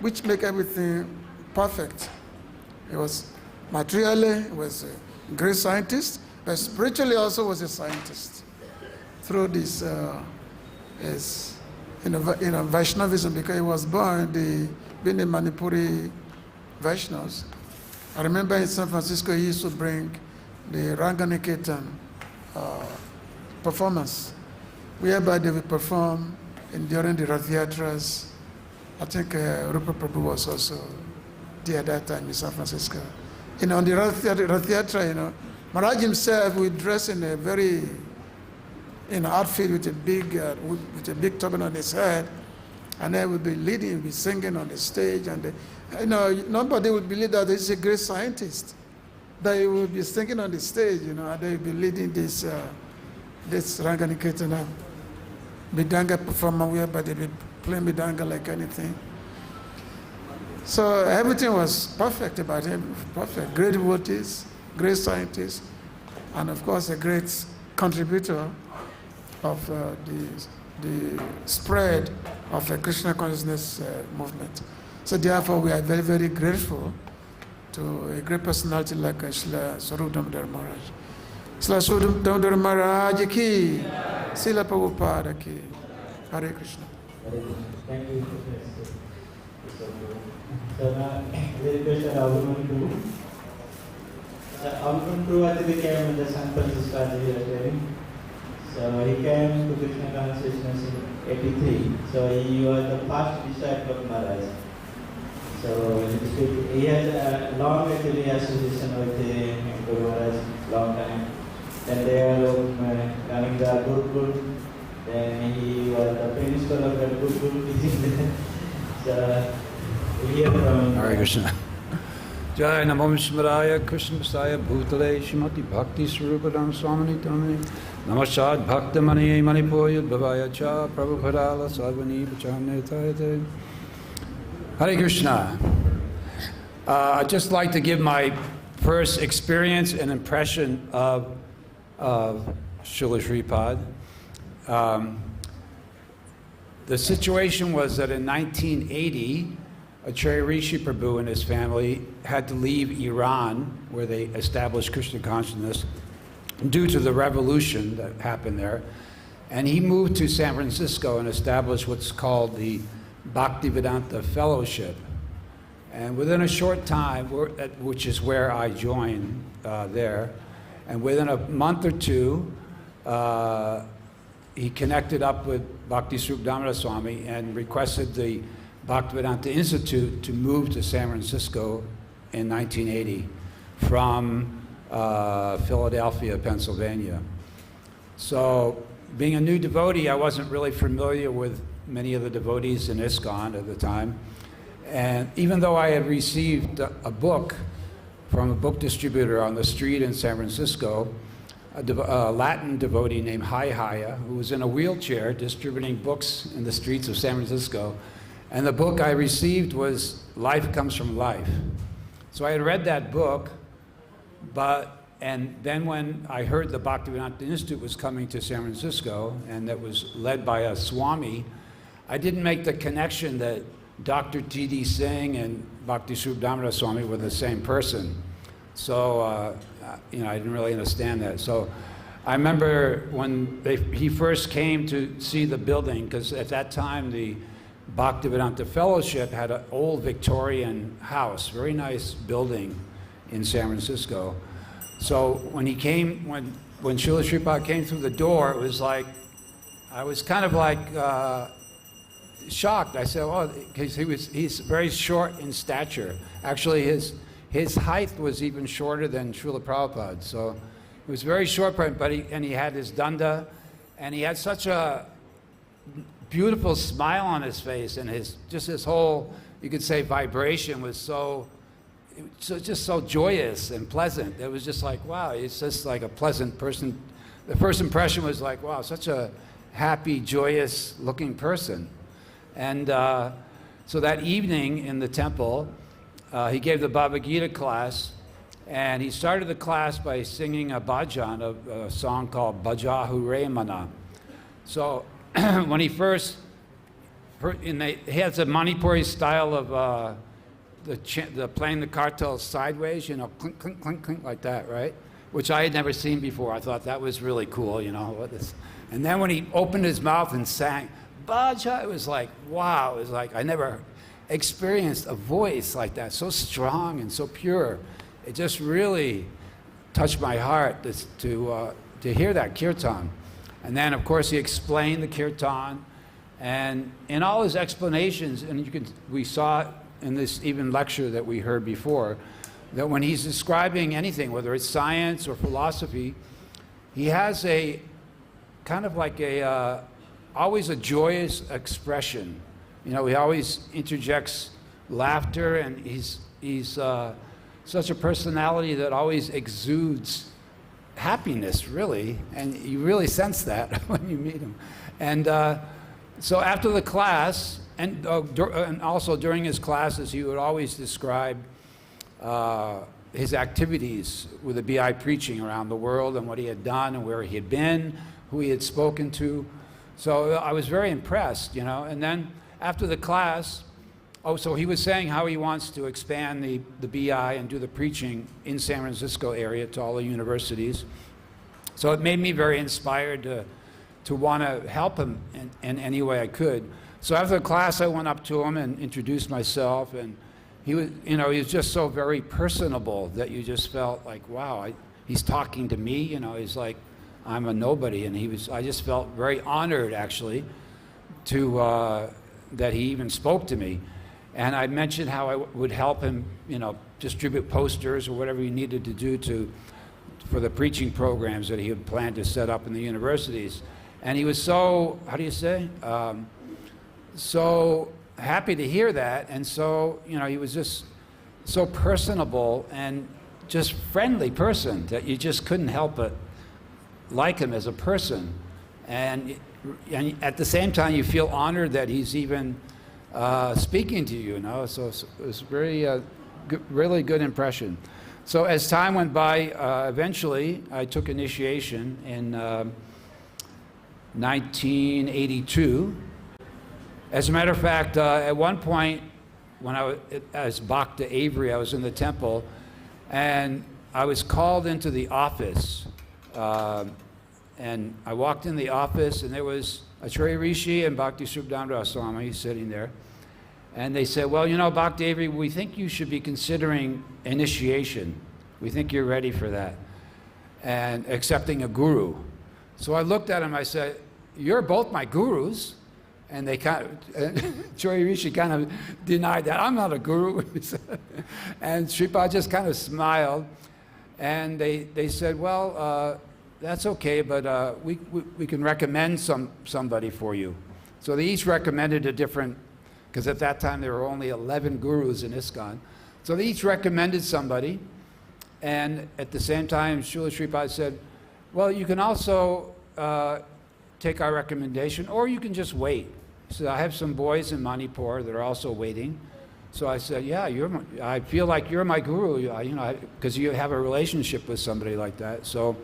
which make everything perfect. He was materially was a great scientist, but spiritually also was a scientist. Through this, Vaishnavism, because he was born being a Manipuri Vaishnavas. I remember in San Francisco, he used to bring the Ranganiketan performance, whereby they would perform during the Rath Yatras. I think Rupa Prabhu was also there at that time in San Francisco. On the Rath Yatra, Maharaj himself would dress in a very outfit with a big turban on his head, and then would be leading, be singing on the stage, and nobody would believe that he's a great scientist. That he would be singing on the stage, and they would be leading this Ranganikirtana Bidanga performance, whereby they would play Bidanga like anything. So everything was perfect about him, perfect. Great devotees, great scientist, and of course a great contributor of the spread of the Krishna consciousness movement. So therefore we are very, very grateful to a great personality like Srila Swarup Damodara Maharaj. Srila Swarup Damodara Maharaj ki, Srila Prabhupada ki. Hare Krishna. Thank you. So now, the request of Alderman Crew. The Alderman Crew actually came in the San Francisco as we were telling. So he came to Krishna consciousness in 83. So he was the first disciple of Maharaj. So he has a long actually association with the Guru Maharaj, long time. Then they are running the Gurukul. Then he was the principal of the Gurukul teaching. So we hear from Hare Krishna. Jai Namo Smaraya Krishna Messiah Bhutale Shrimati Bhaktisvarupa Swami Tamani Namashad Bhaktamani Manipoyad Bhavaya Cha Prabhupada Sarvani Pachane Tayate. Hare Krishna. I'd just like to give my first experience and impression of Srila Sripad. The situation was that in 1980, Acharya Rishi Prabhu and his family had to leave Iran, where they established Krishna consciousness, due to the revolution that happened there. And he moved to San Francisco and established what's called the Bhaktivedanta Fellowship. And within a short time, which is where I joined there, and within a month or two, he connected up with Bhaktisvarupa Damodara Swami and requested the Bhaktivedanta Institute to move to San Francisco in 1980 from Philadelphia, Pennsylvania. So, being a new devotee, I wasn't really familiar with many of the devotees in ISKCON at the time. And even though I had received a book from a book distributor on the street in San Francisco, a Latin devotee named Haya, who was in a wheelchair distributing books in the streets of San Francisco. And the book I received was Life Comes from Life. So I had read that book, and then when I heard the Bhaktivedanta Institute was coming to San Francisco, and that was led by a Swami, I didn't make the connection that Dr. T.D. Singh and Bhaktisvarupa Damodara Swami were the same person. So, I didn't really understand that. So I remember when he first came to see the building, because at that time the Bhaktivedanta Fellowship had an old Victorian house, very nice building in San Francisco. So when he came, when Srila Sripad came through the door, it was like, I was kind of like shocked. I said, oh, because he's very short in stature. Actually, his height was even shorter than Srila Prabhupada. So he was very short, but he had his danda, and he had such a beautiful smile on his face, and his whole, you could say, vibration was just so joyous and pleasant. It was just like, wow, he's just like a pleasant person. The first impression was like, wow, such a happy, joyous looking person. And so that evening in the temple, he gave the Bhagavad Gita class, and he started the class by singing a bhajan, a song called Bhajahu Remana. So when he first, he has a Manipuri style of the playing the kartal sideways, clink, clink, clink, clink, like that, right? Which I had never seen before. I thought that was really cool, And then when he opened his mouth and sang Bhaja, it was like, wow, it was like I never experienced a voice like that, so strong and so pure. It just really touched my heart to hear that kirtan. And then, of course, he explained the kirtan, and in all his explanations, and we saw in this even lecture that we heard before, that when he's describing anything, whether it's science or philosophy, he has a kind of like always a joyous expression. He always interjects laughter, and he's such a personality that always exudes happiness, really, and you really sense that when you meet him. And so after the class, and also during his classes, he would always describe his activities with the BI preaching around the world and what he had done and where he had been, who he had spoken to. So I was very impressed, And then after the class, Oh, so he was saying how he wants to expand the BI and do the preaching in San Francisco area to all the universities. So it made me very inspired to want to help him in any way I could. So after the class, I went up to him and introduced myself, and he was, he was just so very personable that you just felt like, wow, he's talking to me. He's like, I'm a nobody, and I just felt very honored actually to that he even spoke to me. And I mentioned how I would help him, distribute posters or whatever he needed to do for the preaching programs that he had planned to set up in the universities. And he was so, how do you say, so happy to hear that. And so, he was just so personable and just friendly person that you just couldn't help but like him as a person. And at the same time, you feel honored that he's even speaking to you, So it was very, really good impression. So as time went by, eventually I took initiation in 1982. As a matter of fact, at one point, when I was as Bhakta Avery, I was in the temple, and I was called into the office. And I walked in the office, and there was Acharya Rishi and Bhaktisvarupa Swami sitting there. And they said, well, Bhakta Avery, we think you should be considering initiation. We think you're ready for that. And accepting a guru. So I looked at him, I said, you're both my gurus. And they Acharya Rishi kind of denied that. I'm not a guru. And Sripad just kind of smiled. And they said, well, that's okay, but we can recommend somebody for you. So they each recommended a different, because at that time there were only 11 gurus in ISKCON. So they each recommended somebody. And at the same time, Srila Sripad said, well, you can also take our recommendation, or you can just wait. He said, I have some boys in Manipur that are also waiting. So I said, yeah, I feel like you're my guru, because you have a relationship with somebody like that. So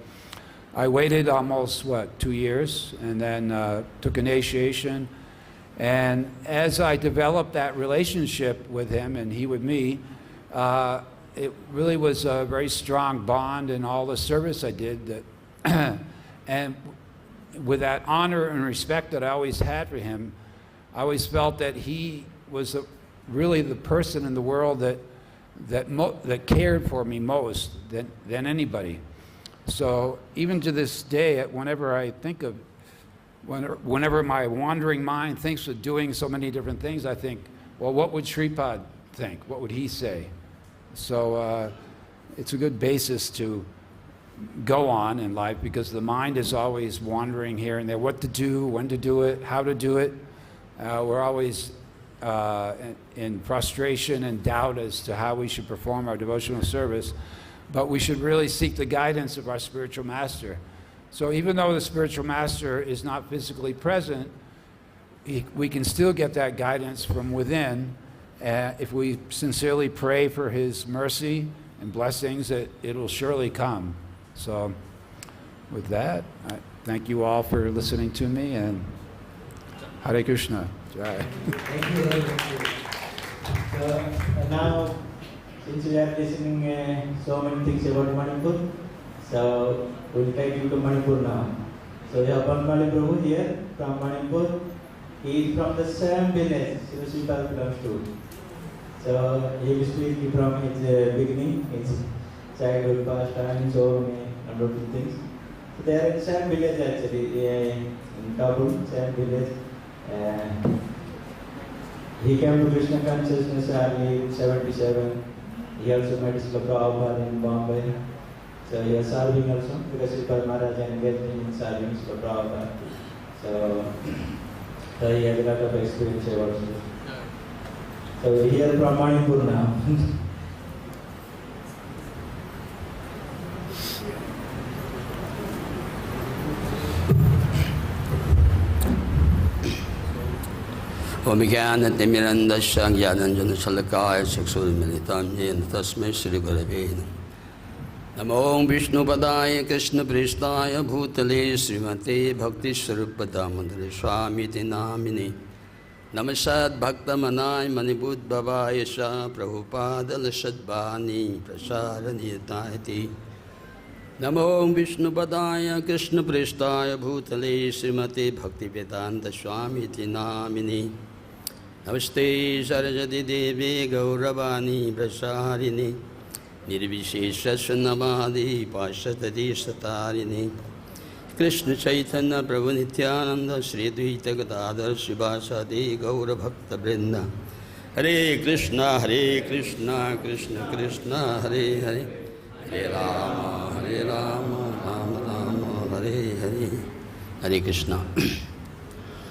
I waited almost, 2 years, and then took initiation. And as I developed that relationship with him and he with me, it really was a very strong bond in all the service I did. And with that honor and respect that I always had for him, I always felt that he was really the person in the world that cared for me most than anybody. So even to this day, whenever I think of, whenever my wandering mind thinks of doing so many different things, I think, well, what would Sripad think? What would he say? So it's a good basis to go on in life, because the mind is always wandering here and there, what to do, when to do it, how to do it. We're always in frustration and doubt as to how we should perform our devotional service, but we should really seek the guidance of our spiritual master. So even though the spiritual master is not physically present, we can still get that guidance from within if we sincerely pray for his mercy and blessings, that it'll surely come. So with that, I thank you all for listening to me, and Hare Krishna. Jai. Thank you very much. So now, since we are listening so many things about Manipur, so we'll take you to Manipur now. So we have Banmali Prabhu here from Manipur. He is from the same village Sripad belongs to. So he will speak from his beginning, his childhood, past time, so many number of things. So they are in the same village actually, in Kabul, same village. He came to Krishna consciousness early in 77. He also met Srila Prabhupada in Bombay. So he was serving also, because Srila Maharaja engaged him in serving Srila Prabhupada. So he had a lot of experience also. So we hear from Manipur now. Omigyanatimirandasya Gyananjana Shalakaya Chakshurmilitam Yen Tasmai Shri Gurave Namo Vishnu Padaya Krishna Pristaya Bhutale Srimate Bhaktisvarupa Damodara Swami Namini Namasad Bhaktamanai Manibud Bhavayasha Prabhupada Lashadbani Prasaraniyatayati Namo Vishnu Padaya Krishna Prestaya Bhutale Srimate Bhaktivedanta Swami Namini Namaste Saraswati Devi Gauravani Prasarini Nirvishesha Sunamadi Pashatati Satarini Krishna Chaitanya Prabhu Nityananda Sri Dvaita Gadadhar Shivasadi Gaura Bhakta Vrinda Hare Krishna Krishna Krishna Hare Hare Hare Rama Rama Rama Hare Hare Hare Krishna.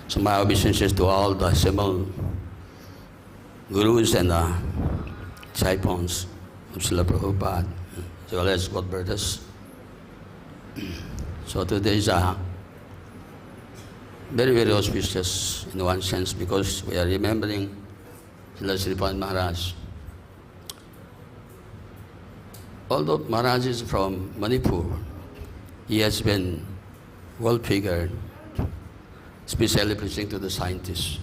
So my obeisances to all the assembled gurus and disciples of Srila Prabhupada, as well as God brothers. So today is very, very auspicious in one sense because we are remembering Srila Sripad Maharaj. Although Maharaj is from Manipur, he has been well figured, especially preaching to the scientists.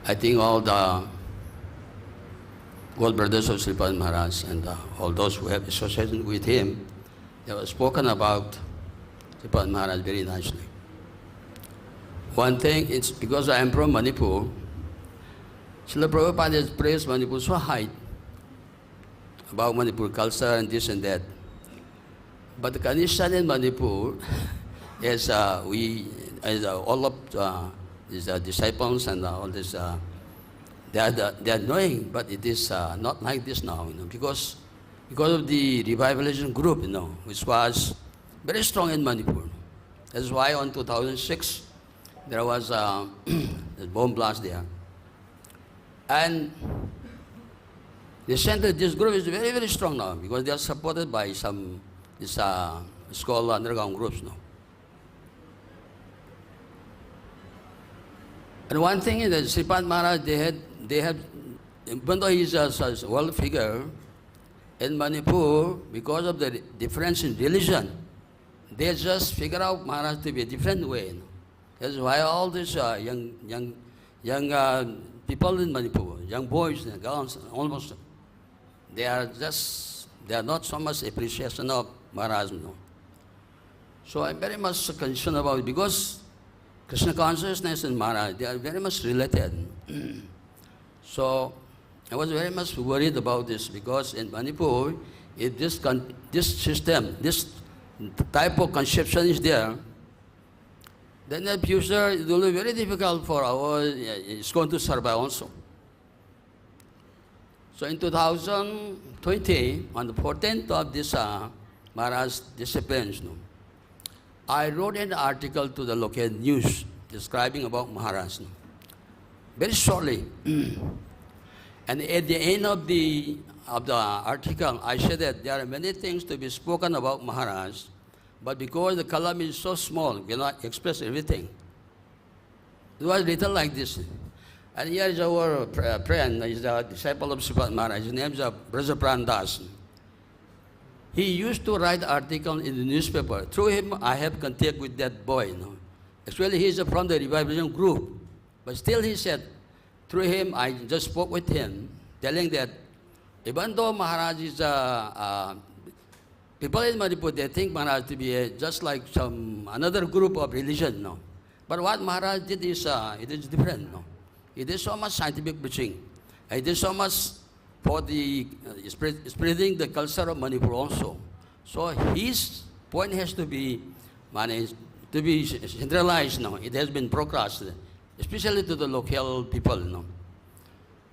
I think all the God brothers of Sripad Maharaj and all those who have associated with him, they were spoken about Sripad Maharaj very nicely. One thing, it's because I am from Manipur, Srila Prabhupada has praised Manipur so high about Manipur culture and this and that. But the condition in Manipur is all of these disciples and all this, they are knowing, but it is not like this now, because of the revivalization group, which was very strong in Manipur. That's why on 2006, there was a bomb blast there. And the center, this group is very, very strong now, because they are supported by some, it's called underground groups now. And one thing is that Sripad Maharaj, they had, even though he's a world figure, in Manipur, because of the difference in religion, they just figure out Maharaj to be a different way. That's why all these young people in Manipur, young boys and girls, almost, they are not so much appreciation of Maharaj. So I'm very much concerned about it, because Krishna consciousness and Maharaj, they are very much related. So I was very much worried about this, because in Manipur, if this system, this type of conception is there, then in the future it will be very difficult for it's going to survive also. So in 2020, on the 14th of this Maharaj's disappearance, I wrote an article to the local news describing about Maharaj, very shortly. And at the end of the article, I said that there are many things to be spoken about Maharaj, but because the column is so small, we cannot express everything. It was written like this. And here is our friend, he's a disciple of Sripad Maharaj. His name is Brajapan Das. He used to write articles in the newspaper. Through him, I have contact with that boy. Actually, he is from the revivalization group. But still, he said, through him, I just spoke with him, telling that even though Maharaj is people in Manipur, they think Maharaj to be just like another group of religion. But what Maharaj did is, it is different. He did so much scientific preaching. He did so much for the spreading the culture of Manipur also. So his point has to be centralized now. It has been broadcast, especially to the local people.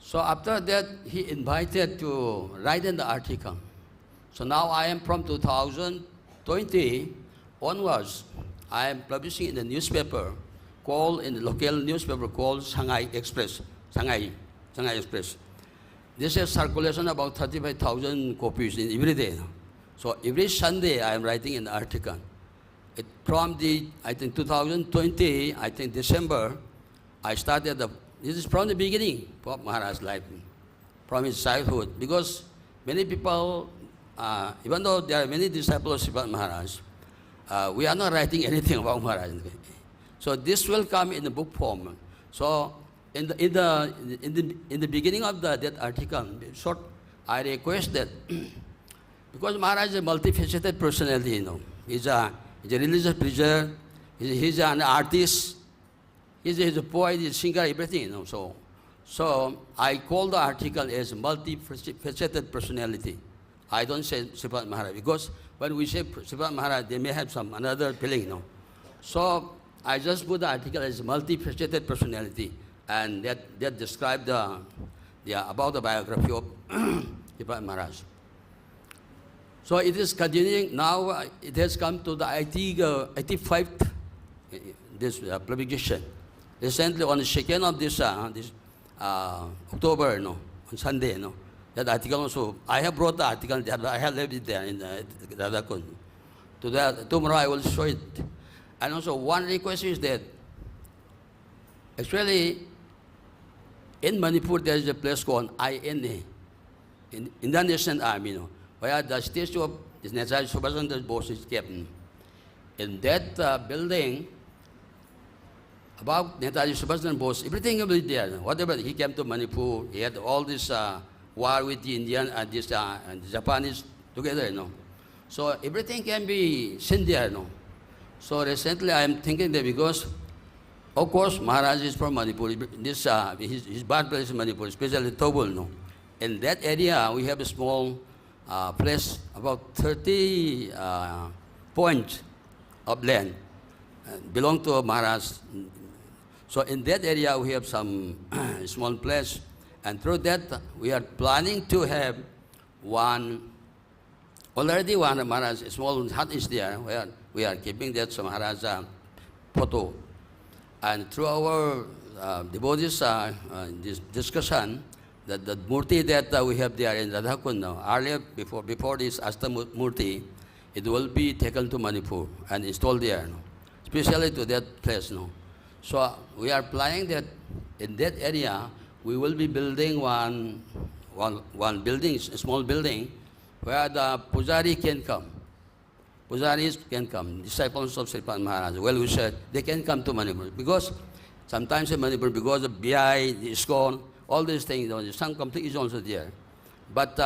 So after that, he invited to write in the article. So now I am from 2020 onwards, I am publishing in the newspaper in the local newspaper called Shanghai Express. Shanghai Express. This has circulation about 35,000 copies every day. So every Sunday I am writing an article. From I think 2020, I think December, I started this is from the beginning of Maharaj's life, from his childhood. Because many people, even though there are many disciples of Sripad Maharaj, we are not writing anything about Maharaj. So this will come in the book form. So in the beginning of that article, short, I request that because Maharaj is a multifaceted personality, you know. He's a religious preacher, he's an artist, he's a poet, he's a singer, everything, you know. So I call the article as multifaceted personality. I don't say Sripad Maharaj, because when we say Sripad Maharaj, they may have some another feeling, you know. So I just put the article as multifaceted personality, and that described about the biography of Sripad Maharaj. So it is continuing now. It has come to the 85th this publication. Recently, on the 2nd of this October, no, on Sunday, no, that article also. I have brought the article. I have left it there in Radhakund. Tomorrow I will show it. And also one request is that actually in Manipur there is a place called INA, Indian National Army, you know, where the statue of Netaji Subhash Chandra Bose is kept. In that building, about Netaji Subhash Chandra Bose, everything will be there. Whatever, he came to Manipur, he had all this war with the Indian and this and the Japanese together, you know. So everything can be seen there, you know. So recently I am thinking that because, of course, Maharaj is from Manipur, his birthplace is Manipur, especially Tobul, you know. In that area, we have a small place, about 30 points of land, belong to Maharaj. So in that area, we have some small place, and through that, we are planning to have already one Maharaj, a small hut is there, where we are keeping that some Maharaj photo. And through our devotees this discussion, that the murti that we have there in Radhakund now, earlier, before this Asta murti, it will be taken to Manipur and installed there, no? Especially to that place. No? So we are planning that in that area, we will be building one building, a small building, where the pujari can come. Pujaris can come, disciples of Sripad Maharaj, well-wishers, they can come to Manipur. Because sometimes in Manipur, because of BI, the ISKCON, all these things, you know, some conflict is also there. But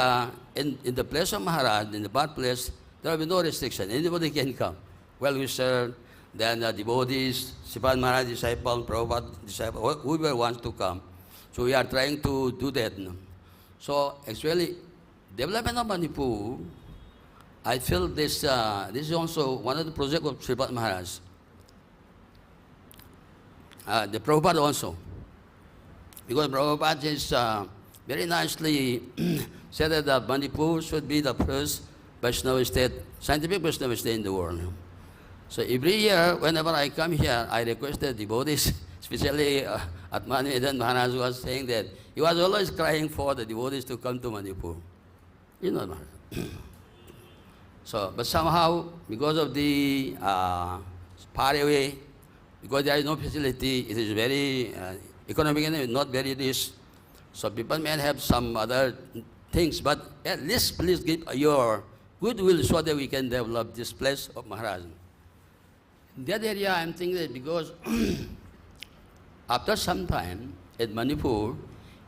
in the place of Maharaj, in the birthplace, there will be no restriction. Anybody can come. Well-wishers, then devotees, Sripad Maharaj disciple, Prabhupada disciple, whoever wants to come. So we are trying to do that. No? So actually, development of Manipur, I feel this is also one of the projects of Sripad Maharaj. The Prabhupada also. Because Prabhupada is very nicely said that Manipur should be the first Vaishnava state, scientific Vaishnava state in the world. So every year, whenever I come here, I request the devotees, especially Atmanivedan Maharaj was saying that he was always crying for the devotees to come to Manipur. You know, so, but somehow, because of the far away, because there is no facility, it is very economically not very rich. So people may have some other things, but at least please give your goodwill so that we can develop this place of Maharaj. In that area, I'm thinking that because after some time in Manipur,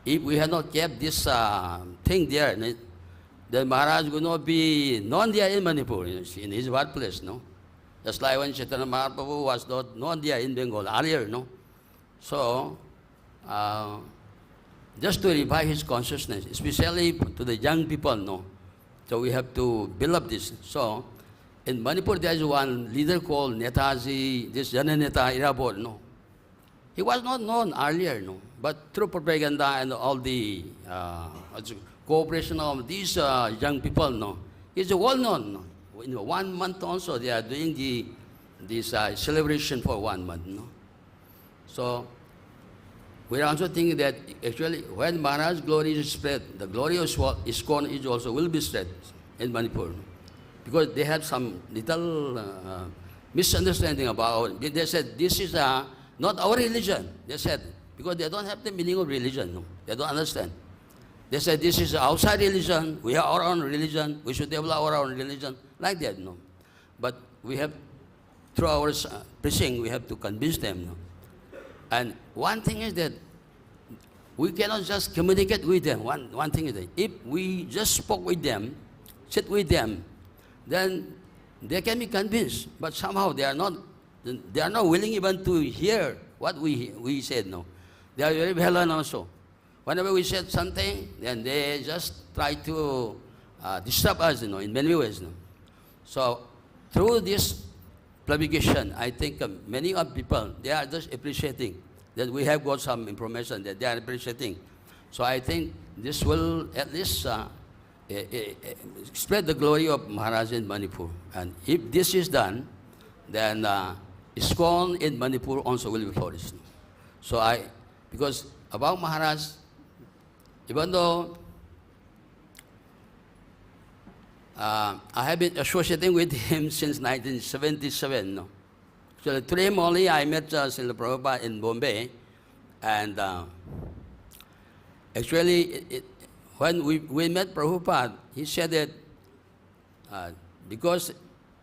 if we had not kept this thing there, then Maharaj would not be known there in Manipur, in his birthplace, no? Just like when Chaitanya Mahaprabhu was not known there in Bengal earlier, no? So, just to revive his consciousness, especially to the young people, no? So we have to build up this. So, in Manipur, there is one leader called Netaji, this Jananeta Irabor, no? He was not known earlier, no? But through propaganda and all the cooperation of these young people, no? He's well known, no? In 1 month also, they are doing this celebration for 1 month, no? So, we are also thinking that actually when Maharaj's glory is spread, the glory of ISKCON is also will be spread in Manipur. Because they have some little misunderstanding about it. They said, this is not our religion. They said, because they don't have the meaning of religion. No? They don't understand. They said, this is outside religion. We have our own religion. We should develop our own religion. Like that, no. But we have through our preaching, we have to convince them. No? And one thing is that we cannot just communicate with them. One thing is that if we just spoke with them, sit with them, then they can be convinced. But somehow they are not willing even to hear what we said. No, they are very violent also. Whenever we said something, then they just try to disturb us, in many ways. So through this publication, I think many of people, they are just appreciating that we have got some information that they are appreciating. So I think this will at least spread the glory of Maharaj in Manipur. And if this is done, then ISKCON in Manipur also will be flourished. So because about Maharaj, even though I have been associating with him since 1977. No? So through him only I met Srila Prabhupada in Bombay. And actually, when we met Prabhupada, he said that because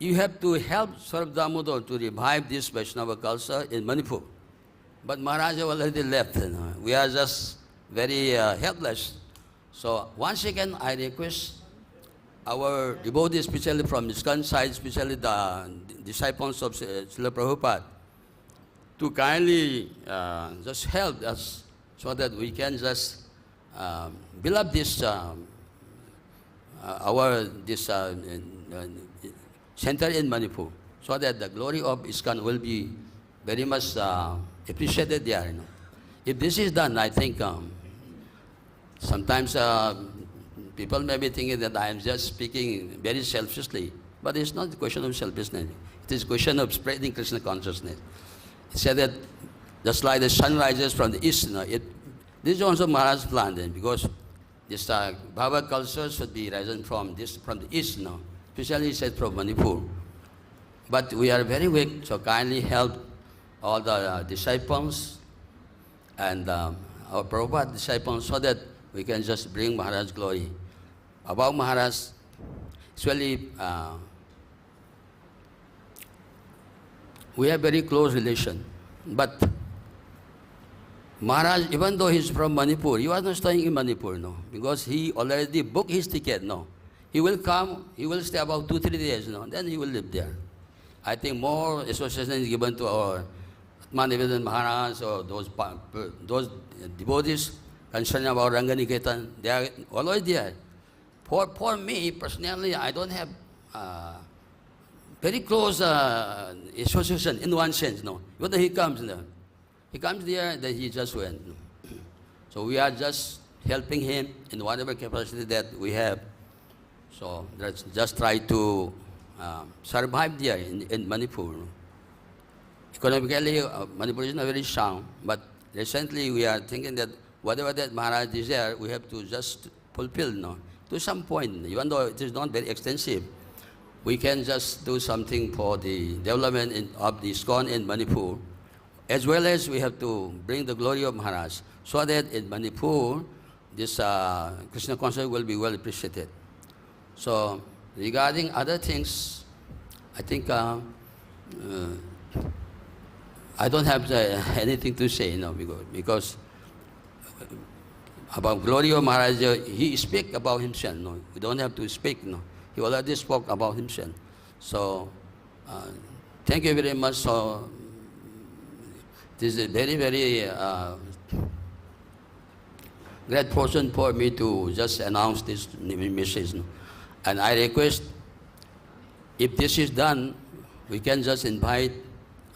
you have to help Swarup Damodara to revive this Vaishnava culture in Manipur. But Maharaja already left. We are just very helpless. So once again, I request our devotees, especially from ISKCON side, especially the disciples of Srila Prabhupada, to kindly just help us so that we can just build up this center in Manipur, so that the glory of ISKCON will be very much appreciated there. If this is done, I think sometimes people may be thinking that I am just speaking very selfishly, but it's not a question of selfishness. It is a question of spreading Krishna consciousness. It said that just like the sun rises from the east, this is also Maharaj's plan, because this Bhava culture should be risen from the east, especially he said from Manipur. But we are very weak, so kindly help all the disciples and our Prabhupada disciples so that we can just bring Maharaj's glory. About Maharaj, actually, we have very close relation. But Maharaj, even though he's from Manipur, he was not staying in Manipur, because he already booked his ticket, He will come, he will stay about 2-3 days, then he will live there. I think more association is given to our Atmanivedan Maharaj or those devotees concerned about Ranganiketan. They are always there. For me, personally, I don't have very close association in one sense, When he comes there, then he just went. So we are just helping him in whatever capacity that we have. So let's just try to survive there in Manipur. Economically, Manipur is not very sound, but recently we are thinking that whatever that Maharaj desire, we have to just fulfill, to some point, even though it is not very extensive. We can just do something for the development of the ISKCON in Manipur, as well as we have to bring the glory of Maharaj, so that in Manipur, this Krishna consciousness will be well appreciated. So, regarding other things, I think I don't have anything to say, because about glory of Maharaj, he speak about himself. We don't have to speak. He already spoke about himself. So, thank you very much. So, this is a very, very great fortune for me to just announce this message. And I request, if this is done, we can just invite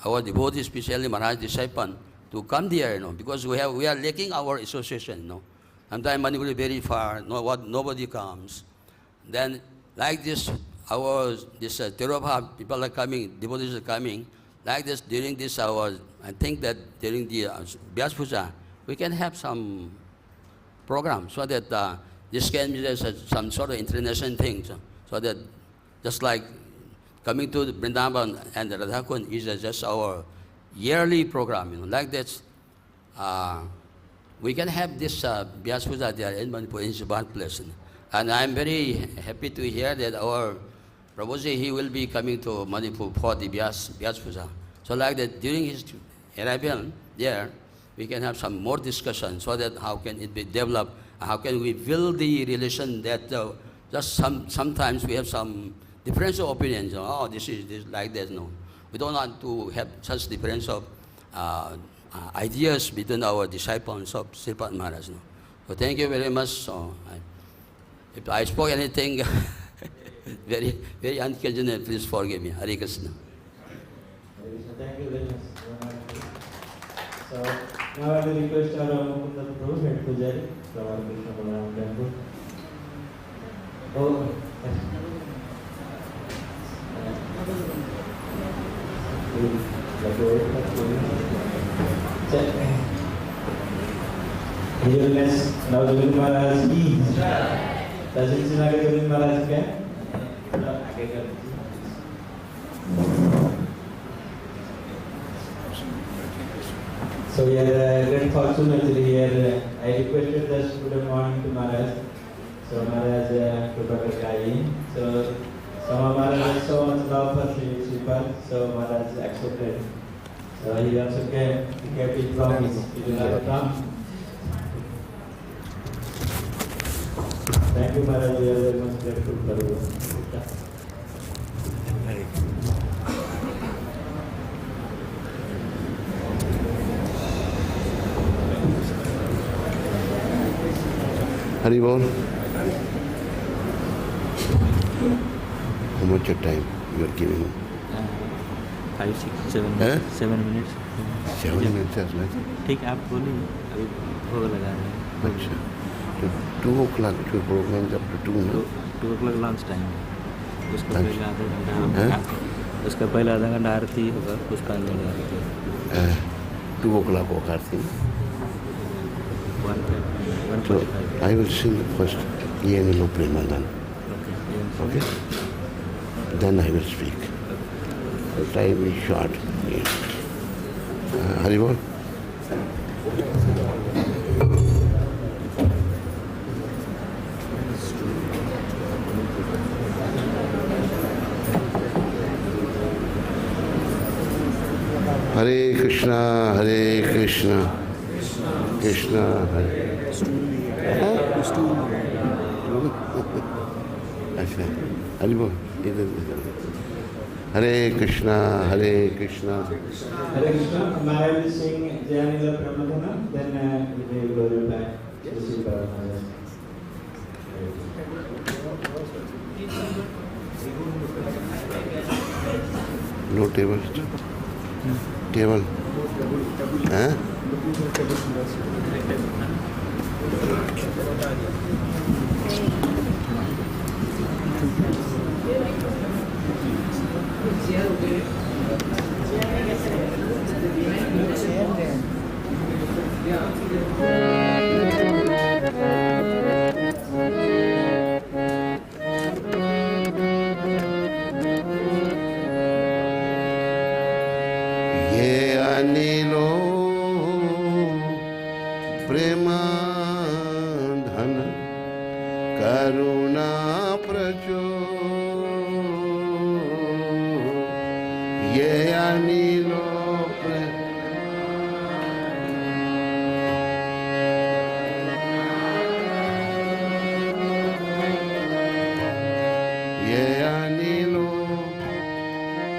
our devotees, especially Maharaj disciple, to come there, because we are lacking our association. Sometimes Manipur is very far, nobody comes. Then, like this, Tirobha people are coming, devotees are coming. Like this, during this hour, I think that during the Vyas Puja, we can have some program so that this can be some sort of international thing. So that just like coming to the Vrindavan and the Radhakund is just our yearly program. Like this, we can have this Vyas Puja there in Manipur, in Birthplace. And I'm very happy to hear that our Prabhuji, he will be coming to Manipur for the Vyas Puja. So like that, during his arrival there, we can have some more discussion so that how can it be developed, how can we build the relation that just sometimes we have some difference of opinions. Oh, this is this like that. No, we don't want to have such difference of ideas between our disciples of Sripad Maharaj. No? So thank you very much. So if I spoke anything very, very unoccasional, please forgive me. Hare Krishna. Thank you very much. So now I will request our Mukunda Prabhu, head Pujari from our Krishna Balaram temple. Oh, Healness, now Govind Maharaj ki. Does it seem like Govind Maharaj can? So we are great fortune actually here. I requested the student morning to Maharaj. So Maharaj Prabhupada came. So Maharaj has so much love for Sripad. So Maharaj accepted. So he also came. He kept his promise. He will not come. Thank you, Maharaj. We are very much grateful for you. Hari Bol. How much of time you are giving him? 5, 6, 7 minutes. 7 minutes. 7 minutes as well. ठीक है, आप बोलिए, अभी भोग लगा रहे हैं. अच्छा, तो 2 o'clock to program up to 2 ना? 2 o'clock lunch time. उसका पहले आधा घंटा. उसका पहले आधा घंटा आरती होगा, उसका अंदर आरती. 2 o'clock को आरती. 1:45. So I will sing first Yenilo Premandan. Okay? Then I will speak. The time is short. Hari Bol. Hare Krishna, Hare Krishna, Krishna Hare. अच्छा, हरि बोल इधर हरे Krishna Hare Krishna. Maharaj will sing Jayanila Pramadana, then we will go back to see Maharaj. No table. Table. Huh? Ye anilo prema dhana karuna pracho ye anilo ye anilo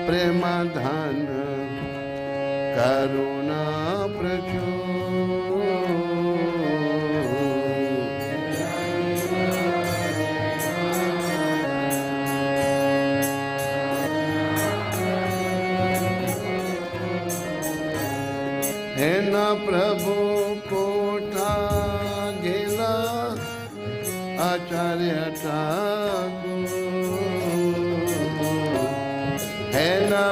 prema dhana karuna pracho Hena Prabhu Kota Gela Acharya Thakur Hena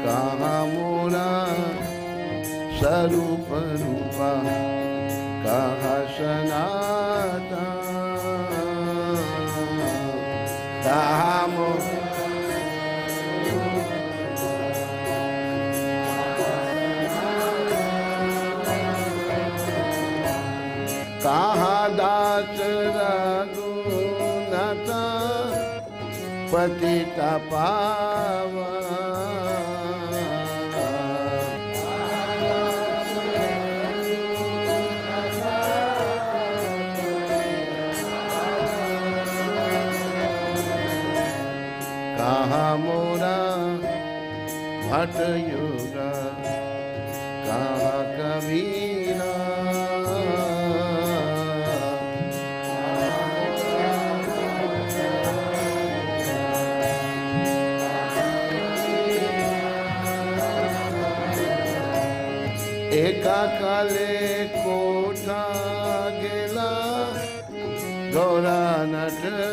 Kahamura Sarupa Rupa Kahasanata Kahamo दास रघुनाथ पतित पावन कहाँ मोरा भट युगा कहाँ कबीरा एका काले कोठा गेला गौरा नटरा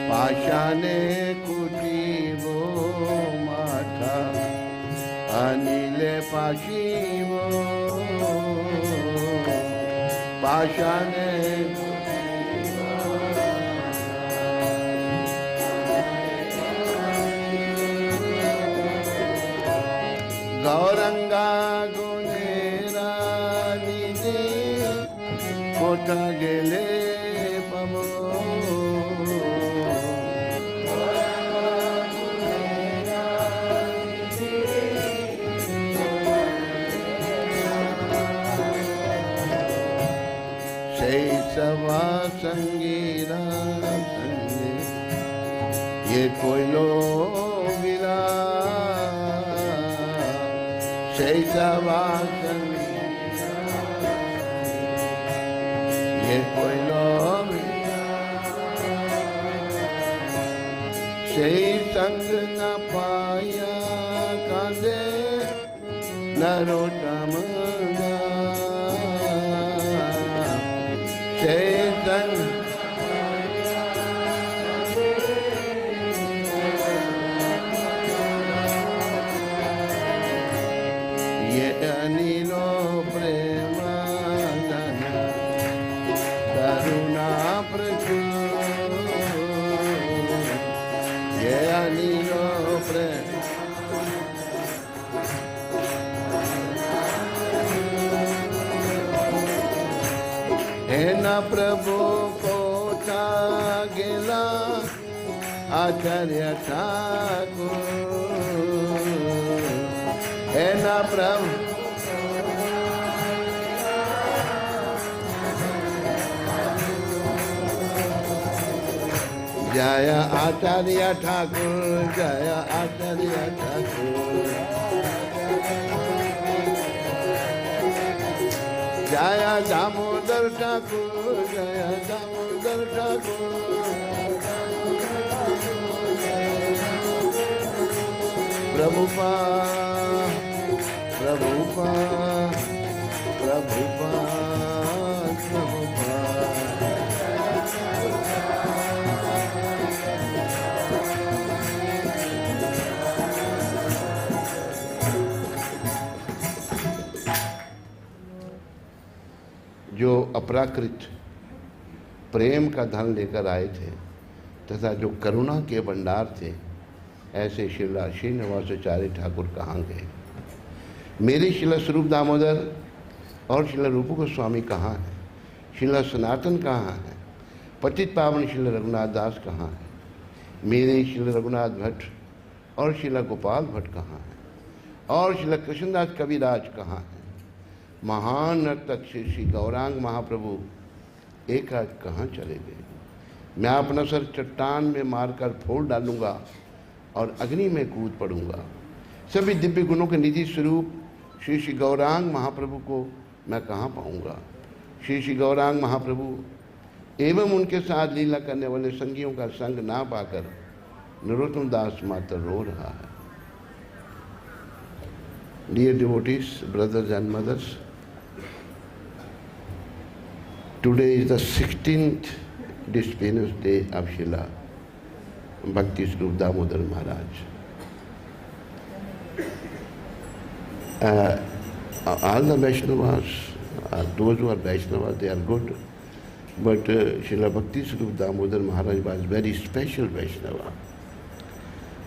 पाशाने कुटीवो माथा अनिले पाशिवो पाशाने गौरंगा गुनेरा निधे कोठा गेले पमो सवा संगीरा संगे ये कोई लोगिला सवा संगीरा ये कोई लोगिला संग न पाया कांदे नरोत्तम चेतन ये अनिलो प्रेमानंद करुणा प्रचुर ये अनिलो प्रेम ना प्रभु कोठा गेला आचार्य ठाकुर हे ना प्रभु जय आचार्य ठाकुर जय आचार्य ठाकुर जय दामोदर ठाकुर जय दामोदर ठाकुर प्रभुपाद प्रभुपाद प्रभुपाद प्रभुपाद जो अपराकृत प्रेम का धन लेकर आए थे तथा जो करुणा के भंडार थे, ऐसे श्रीला श्रीनिवासाचार्य ठाकुर कहाँ गए? मेरे श्रीला स्वरूप दामोदर और श्रीला रूप गोस्वामी कहाँ हैं? श्रीला सनातन कहाँ हैं? पतित पावन श्रीला रघुनाथ दास कहाँ हैं? मेरे श्रीला रघुनाथ भट्ट और श्रीला गोपाल भट्ट कहाँ हैं? और श्रीला कृष्णदास कविराज कहाँ हैं? महान नर्तक श्री गौरांग महाप्रभु एक आज कहाँ चले गए? मैं अपना सर चट्टान में मारकर फोड़ डालूंगा और अग्नि में कूद पड़ूंगा। सभी दिव्य गुणों के निधि स्वरूप श्री श्री गौरांग महाप्रभु को मैं कहाँ पाऊंगा? श्री श्री गौरांग महाप्रभु एवं उनके साथ लीला करने वाले संगियों का संग ना पाकर नरोत्तम दास मात्र रो रहा है। Dear devotees, brothers and mothers, today is the 16th Disappearance Day of Srila Bhaktisvarupa Damodara Maharaj. All the Vaishnavas, those who are Vaishnavas, they are good. But Srila Bhaktisvarupa Damodara Maharaj was very special Vaishnava.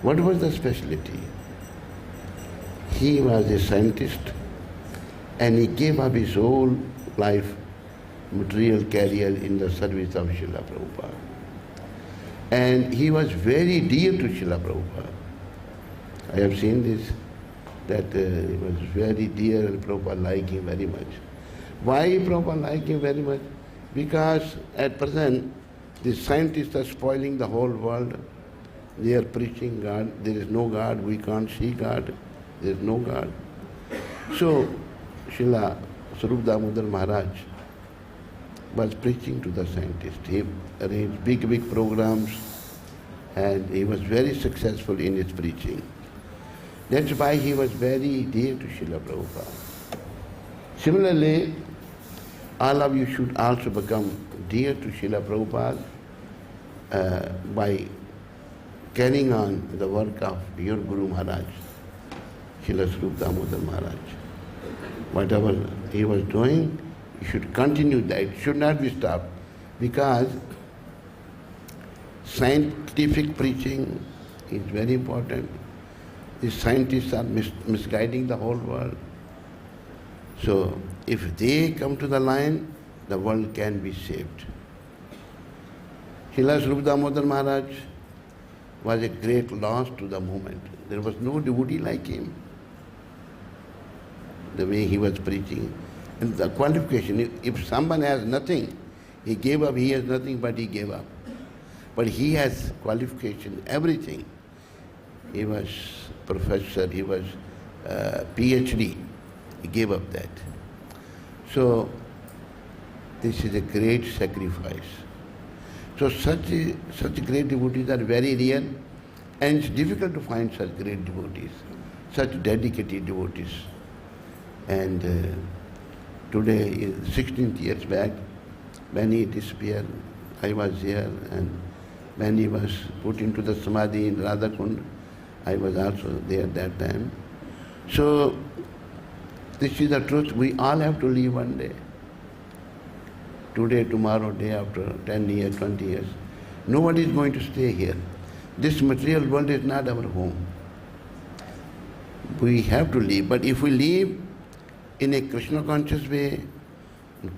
What was the speciality? He was a scientist and he gave up his whole life, material career in the service of Srila Prabhupada. And he was very dear to Srila Prabhupada. I have seen this, that he was very dear and Prabhupada liked him very much. Why Prabhupada liked him very much? Because at present, the scientists are spoiling the whole world. They are preaching God. There is no God. We can't see God. There is no God. So, Srila Swarup Damodar Maharaj was preaching to the scientists. He arranged big programs and he was very successful in his preaching. That's why he was very dear to Srila Prabhupada. Similarly, all of you should also become dear to Srila Prabhupada by carrying on the work of your Guru Maharaj, Srila Swarup Damodar Maharaj. Whatever he was doing, you should continue that. It should not be stopped, because scientific preaching is very important. The scientists are misguiding the whole world. So if they come to the line, the world can be saved. Srila Swarup Damodar Maharaj was a great loss to the movement. There was no devotee like him. The way he was preaching. And the qualification, if someone has nothing, he gave up, he has nothing but he gave up. But he has qualification, everything. He was professor, he was PhD. He gave up that. So, this is a great sacrifice. So such great devotees are very rare, and it's difficult to find such great devotees, such dedicated devotees. And today, 16 years back, when he disappeared, I was here, and when he was put into the Samadhi in Radhakund, I was also there at that time. So, this is the truth. We all have to leave one day. Today, tomorrow, day after, 10 years, 20 years. Nobody is going to stay here. This material world is not our home. We have to leave. But if we leave in a Krishna conscious way,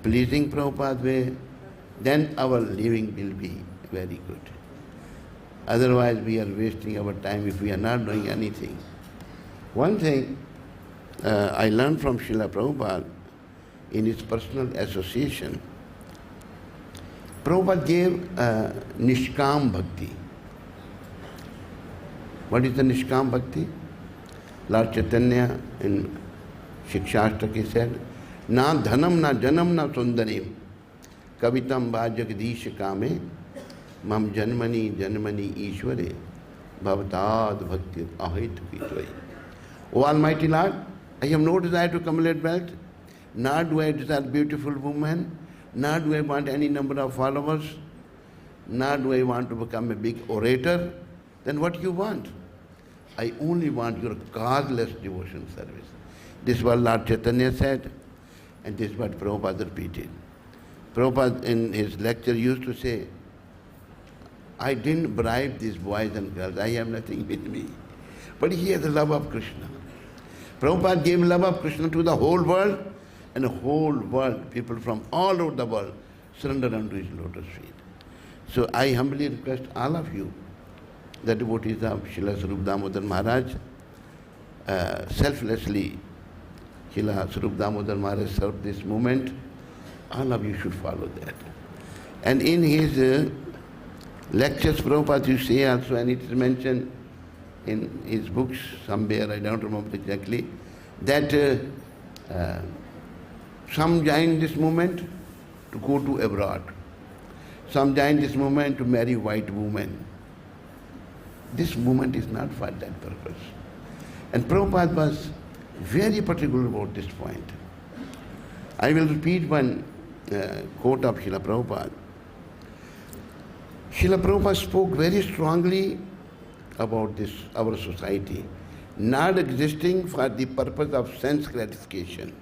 pleasing Prabhupada way, then our living will be very good. Otherwise, we are wasting our time if we are not doing anything. One thing I learned from Srila Prabhupada in his personal association, Prabhupada gave Nishkam Bhakti. What is the Nishkam Bhakti? Lord Chaitanya in Shikshashtaki said, Na dhanam na janam na sundarim kavitam va jagadish kame mam janmani janmani ishware bhavatad bhakti ahit pitrai. O Almighty Lord, I have no desire to accumulate wealth, nor do I desire beautiful women, nor do I want any number of followers, nor do I want to become a big orator. Then what you want? I only want your causeless devotion service. This is what Lord Chaitanya said, and this is what Prabhupada repeated. Prabhupada in his lecture used to say, I didn't bribe these boys and girls, I have nothing with me. But he has the love of Krishna. Prabhupada gave love of Krishna to the whole world, and the whole world, people from all over the world, surrender unto his lotus feet. So I humbly request all of you, the devotees of Srila Swarup Damodar Maharaj, selflessly, Srila Swarup Damodar Maharaj served this movement. All of you should follow that. And in his lectures, Prabhupada used to say also, and it is mentioned in his books somewhere, I don't remember exactly, that some join this movement to go to abroad. Some join this movement to marry white women. This movement is not for that purpose. And Prabhupada was very particular about this point. I will repeat one quote of Srila Prabhupada. Srila Prabhupada spoke very strongly about this, our society, not existing for the purpose of sense gratification.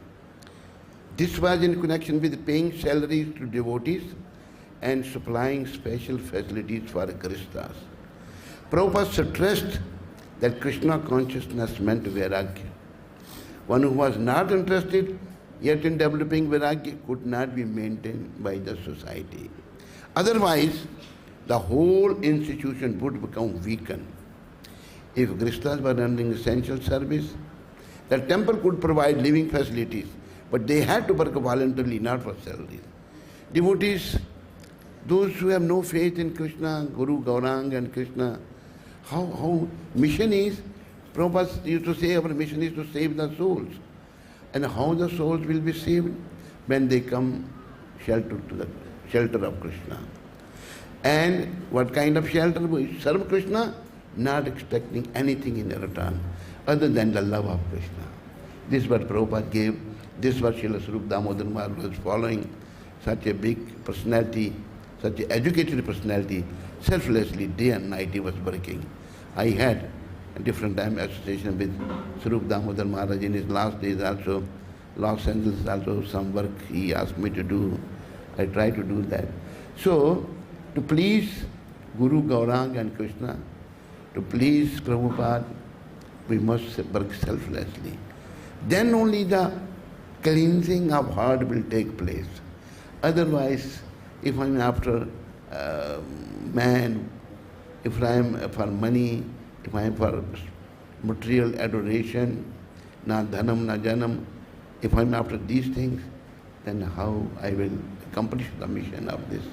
This was in connection with paying salaries to devotees and supplying special facilities for Krishnas. Prabhupada stressed that Krishna consciousness meant Vairagya. One who was not interested yet in developing Vairagya could not be maintained by the society. Otherwise, the whole institution would become weakened. If Krishnas were running essential service, the temple could provide living facilities, but they had to work voluntarily, not for salaries. Devotees, those who have no faith in Krishna, Guru, Gaurang and Krishna, how mission is, Prabhupada used to say our mission is to save the souls. And how the souls will be saved? When they come shelter to the shelter of Krishna. And what kind of shelter? We serve Krishna, not expecting anything in return other than the love of Krishna. This is what Prabhupada gave. This is what Srila Swarup Damodara Maharaj was following. Such a big personality, such an educated personality, selflessly day and night he was working. I had a different time association with Swarup Damodara Maharaj in his last days also. Los Angeles also some work he asked me to do. I tried to do that. So, to please Guru, Gaurang and Krishna, to please Prabhupada, we must work selflessly. Then only the cleansing of heart will take place. Otherwise, if I'm after man, if I'm for money, if I'm for material adoration, na dhanam, na janam, if I'm after these things, then how I will accomplish the mission of this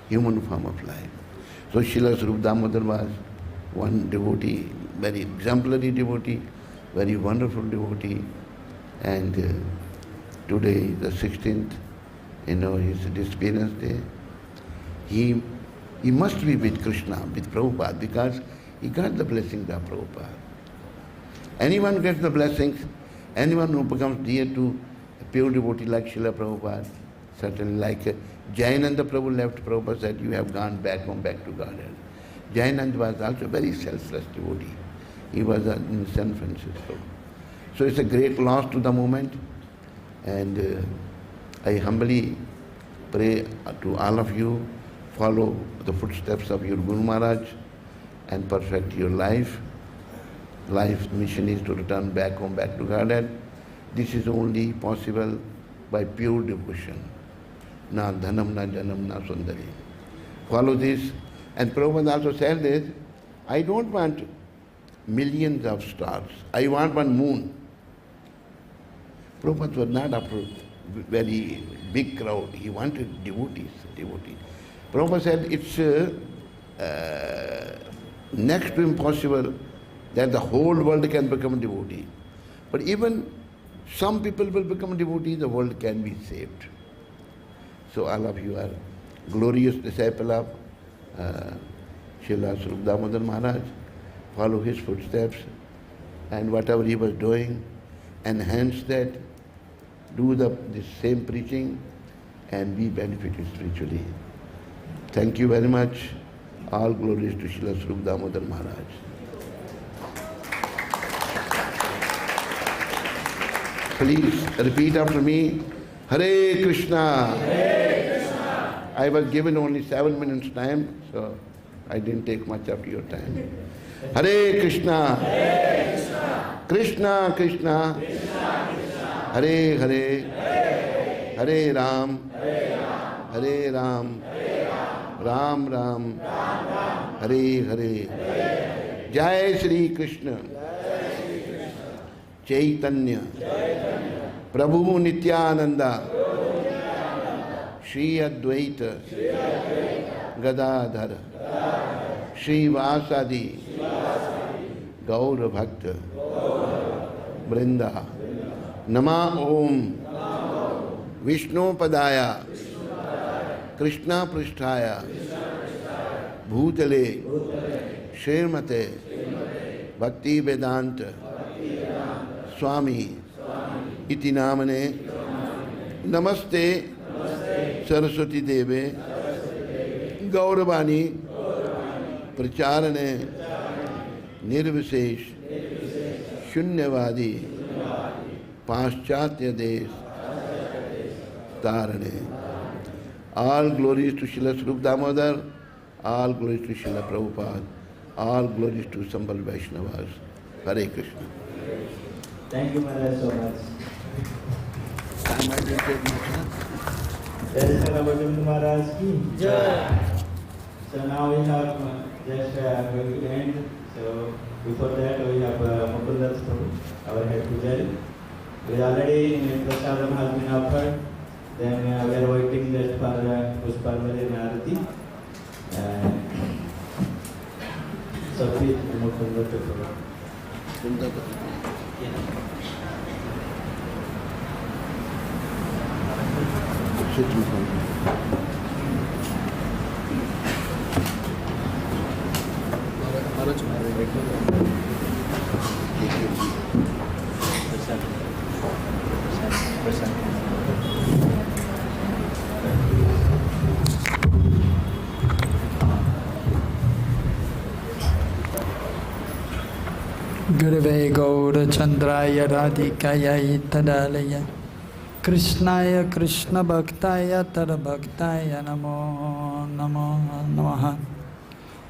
human form of life. So Srila Swarup Damodara was one devotee, very exemplary devotee, very wonderful devotee. And today, the 16th, his Disappearance Day, he must be with Krishna, with Prabhupada, because he got the blessings of Prabhupada. Anyone who gets the blessings, anyone who becomes dear to a pure devotee like Srila Prabhupada, certainly like Jayananda Prabhu left, Prabhupada said, you have gone back home, back to Godhead. Jayananda was also a very selfless devotee. He was in San Francisco. So it's a great loss to the movement, and I humbly pray to all of you, follow the footsteps of your Guru Maharaj and perfect your life. Life's mission is to return back home, back to Godhead. This is only possible by pure devotion. Na dhanam, na janam, na sundari. Follow this. And Prabhupada also said this, I don't want millions of stars. I want one moon. Prabhupada was not after very big crowd. He wanted devotees. Prabhupada said it's next to impossible that the whole world can become a devotee. But even some people will become devotees, the world can be saved. So all of you are glorious disciple of Srila Swarup Damodara Maharaj. Follow his footsteps, and whatever he was doing, enhance that, do the same preaching, and be benefited spiritually. Thank you very much. All glories to Srila Swarup Damodara Maharaj. Please repeat after me. Hare Krishna. Hare Krishna. I was given only 7 minutes time, so I didn't take much of your time. Hare Krishna. Hare Krishna. Krishna Krishna. Krishna Krishna. Hare Hare. Hare Hare Ram. Hare Ram. Hare Ram. Hare Ram. Ram Ram. Ram Ram. Hare Hare. Hare. Jai Shri Krishna. Jai Shri Krishna. Chaitanya. Chaitanya. Prabhu Nityananda. Prabhu Nityananda. Shri Advaita. Shri Advaita. Gadadhara. Gadadhara. Shri Vasadi. Gaura Bhakta. Vrinda. Nama Om. Vishnu Padaya. Krishna Pristhaya. Bhutale. Srimate. Bhakti Vedanta. Swami. Iti namane. Namaste. Saraswati Deve. Gauravani. Pracharane. Nirvisesh. Shunyavadi. Paschatya Desh. Tarane. All glories to Srila Swarup Damodar, all glories to Srila Prabhupada, all glories to Sambal Vaishnavas. Hare Krishna. Thank you, Maharaj, so much. Time I didn't take much, huh? Jai Sri Bhakti Maharaj ki Jai. So now we have just going to end. So before that we have Mukundas Prabhu, our head pujari. We already prasadam has been offered. Then we are waiting just for Pushparmali and Arati. So please Mukundas Prabhu. Sit in front. Gurave Gaura Chandraya Radhikaya Tadalaya Krishnaya Krishna Bhaktaya Tada Bhaktaya Namo Namo Namaha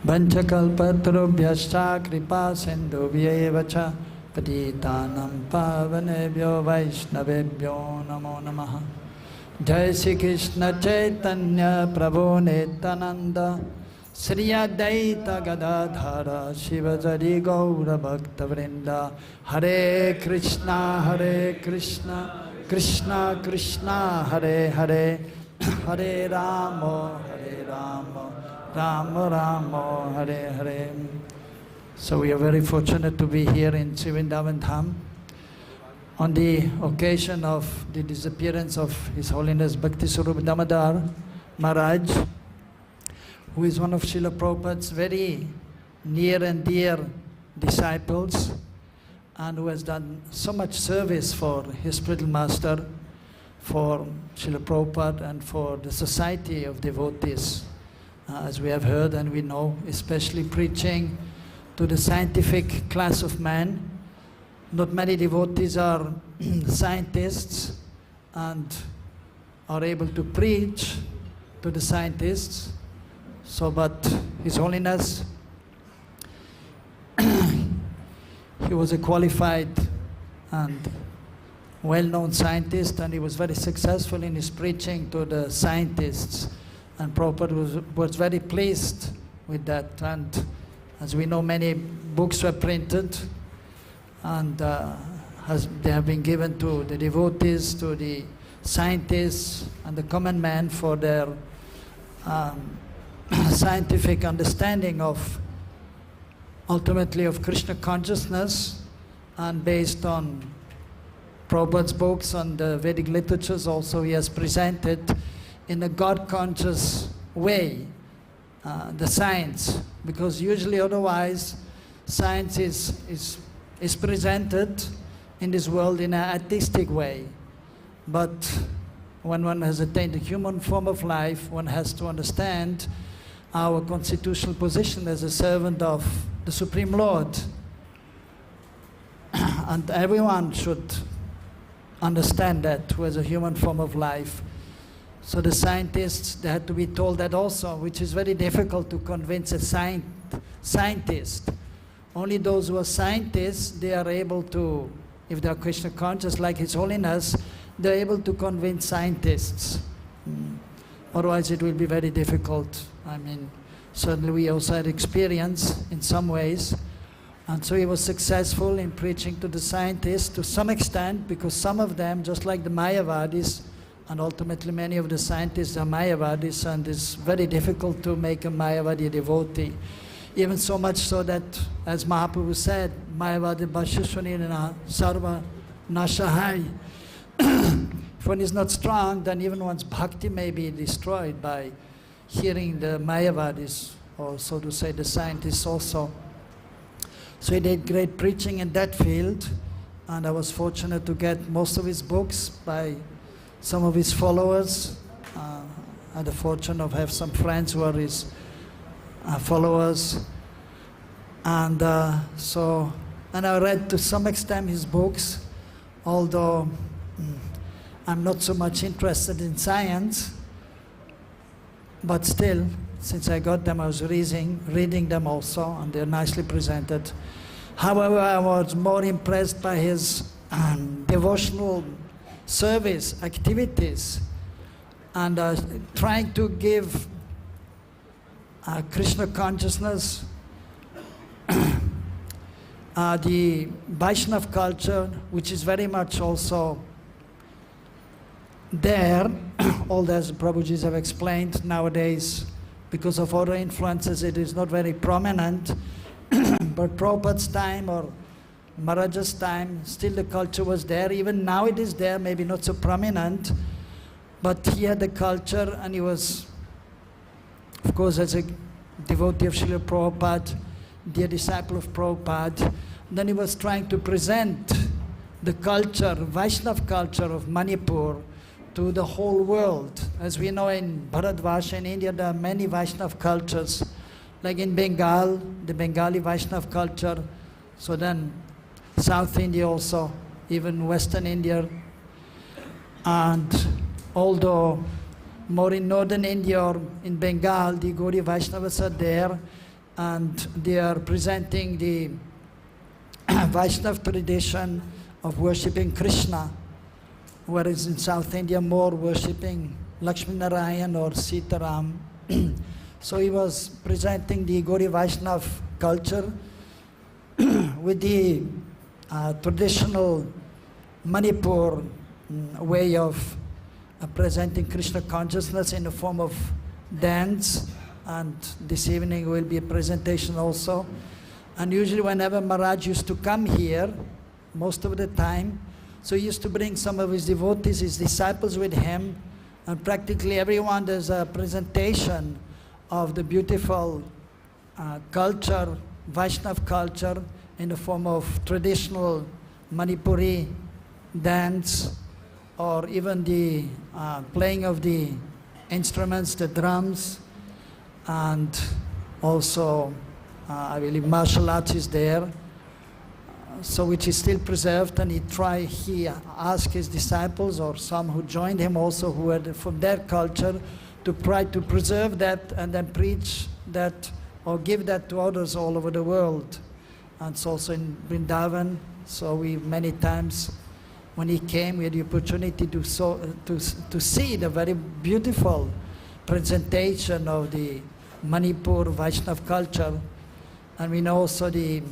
Vanchakalpatarubhyascha Kripa Sindhubhya Vacha Patitanam Pavanebhyo Vaishnavebhyo Namo Namaha Jai Shri Krishna Chaitanya Prabhu Nityananda Sri Advaita Gadadhara Shivajari Gaura Bhakta Vrinda Hare Krishna Krishna Krishna Hare Hare Hare Rama Rama Rama Hare Hare. So we are very fortunate to be here in Vrindavan Dham on the occasion of the disappearance of His Holiness Bhaktisvarupa Damodara Maharaj, who is one of Srila Prabhupada's very near and dear disciples, and who has done so much service for his spiritual master, for Srila Prabhupada, and for the society of devotees, as we have heard and we know, especially preaching to the scientific class of man. Not many devotees are scientists and are able to preach to the scientists. So, but His Holiness, he was a qualified and well-known scientist, and he was very successful in his preaching to the scientists. And Prabhupada was very pleased with that. And as we know, many books were printed, and they have been given to the devotees, to the scientists, and the common man for their scientific understanding of, ultimately, of Krishna consciousness, and based on Prabhupada's books on the Vedic literatures also, he has presented in a God-conscious way the science, because usually otherwise science is presented in this world in an atheistic way. But when one has attained the human form of life, one has to understand our constitutional position as a servant of the Supreme Lord. And everyone should understand that who has a human form of life. So the scientists, they had to be told that also, which is very difficult to convince a scientist. Only those who are scientists, they are able to, if they are Krishna conscious like His Holiness, they are able to convince scientists. Otherwise it will be very difficult. I mean, certainly we also had experience in some ways. And so he was successful in preaching to the scientists to some extent, because some of them, just like the Mayavadis, and ultimately many of the scientists are Mayavadis, and it's very difficult to make a Mayavadi devotee. Even so much so that, as Mahaprabhu said, Mayavadi Bhashishwanina Sarva Nashahai. If one is not strong, then even one's bhakti may be destroyed by hearing the Mayavadis, or so to say the scientists also. So he did great preaching in that field, and I was fortunate to get most of his books by some of his followers. I had the fortune of have some friends who are his followers, and and I read to some extent his books, although I'm not so much interested in science. but still, since I got them, I was reading them also, and they're nicely presented. However, I was more impressed by his devotional service activities and trying to give Krishna consciousness, the Vaishnava culture, which is very much also there, although as Prabhuji have explained, nowadays, because of other influences, it is not very prominent. But Prabhupada's time or Maharaja's time, still the culture was there. Even now it is there, maybe not so prominent, but he had the culture, and he was, of course, as a devotee of Srila Prabhupada, dear disciple of Prabhupada, then he was trying to present the culture, Vaishnava culture of Manipur to the whole world. As we know, in Bharatvarsha in India, there are many Vaishnava cultures, like in Bengal, the Bengali Vaishnava culture, so then South India also, even Western India, and although more in Northern India or in Bengal, the Gaudiya Vaishnavas are there, and they are presenting the Vaishnava tradition of worshipping Krishna, whereas in South India more worshipping Lakshmi Narayan or Sitaram. So he was presenting the Gaudiya Vaishnava culture with the traditional Manipur way of presenting Krishna consciousness in the form of dance, and this evening will be a presentation also. And usually whenever Maharaj used to come here, most of the time, so he used to bring some of his devotees, his disciples with him, and practically everyone does a presentation of the beautiful culture, Vaishnava culture, in the form of traditional Manipuri dance, or even the playing of the instruments, the drums, and also I believe martial arts is there, so which is still preserved, and he asked his disciples or some who joined him also who had from their culture to try to preserve that and then preach that or give that to others all over the world. And it's also in Vrindavan, so we many times when he came we had the opportunity to see the very beautiful presentation of the Manipur Vaishnava culture. And we know also the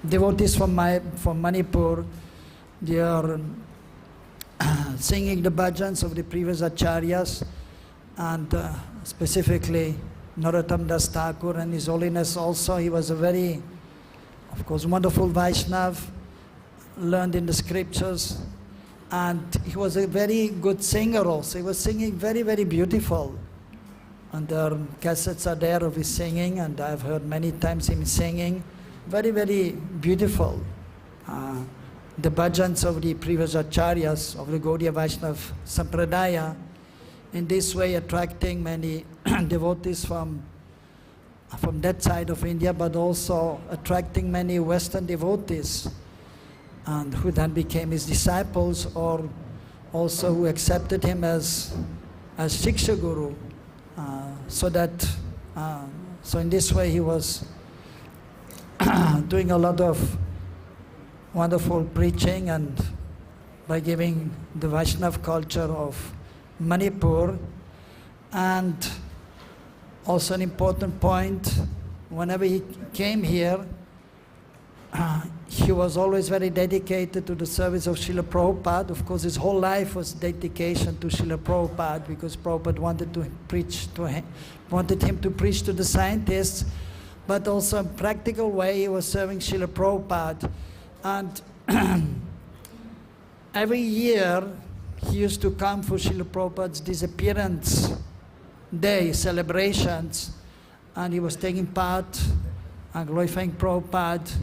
devotees from Manipur, they are singing the bhajans of the previous acharyas, and specifically Narottam Das Thakur and His Holiness also. He was a very, of course, wonderful Vaishnav, learned in the scriptures, and he was a very good singer also. He was singing very, very beautiful. And their cassettes are there of his singing, and I've heard many times him singing. Very, very beautiful. The bhajans of the previous acharyas of the Gaudiya Vaishnava Sampradaya, in this way attracting many devotees from that side of India, but also attracting many Western devotees, and who then became his disciples, or also who accepted him as Shiksha Guru. So in this way he was doing a lot of wonderful preaching, and by giving the Vaishnava culture of Manipur. And also an important point, whenever he came here, he was always very dedicated to the service of Srila Prabhupada. Of course, his whole life was dedication to Srila Prabhupada, because Prabhupada wanted him to preach to the scientists, but also in a practical way he was serving Srila Prabhupada. And every year he used to come for Srila Prabhupada's disappearance day celebrations, and he was taking part and glorifying Prabhupada.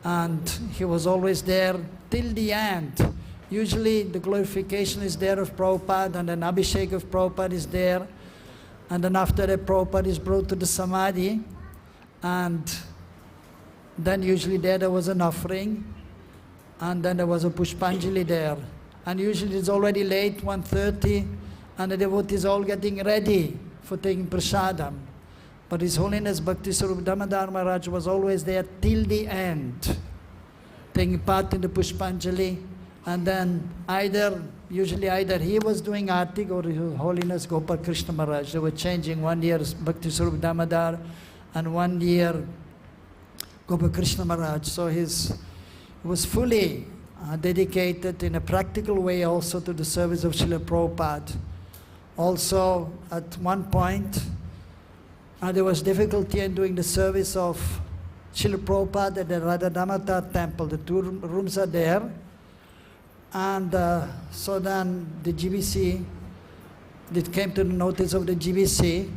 And he was always there till the end. Usually the glorification is there of Prabhupada, and then Abhishek of Prabhupada is there. And then after that, Prabhupada is brought to the Samadhi. And then usually there was an offering. And then there was a Pushpanjali there. And usually it's already late, 1:30. and the devotees all getting ready for taking prasadam. But His Holiness Bhaktisvarupa Damodara Maharaj was always there till the end, taking part in the Pushpanjali, and then usually either he was doing Artik or His Holiness Gopal Krishna Maharaj. They were changing 1 year Bhaktisvarupa Damodar and 1 year Gopal Krishna Maharaj. So he was fully dedicated in a practical way also to the service of Srila Prabhupada. Also, at one point, there was difficulty in doing the service of Srila Prabhupada at the Radha Damodar temple. The 2 rooms are there. And so then the GBC, it came to the notice of the GBC,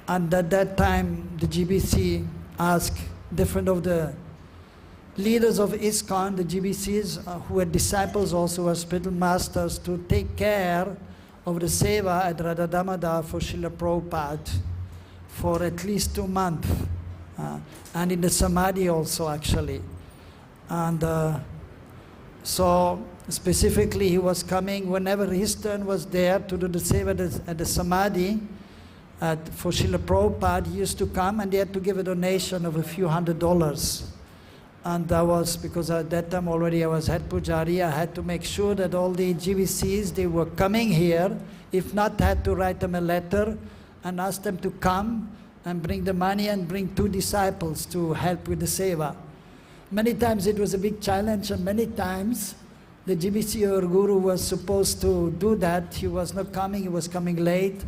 and at that time the GBC asked different of the leaders of ISKCON, the GBCs, who were disciples also, were spiritual masters, to take care of the seva at Radha Damodar for Srila Prabhupada for at least 2 months, and in the Samadhi also actually. And so specifically he was coming whenever his turn was there to do the seva at the Samadhi for Srila Prabhupada. He used to come and he had to give a donation of a few $100. And that was because at that time already I was head pujari. I had to make sure that all the GVCs, they were coming here. If not, I had to write them a letter and ask them to come and bring the money and bring 2 disciples to help with the seva. Many times it was a big challenge, and many times the GBC or Guru was supposed to do that. He was not coming, he was coming late,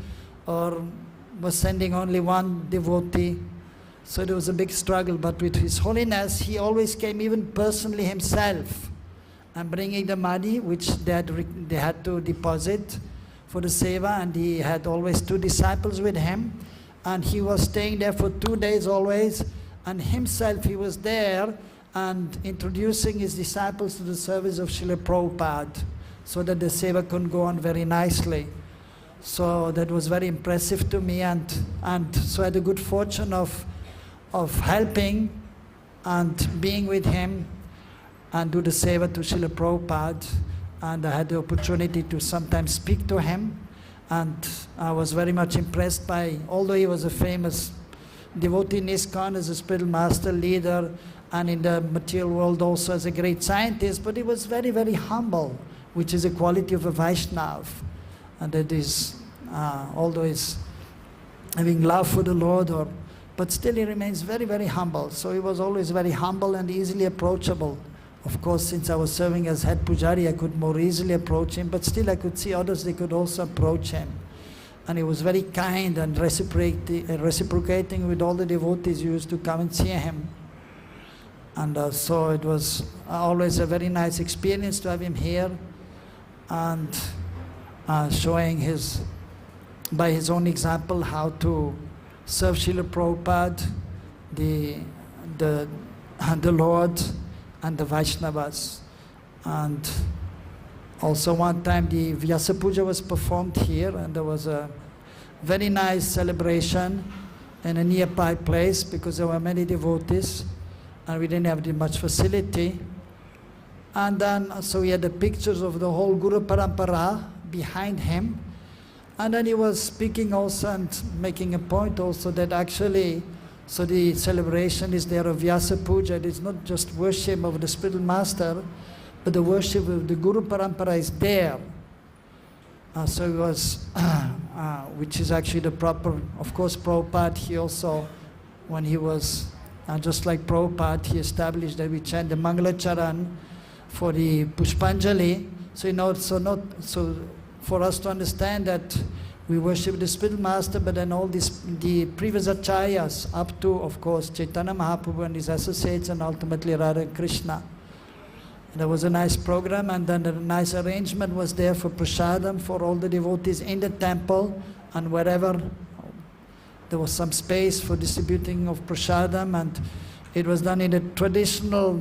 or was sending only 1 devotee. So there was a big struggle, but with His Holiness, he always came even personally himself and bringing the money which they had to deposit for the seva, and he had always 2 disciples with him, and he was staying there for 2 days always, and himself he was there and introducing his disciples to the service of Srila Prabhupada so that the seva could go on very nicely. So that was very impressive to me, and so I had the good fortune of helping and being with him and do the seva to Srila Prabhupada, and I had the opportunity to sometimes speak to him, and I was very much impressed by, although he was a famous devotee in ISKCON as a spiritual master, leader, and in the material world also as a great scientist, but he was very, very humble, which is a quality of a Vaishnava. And that is, although he's having love for the Lord, but still he remains very, very humble. So he was always very humble and easily approachable. Of course, since I was serving as head pujari, I could more easily approach him, but still I could see others, they could also approach him. And he was very kind and reciprocating with all the devotees who used to come and see him. And so it was always a very nice experience to have him here, and showing by his own example how to serve Srila Prabhupada, the Lord, and the Vaishnavas. And also one time the Vyasa Puja was performed here, and there was a very nice celebration in a nearby place because there were many devotees and we didn't have much facility. And then, so we had the pictures of the whole Guru Parampara behind him. And then he was speaking also and making a point also that actually, so the celebration is there of Vyasa Puja. It is not just worship of the spiritual master, but the worship of the Guru Parampara is there. So it was, which is actually the proper, of course, Prabhupada, he also, when he was, just like Prabhupada, he established that we chant the Mangala Charan for the Pushpanjali. So for us to understand that we worship the spiritual master, but then all the previous acharyas, up to, of course, Chaitanya Mahaprabhu and his associates, and ultimately Radha and Krishna. There was a nice program, and then a nice arrangement was there for prasadam for all the devotees in the temple, and wherever there was some space for distributing of prasadam, and it was done in a traditional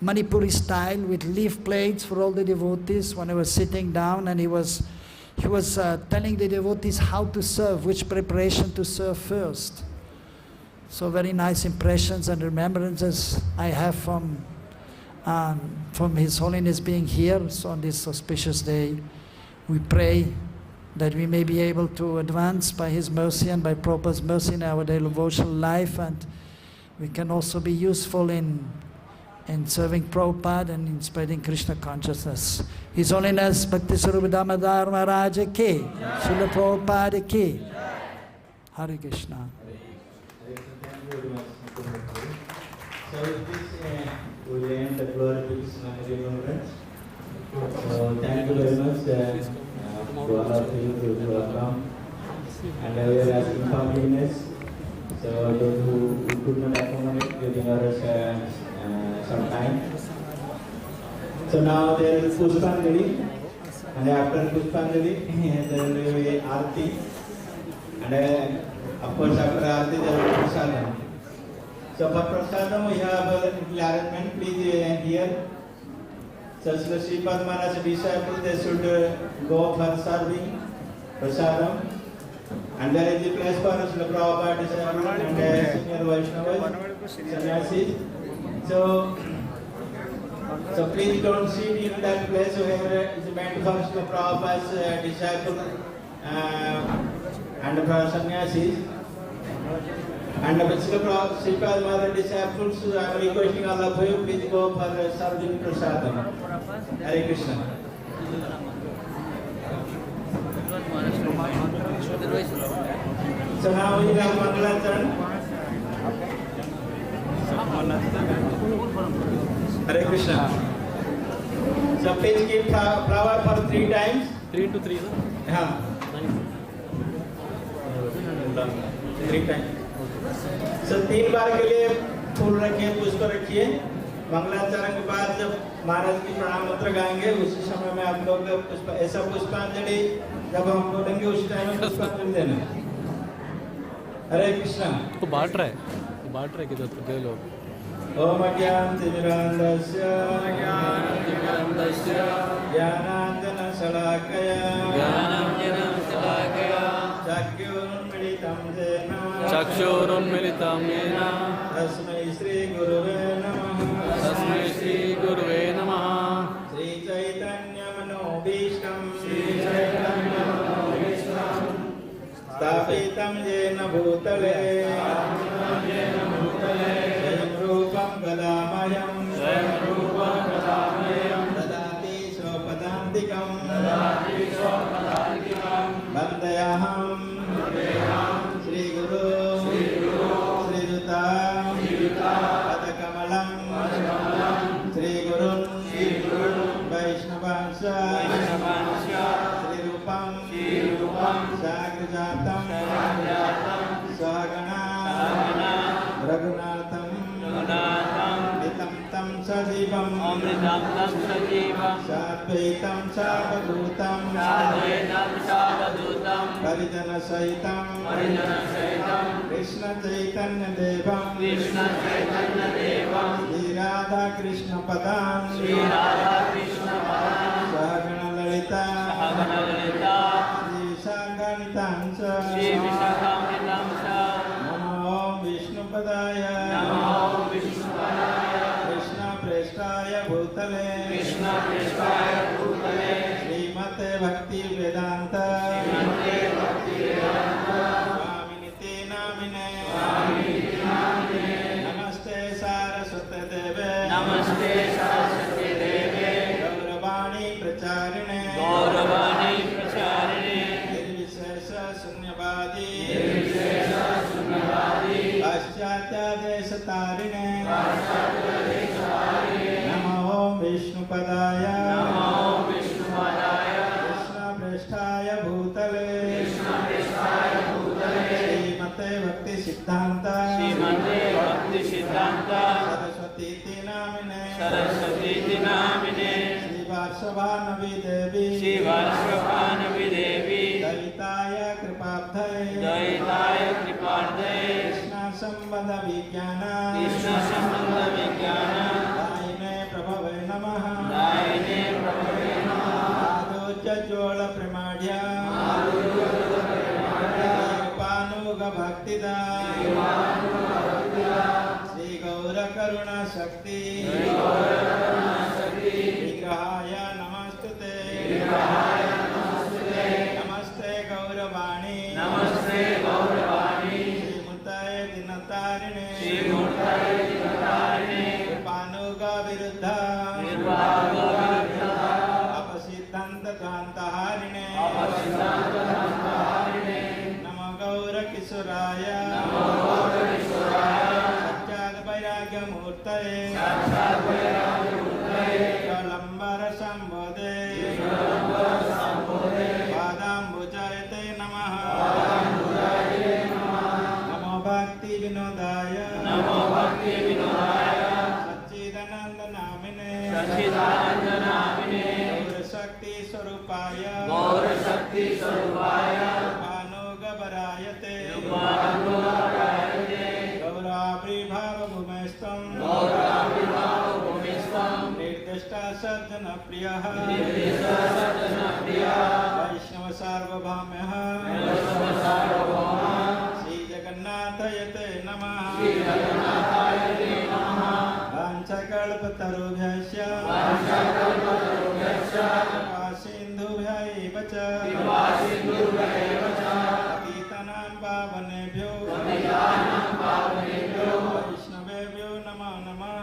Manipuri style with leaf plates for all the devotees when they were sitting down, and he was telling the devotees how to serve, which preparation to serve first. So very nice impressions and remembrances I have from His Holiness being here. So on this auspicious day, we pray that we may be able to advance by His mercy and by Prabhupada's mercy in our daily devotional life, and we can also be useful in serving Prabhupada and in spreading Krishna consciousness. His Holiness Bhaktisvarupa Damodara Maharaja ki, Srila Prabhupada ki. Hare Krishna. Thank you very much. So with this, we will end the glory to Krishna remembrance. So thank you very much to all of you to come. And we are asking forgiveness. So those who could not accommodate during our some time. So now there is Pushpanjali, and after Pushpanjali there will be Aarti, and of course after Aarti there will be Prasadam. So for Prasadam we have a little arrangement, please here. So Sri Padmana's disciples, they should go for serving Prasadam. And there is the place for Sri Prabhupada disciples and senior Vaishnavas, sannyasis. So please don't sit in that place where it's meant for Sri Prabhupada's disciples and for sannyasis. And Sri Prabhupada's disciples, I am requesting all of you, please go for serving Prasadam. Hare Krishna. So now we have Mangalacharan. Hare Krishna. So please give flower for 3 times. 3 into 3, sir? Yeah. 3 times. So 3 बार के लिए फूल रखिए, पुष्प रखिए. मंगलाचरण के बाद जब महाराज की प्रणाम मंत्र गाएंगे उसी समय में आप लोग पुष्प ऐसा पुष्पांजलि जब हम बोलेंगे उस टाइम में पुष्पांजलि देना. हरे कृष्णा. तो बांट रहे किधर तो दे लोग. ओम ज्ञानतिमिरान्धस्य ज्ञानाञ्जनशलाकया चक्षुरुन्मिलितं येन तस्मै श्रीगुरुवे नमः. श्रीचैतन्यमनोभीष्टं स्थापितं येन भूतले स्वयं रूपं गदामयं ददाति स्वपदान्तिकं वन्दयाहं श्रीगुरु श्रीयुता पदकमलं श्रीगुरुन् वैष्णवांश श्रीरूपं साग्रजातं स्वगणा रघुनाथं नितं तं सजीवं साद्वैतं सावधूतं परिजनसहितं कृष्ण चैतन्य देवं श्रीराधा कृष्ण पदां सहगण ललिता श्रीविशाखान्वितांश नमो विष्णुपदाय कृष्ण प्रेष्ठाय भूतले श्रीमते भक्ति वेदांत स्वामिनिते नामिने नमस्ते सारस्वते देवे गौरवाणी प्रचारिणे निर्विशेष शून्यवादी पाश्चात्य देश तारिणे नमो विष्णुपदाय कृष्ण प्रेष्ठाय भूतले श्रीमते भक्ति सिद्धांत सरस्वती नामिने श्री वार्षभानवी देवी दयिताय कृपाब्धये कृष्ण संबंध विज्ञान दायिने प्रभवे नमः आदोच्चोळ प्रमाढ्य कृपानुग भक्तिदा श्री गौर करुणा शक्ति विग्रहाय नमस्तुते नमस्ते संबोधे पादाम्बुजायते नमः नमो भक्ति विनोदाय सच्चिदानंद नामिने गौर शक्ति स्वरूपाय अनुगबरायते गौराविर्भाव भूमेस्त्वं निर्दिष्ट सज्जन प्रियः वैष्णव सार्वभौमः श्री जगन्नाथयते नमः वाञ्छकल्पतरुभ्यश्च सिन्धुभ्यैव च पतितानां पावनेभ्यो वैष्णवेभ्यो नमो नमः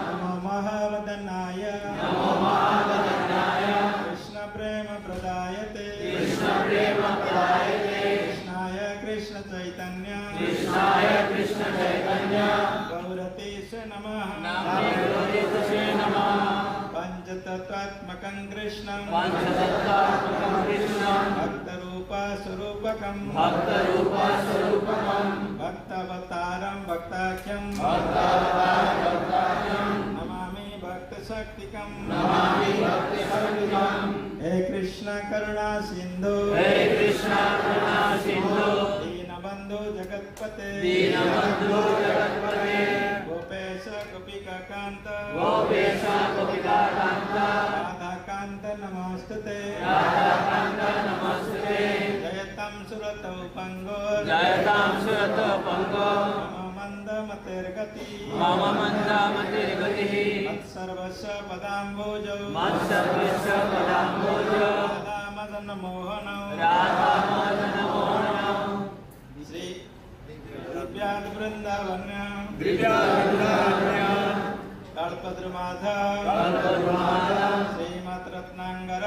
नमो महावदनाय कृष्ण प्रेम प्रदायते कृष्णाय कृष्ण चैतन्य गौरतीसे नमः पंचतत्त्वात्मकं कृष्णं भक्तरूपस्वरूपकं भक्तावतारं भक्ताख्यं नमामि भक्तशक्तिकं हे कृष्ण करुणा सिंधु दीनबंधु जगत्पते गोपेश गोपिकाकांत राधाकांत नमस्तुते जयतं सुरतौ पंगो मम मन्दमतिर्गतिः मत्सर्वस्य पदाम्बोजौ राधामदनमोहनौ श्री दिव्याद वृंदावन कल्पद्रुमाधा श्रीमद् रत्नांगर